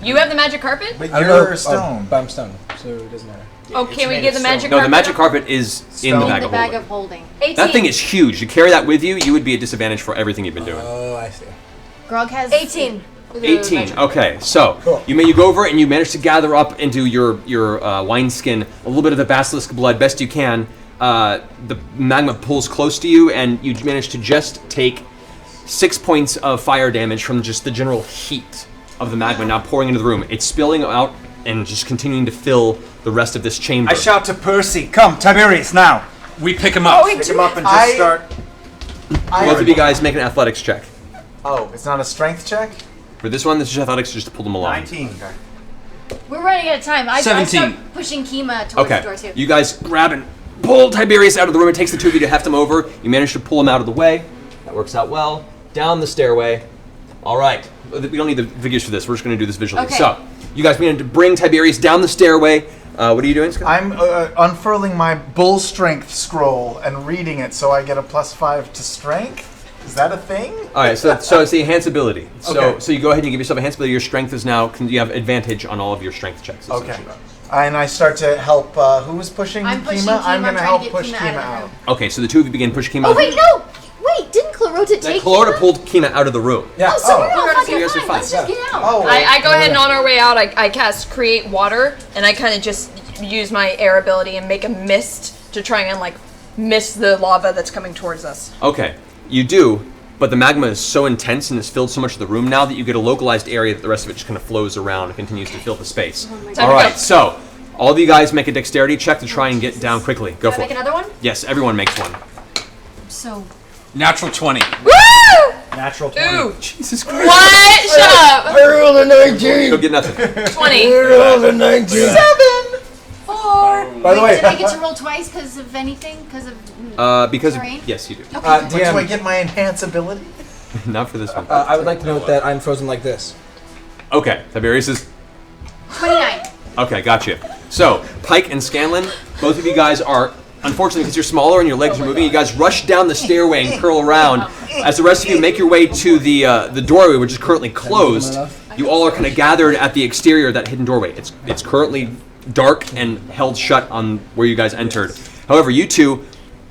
You have the magic carpet? But I don't you're know, stone. but I'm stone, so it doesn't matter. Oh, can we get the magic No, carpet? the magic carpet is in the In bag the of bag holding. of holding. 18. That thing is huge. To carry that with you, you would be at disadvantage for everything you've been doing. Oh, I see. Grog has 18. 18. Okay, so you go over and you manage to gather up into your wineskin a little bit of the basilisk blood best you can. The magma pulls close to you, and you manage to just take 6 points of fire damage from just the general heat of the magma now pouring into the room. It's spilling out and just continuing to fill the rest of this chamber. I shout to Percy, "Come, Tiberius, now!" We pick him up. Pick him up and just start. Both of you guys make an athletics check. Oh, it's not a strength check? For this one, this is athletics just to pull them along. 19. We're running out of time. I 17. start pushing Kima towards the door too. You guys grab and pull Tiberius out of the room. It takes the two of you to heft him over. You manage to pull him out of the way. That works out well. Down the stairway. All right. We don't need the figures for this. We're just going to do this visually. Okay. So, you guys managed to bring Tiberius down the stairway. What are you doing, Scott? I'm unfurling my bull strength scroll and reading it so I get a +5 to strength. Is that a thing? All right, so it's the enhance ability. Okay. So you go ahead and you give yourself a enhance ability. Your strength is now, you have advantage on all of your strength checks. Okay. essentially. And I start to help, who's pushing I'm pushing Kima? I'm Kima, going to trying help to get push Kima Kima out of the out. Okay, so the two of you begin pushing Kima Oh out. wait, no! Wait, didn't Clarota take Clarota pulled Kima out of the room. Yeah. Oh, so we're all So fucking you guys are fine. fine. Let's just get out. Oh, I go ahead and on our way out, I cast Create Water, and I kind of just use my air ability and make a mist to try and like mist the lava that's coming towards us. Okay, you do, but the magma is so intense and has filled so much of the room now that you get a localized area that the rest of it just kind of flows around and continues to fill the space. All right, so all of you guys make a dexterity check to try and get down quickly. Go for Make it. another one? Yes, everyone makes one. So. Natural 20. Woo! Natural 20. Ooh. Jesus Christ. What? Shut up. I rolled a 19. Go get nothing. 20. I rolled a 19. 7! 4! By the way, did I get to roll twice because of anything? Because of Because terrain? yes, you do. Wait, do I DM, get my enhance ability? Not for this one. I would like to note that I'm frozen like this. Okay, Tiberius is 29. okay. Gotcha. So Pike and Scanlan, both of you guys are. Unfortunately, because you're smaller and your legs are moving, you guys rush down the stairway and curl around. As the rest of you make your way to the doorway, which is currently closed, you all are kind of gathered at the exterior of that hidden doorway. It's currently dark and held shut on where you guys entered. However, you two,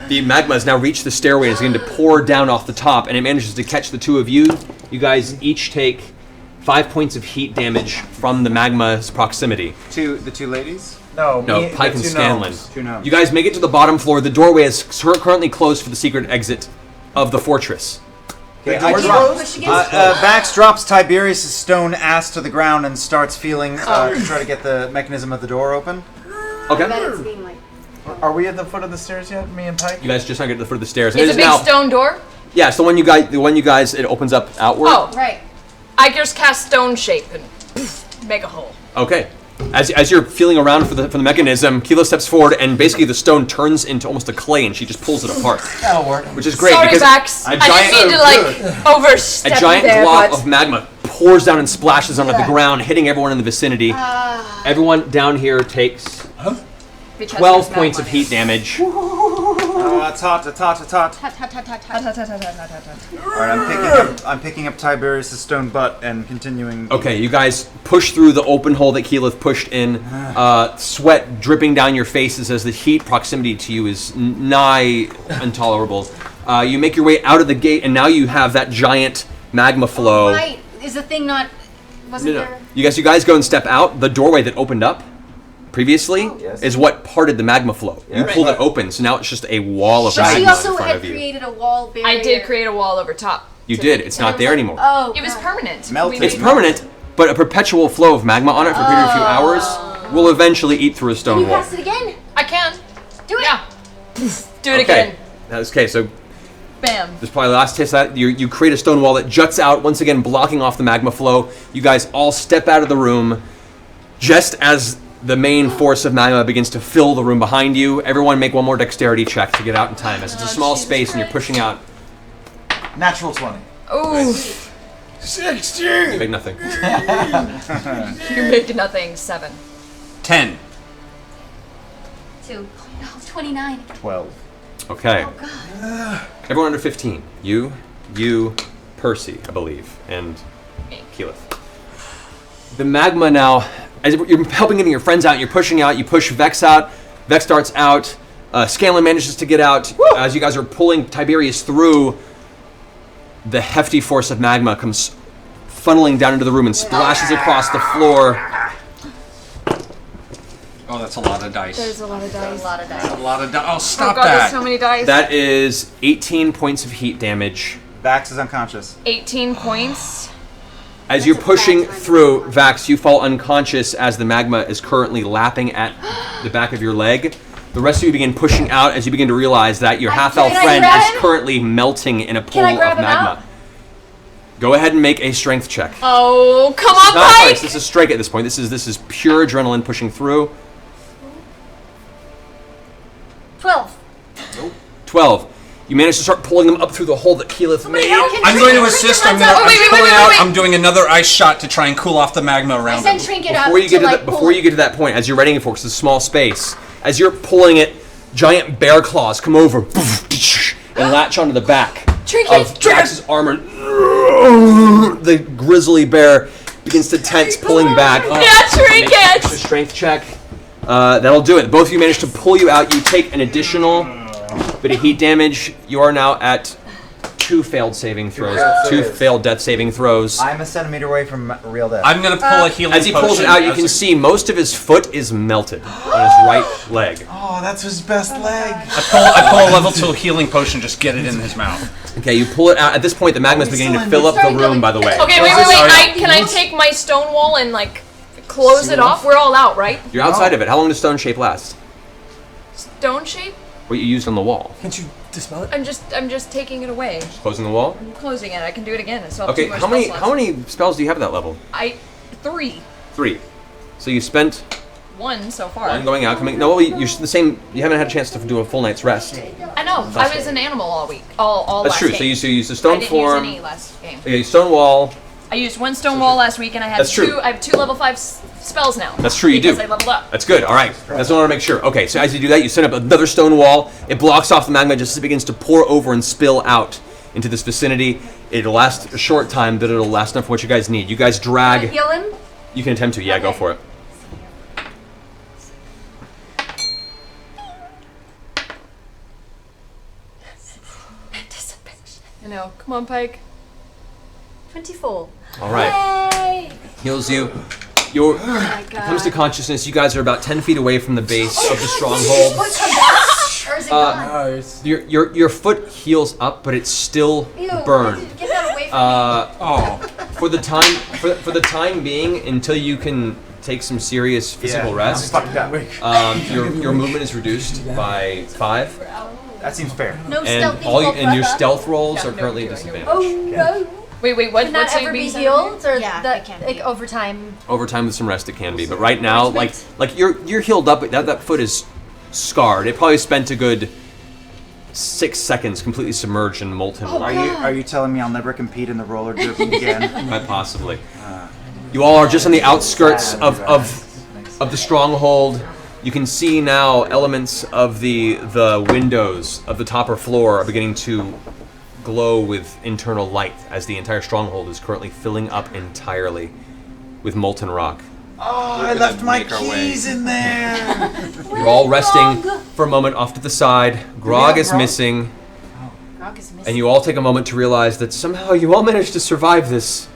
the magma has now reached the stairway and is beginning to pour down off the top, and it manages to catch the two of you. You guys each take 5 points of heat damage from the magma's proximity. The two ladies? No, Pike and Scanlan. Two gnomes. You guys make it to the bottom floor. The doorway is currently closed for the secret exit of the fortress. Okay, Vax drops Tiberius' stone ass to the ground and starts feeling to try to get the mechanism of the door open. Okay. Are we at the foot of the stairs yet, me and Pike? You guys just not get to the foot of the stairs. It's a big stone door? Yeah, it's the one you guys, it opens up outward. Oh, right. I just cast stone shape and make a hole. Okay. As you're feeling around for the mechanism, Kilo steps forward and basically the stone turns into almost a clay and she just pulls it apart. That'll work. Which is great Sorry, because Vax. I didn't mean to overstep a giant there, glob but... of magma pours down and splashes onto the ground, hitting everyone in the vicinity. Everyone down here takes 12 points of heat damage. It's hot, it's hot, it's hot. Alright, I'm picking up Tiberius' stone butt and continuing. Okay, you guys push through the open hole that Keyleth pushed in, sweat dripping down your faces as the heat proximity to you is nigh intolerable. You make your way out of the gate, and now you have that giant magma flow. Right. Is the thing not... Wasn't there... You guys go and step out. The doorway that opened up previously is what parted the magma flow. You pulled it open, so now it's just a wall of magma in front of you. But she also had created a wall barrier. I did create a wall over top. You did. It's not there anymore. Oh, it was permanent. It's permanent, but a perpetual flow of magma on it for a period of a few hours will eventually eat through a stone Can you wall. cast it again? I can. Do it. Yeah. Do it again. Okay, so Bam. there's probably the last taste of that. You create a stone wall that juts out, once again blocking off the magma flow. You guys all step out of the room just as the main force of magma begins to fill the room behind you. Everyone make one more dexterity check to get out in time, as it's a small space and you're pushing out. Natural 20. Ooh. 16! You make nothing. You make nothing. 7. 10. 2. No, 29. 12. Okay. Oh, God. Everyone under 15. You, Percy, I believe, and Keyleth. The magma now, as you're helping getting your friends out, you're pushing out, you push Vex out, Vex starts out, Scanlan manages to get out. As you guys are pulling Tiberius through, the hefty force of magma comes funneling down into the room and splashes across the floor. Oh, that's a lot of dice. There's a lot of dice. A lot of dice. A lot of dice. Oh, stop God, that. there's so many dice. That is 18 points of heat damage. Vax is unconscious. 18 points. As you're pushing through, Vax, you fall unconscious as the magma is currently lapping at the back of your leg. The rest of you begin pushing out as you begin to realize that your half-elf friend is currently melting in a pool of magma. Go ahead and make a strength check. Oh, come on, Not Pike! dice, this is strike at this point. This is pure adrenaline pushing through. 12. 12. You manage to start pulling them up through the hole that Keyleth made. I'm going to assist. I'm pulling out. I'm doing another ice shot to try and cool off the magma around Send it. Trinket up Before you get to, like, before you get to that point, as you're readying for it, 'cause it's a small space, as you're pulling it, giant bear claws come over and latch onto the back of Drax's armor. The grizzly bear begins to tense, pulling back. Yeah, Trinket! Make a strength check. That'll do it. Both of you manage to pull you out. You take an additional bit of heat damage. You are now at 2 failed saving throws. 2 failed death saving throws. I'm a centimeter away from real death. I'm going to pull a healing As he pulls it out, you can see most of his foot is melted on his right leg. Oh, that's his best leg. I pull a level 2 healing potion, just get it in his mouth. Okay, you pull it out. At this point, the magma is beginning to fill up the room, by the way. Okay, wait. Can I take my stone wall and, like, close it off? We're all out, right? You're outside of it. How long does stone shape last? Stone shape? What you used on the wall? Can't you dispel it? I'm just taking it away. Closing the wall? I'm closing it. I can do it again. I still have Okay, 2 more how many spells how many spells do you have at that level? left. 3. 3. So you spent 1 so far. 1 going out, coming. No, you're the same. You haven't had a chance to do a full night's rest. I know. I was an animal all week. All That's last true. game. So you used the stone I didn't form. use any last game. Okay, stone wall. I used 1 stone wall last week, and I have That's true. 2. I have 2 level 5 spells now. That's true, you do. Because I leveled up. That's good. All right. That's what I want to make sure. Okay, so as you do that, you set up another stone wall. It blocks off the magma just as it begins to pour over and spill out into this vicinity. It'll last a short time, but it'll last enough for what you guys need. You guys drag. Can I heal him? You can attempt to. Yeah, go Okay. for it. know. Come on, Pike. 24. All right. Yay! Heals you. Your comes to consciousness. You guys are about 10 feet away from the base of the stronghold. Or is it gone? Your foot heals up, but it's still Ew, burned. get that away from me. For the time being, until you can take some serious physical rest, your movement is reduced by 5. That seems fair. No And stealthy your stealth rolls are currently at disadvantage. Oh no! Wait, what? Can that what's ever be healed, or that like over time? Over time with some rest, it can be, but right now, like you're healed up. But that foot is scarred. It probably spent a good 6 seconds completely submerged in molten rock. Are you telling me I'll never compete in the roller derby again? Quite possibly. You all are just on the outskirts of the stronghold. You can see now elements of the windows of the topper floor are beginning to glow with internal light as the entire stronghold is currently filling up entirely with molten rock. Oh, I left my keys in there. You're all resting for a moment off to the side. Grog is missing. Grog is missing. And you all take a moment to realize that somehow you all managed to survive this,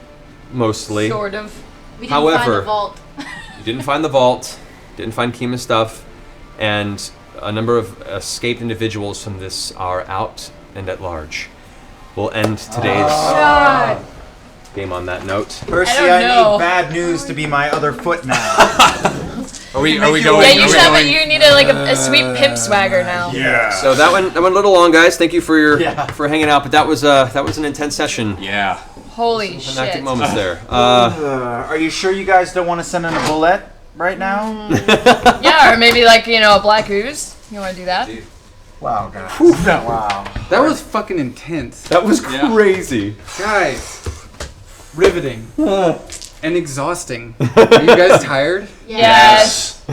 mostly. Sort of. We didn't find the vault. You didn't find the vault, didn't find Kima's stuff, and a number of escaped individuals from this are out and at large. We'll end today's game on that note. Percy, I need bad news to be my other foot now. Are we going? Yeah, you need a sweet pimp swagger now. Yeah. So that went a little long, guys. Thank you for for hanging out, but that was an intense session. Yeah. Holy Climactic shit. moments there. Are you sure you guys don't want to send in a bullet right now? Yeah, or maybe a black ooze. You want to do that? Wow, guys. Wow. That was fucking intense. That was crazy. Guys, riveting. And exhausting. Are you guys tired? Yes.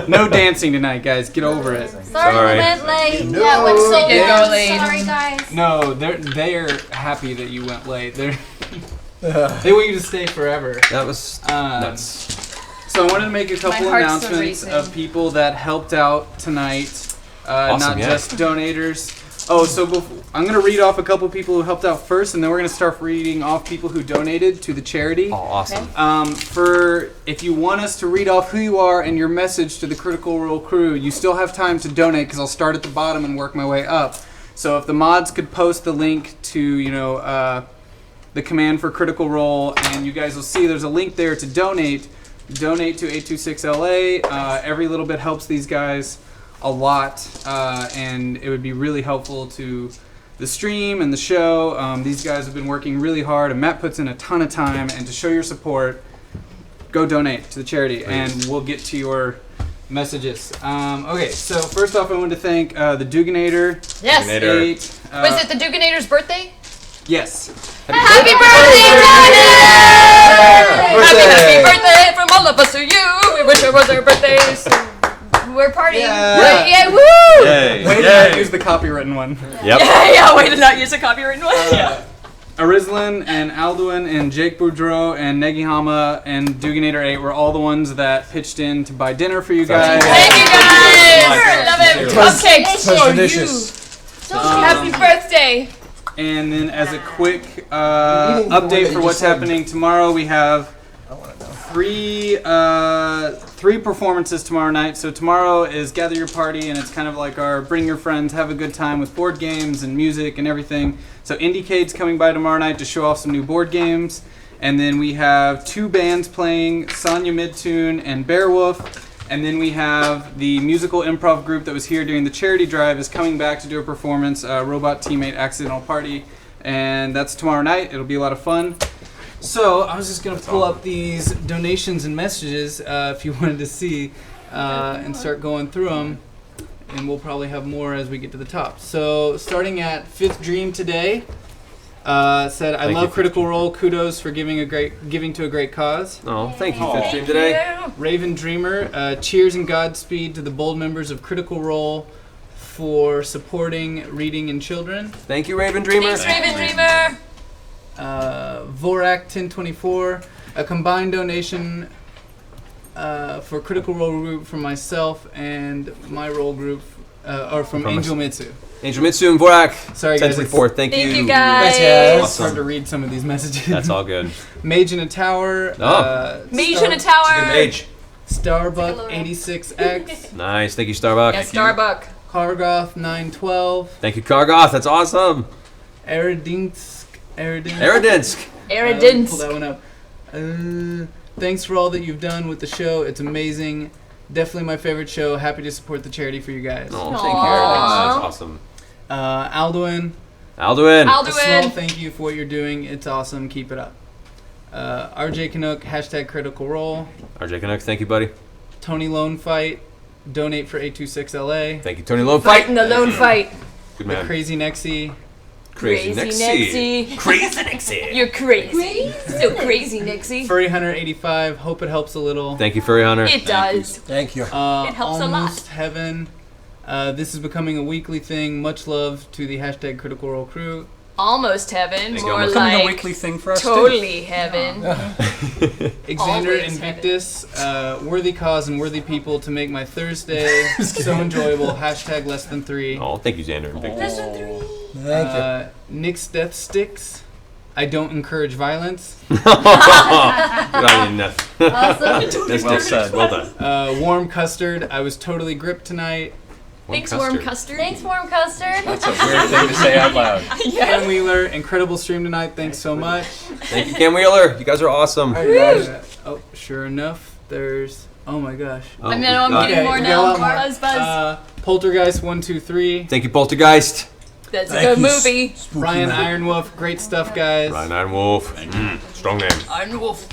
No dancing tonight, guys. Get over it. Sorry, we went late. No, yeah, went so late. Sorry, guys. No, they're happy that you went late. They want you to stay forever. That was nuts. So I wanted to make a couple My heart's announcements so of people that helped out tonight. Awesome, Not just donators. Oh, so I'm going to read off a couple people who helped out first, and then we're going to start reading off people who donated to the charity. Oh, awesome. If you want us to read off who you are and your message to the Critical Role crew, you still have time to donate because I'll start at the bottom and work my way up. So if the mods could post the link to, the command for Critical Role, and you guys will see there's a link there to donate. Donate to 826LA. Every little bit helps these guys a lot, and it would be really helpful to the stream and the show. These guys have been working really hard, and Matt puts in a ton of time, and to show your support, go donate to the charity, and we'll get to your messages. Okay, so first off, I wanted to thank the Duganator. Yes. Was it the Duganator's birthday? Yes. Happy birthday, Johnny! Happy birthday from all of us to you. We wish it was our birthdays. We're partying. Yeah, woo! Yay. Way to not use the copywritten one. Yep. Yeah, way to not use a copywritten one. Arizlan and Alduin and Jake Boudreau and Negihama and Duganator 8 were all the ones that pitched in to buy dinner for you guys. Thank you guys! Love it. Cupcakes for delicious. Happy birthday. And then as a quick update for what's happening tomorrow, we have three performances tomorrow night. So tomorrow is Gather Your Party, and it's kind of like our bring your friends, have a good time with board games and music and everything. So Indiecade's coming by tomorrow night to show off some new board games. And then we have 2 bands playing, Sonya Midtune and Beowulf. And then we have the musical improv group that was here during the charity drive is coming back to do a performance, Robot Teammate Accidental Party. And that's tomorrow night. It'll be a lot of fun. So I was just going to pull up these donations and messages if you wanted to see and start going through them. And we'll probably have more as we get to the top. So starting at Fifth Dream today, said, I love Critical Role. Kudos for giving to a great cause. Oh, thank you, Fifth Dream today. Raven Dreamer, cheers and Godspeed to the bold members of Critical Role for supporting reading in children. Thank you, Raven Dreamer. Thanks, Raven Dreamer. Vorak 1024, a combined donation for Critical Role group from myself and my role group, or from Angel Mitsu. Angel Mitsu and Vorak. Sorry, guys. 1034. Thank you. Thank you, guys. It's Awesome. hard to read some of these messages. That's all good. Mage in a Tower. Mage in a Tower. Good mage. Starbuck 86X. Nice. Thank you, Starbuck. Yeah, Starbuck. Kargoth 912. Thank you, Kargoth. That's awesome. Eridinsk. Eridinsk. Eridinsk. Pull that one up. Thanks for all that you've done with the show. It's amazing. Definitely my favorite show. Happy to support the charity for you guys. Oh, thank you, Eridinsk. That's awesome. Alduin. Alduin. A small thank you for what you're doing. It's awesome. Keep it up. RJ Canuck, hashtag Critical Role. RJ Canuck, thank you, buddy. Tony Lone Fight, donate for 826LA. Thank you, Tony Lone Fight. Fighting the lone fight. Good man. The Crazy Nexie. Crazy Nexie. Crazy Nexie. You're crazy. So crazy, Nixie. Furry Hunter 85, hope it helps a little. Thank you, Furry Hunter. It does. Thank you. It helps a lot. Almost Heaven. This is becoming a weekly thing. Much love to the hashtag Critical Role crew. Almost heaven, Thank more you. like Becoming a weekly thing for us totally heaven. Xander Always Invictus, worthy cause and worthy people to make my Thursday so enjoyable. Hashtag less than 3. Oh, thank you, Xander Invictus. Less than 3. Thank you. Nick's Death Sticks. I don't encourage violence. Good on you, Neff. Awesome. That's well said. Well done. Warm Custard. I was totally gripped tonight. Thanks, Warm Custard. Thanks, Warm Custard. That's a weird thing to say out loud. Ken Wheeler, incredible stream tonight. Thanks so much. Thank you, Ken Wheeler. You guys are awesome. Oh, sure enough, there's. Oh my gosh. Oh, I'm getting more now. Buzz. Poltergeist 123. Thank you, Poltergeist. That's a good movie. Ryan Ironwolf, great stuff, guys. Ryan Ironwolf. Strong name. Ironwolf.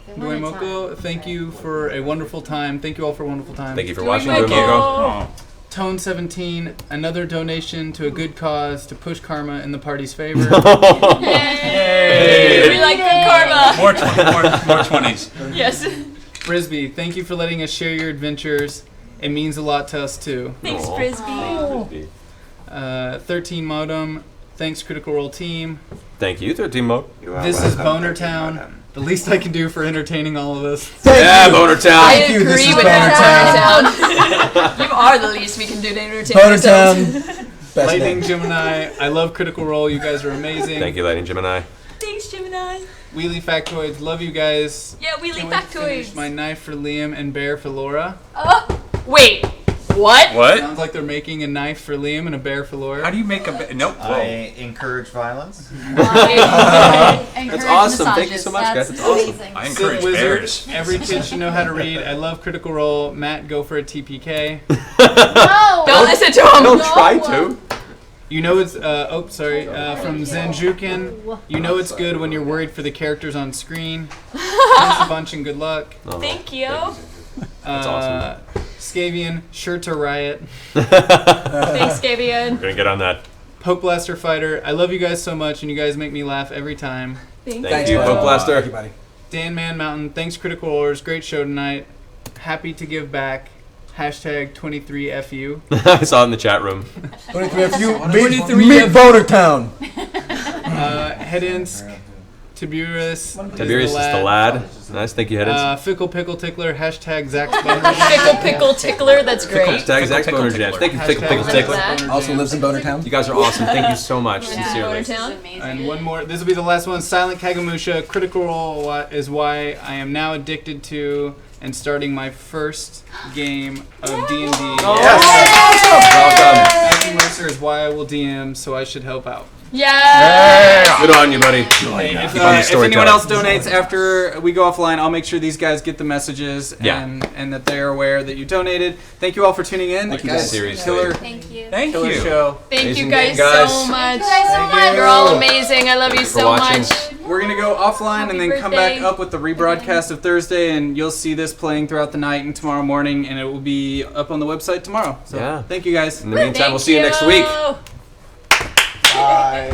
Duemoko, thank you for a wonderful time. Thank you all for a wonderful time. Thank you for watching, Duemoko. Tone 17, another donation to a good cause to push karma in the party's favor. Yay! We like good karma. More 20s. Yes. Frisbee, thank you for letting us share your adventures. It means a lot to us too. Thanks, Frisbee. 13 Modem, thanks Critical Role team. Thank you, 13 Mo. This is Boner Town. The least I can do for entertaining all of us. Yeah, Boner Town. I agree with that, Boner Town. You are the least we can do to entertain ourselves. Lightning Gemini, I love Critical Role. You guys are amazing. Thank you, Lightning Gemini. Thanks, Gemini. Wheelie Factoids, love you guys. Yeah, Wheelie Can't wait to finish Factoids. my knife for Liam and bear for Laura. Wait, what? What? Sounds like they're making a knife for Liam and a bear for Laura. How do you make a nope? I encourage violence. That's awesome. Thank you so much, guys. That's awesome. I Sith encourage Wizard, bears. every kid should know how to read. I love Critical Role. Matt, go for a TPK. Don't listen to him. Don't try to. You know it's, from Zenjukin. You know it's good when you're worried for the characters on screen. Thanks a bunch and good luck. Thank you. That's awesome. Scavian, sure to riot. Thanks, Gavian. We're gonna get on that. Poke Blaster Fighter, I love you guys so much and you guys make me laugh every time. Thank you, Poke Blaster. Everybody. Dan Man Mountain, thanks Critical Rollers, great show tonight. Happy to give back. Hashtag 23FU. I saw it in the chat room. 23FU. Meet Boner Town. Hedinsk, Tiberius. Tiberius is the lad. Nice, thank you, Hedins. Fickle Pickle Tickler, hashtag Zach's Boner. Fickle Pickle Tickler, that's great. Hashtag Zach's Boner Jam. Thank you, Fickle Pickle Tickler. Also lives in Boner Town. You guys are awesome. Thank you so much, sincerely. And one more. This will be the last one. Silent Kagamusha. Critical Role is why I am now addicted to and starting my first game of D&D. Yes. Matthew Mercer is why I will DM, so I should help out. Yeah. Good on you, buddy. If anyone else donates after we go offline, I'll make sure these guys get the messages and that they're aware that you donated. Thank you all for tuning in. Thank you guys. Seriously. Killer, Thank you. Thank killer you. show. Thank you Amazing guys game, guys. so much. Thank you. You're all amazing. I love you for so watching. much. We're going to go offline and then come back birthday. up with the rebroadcast of Thursday, and you'll see this playing throughout the night and tomorrow morning, and it will be up on the website tomorrow. So Yeah. thank you guys. In the meantime, we'll see you next week. Bye.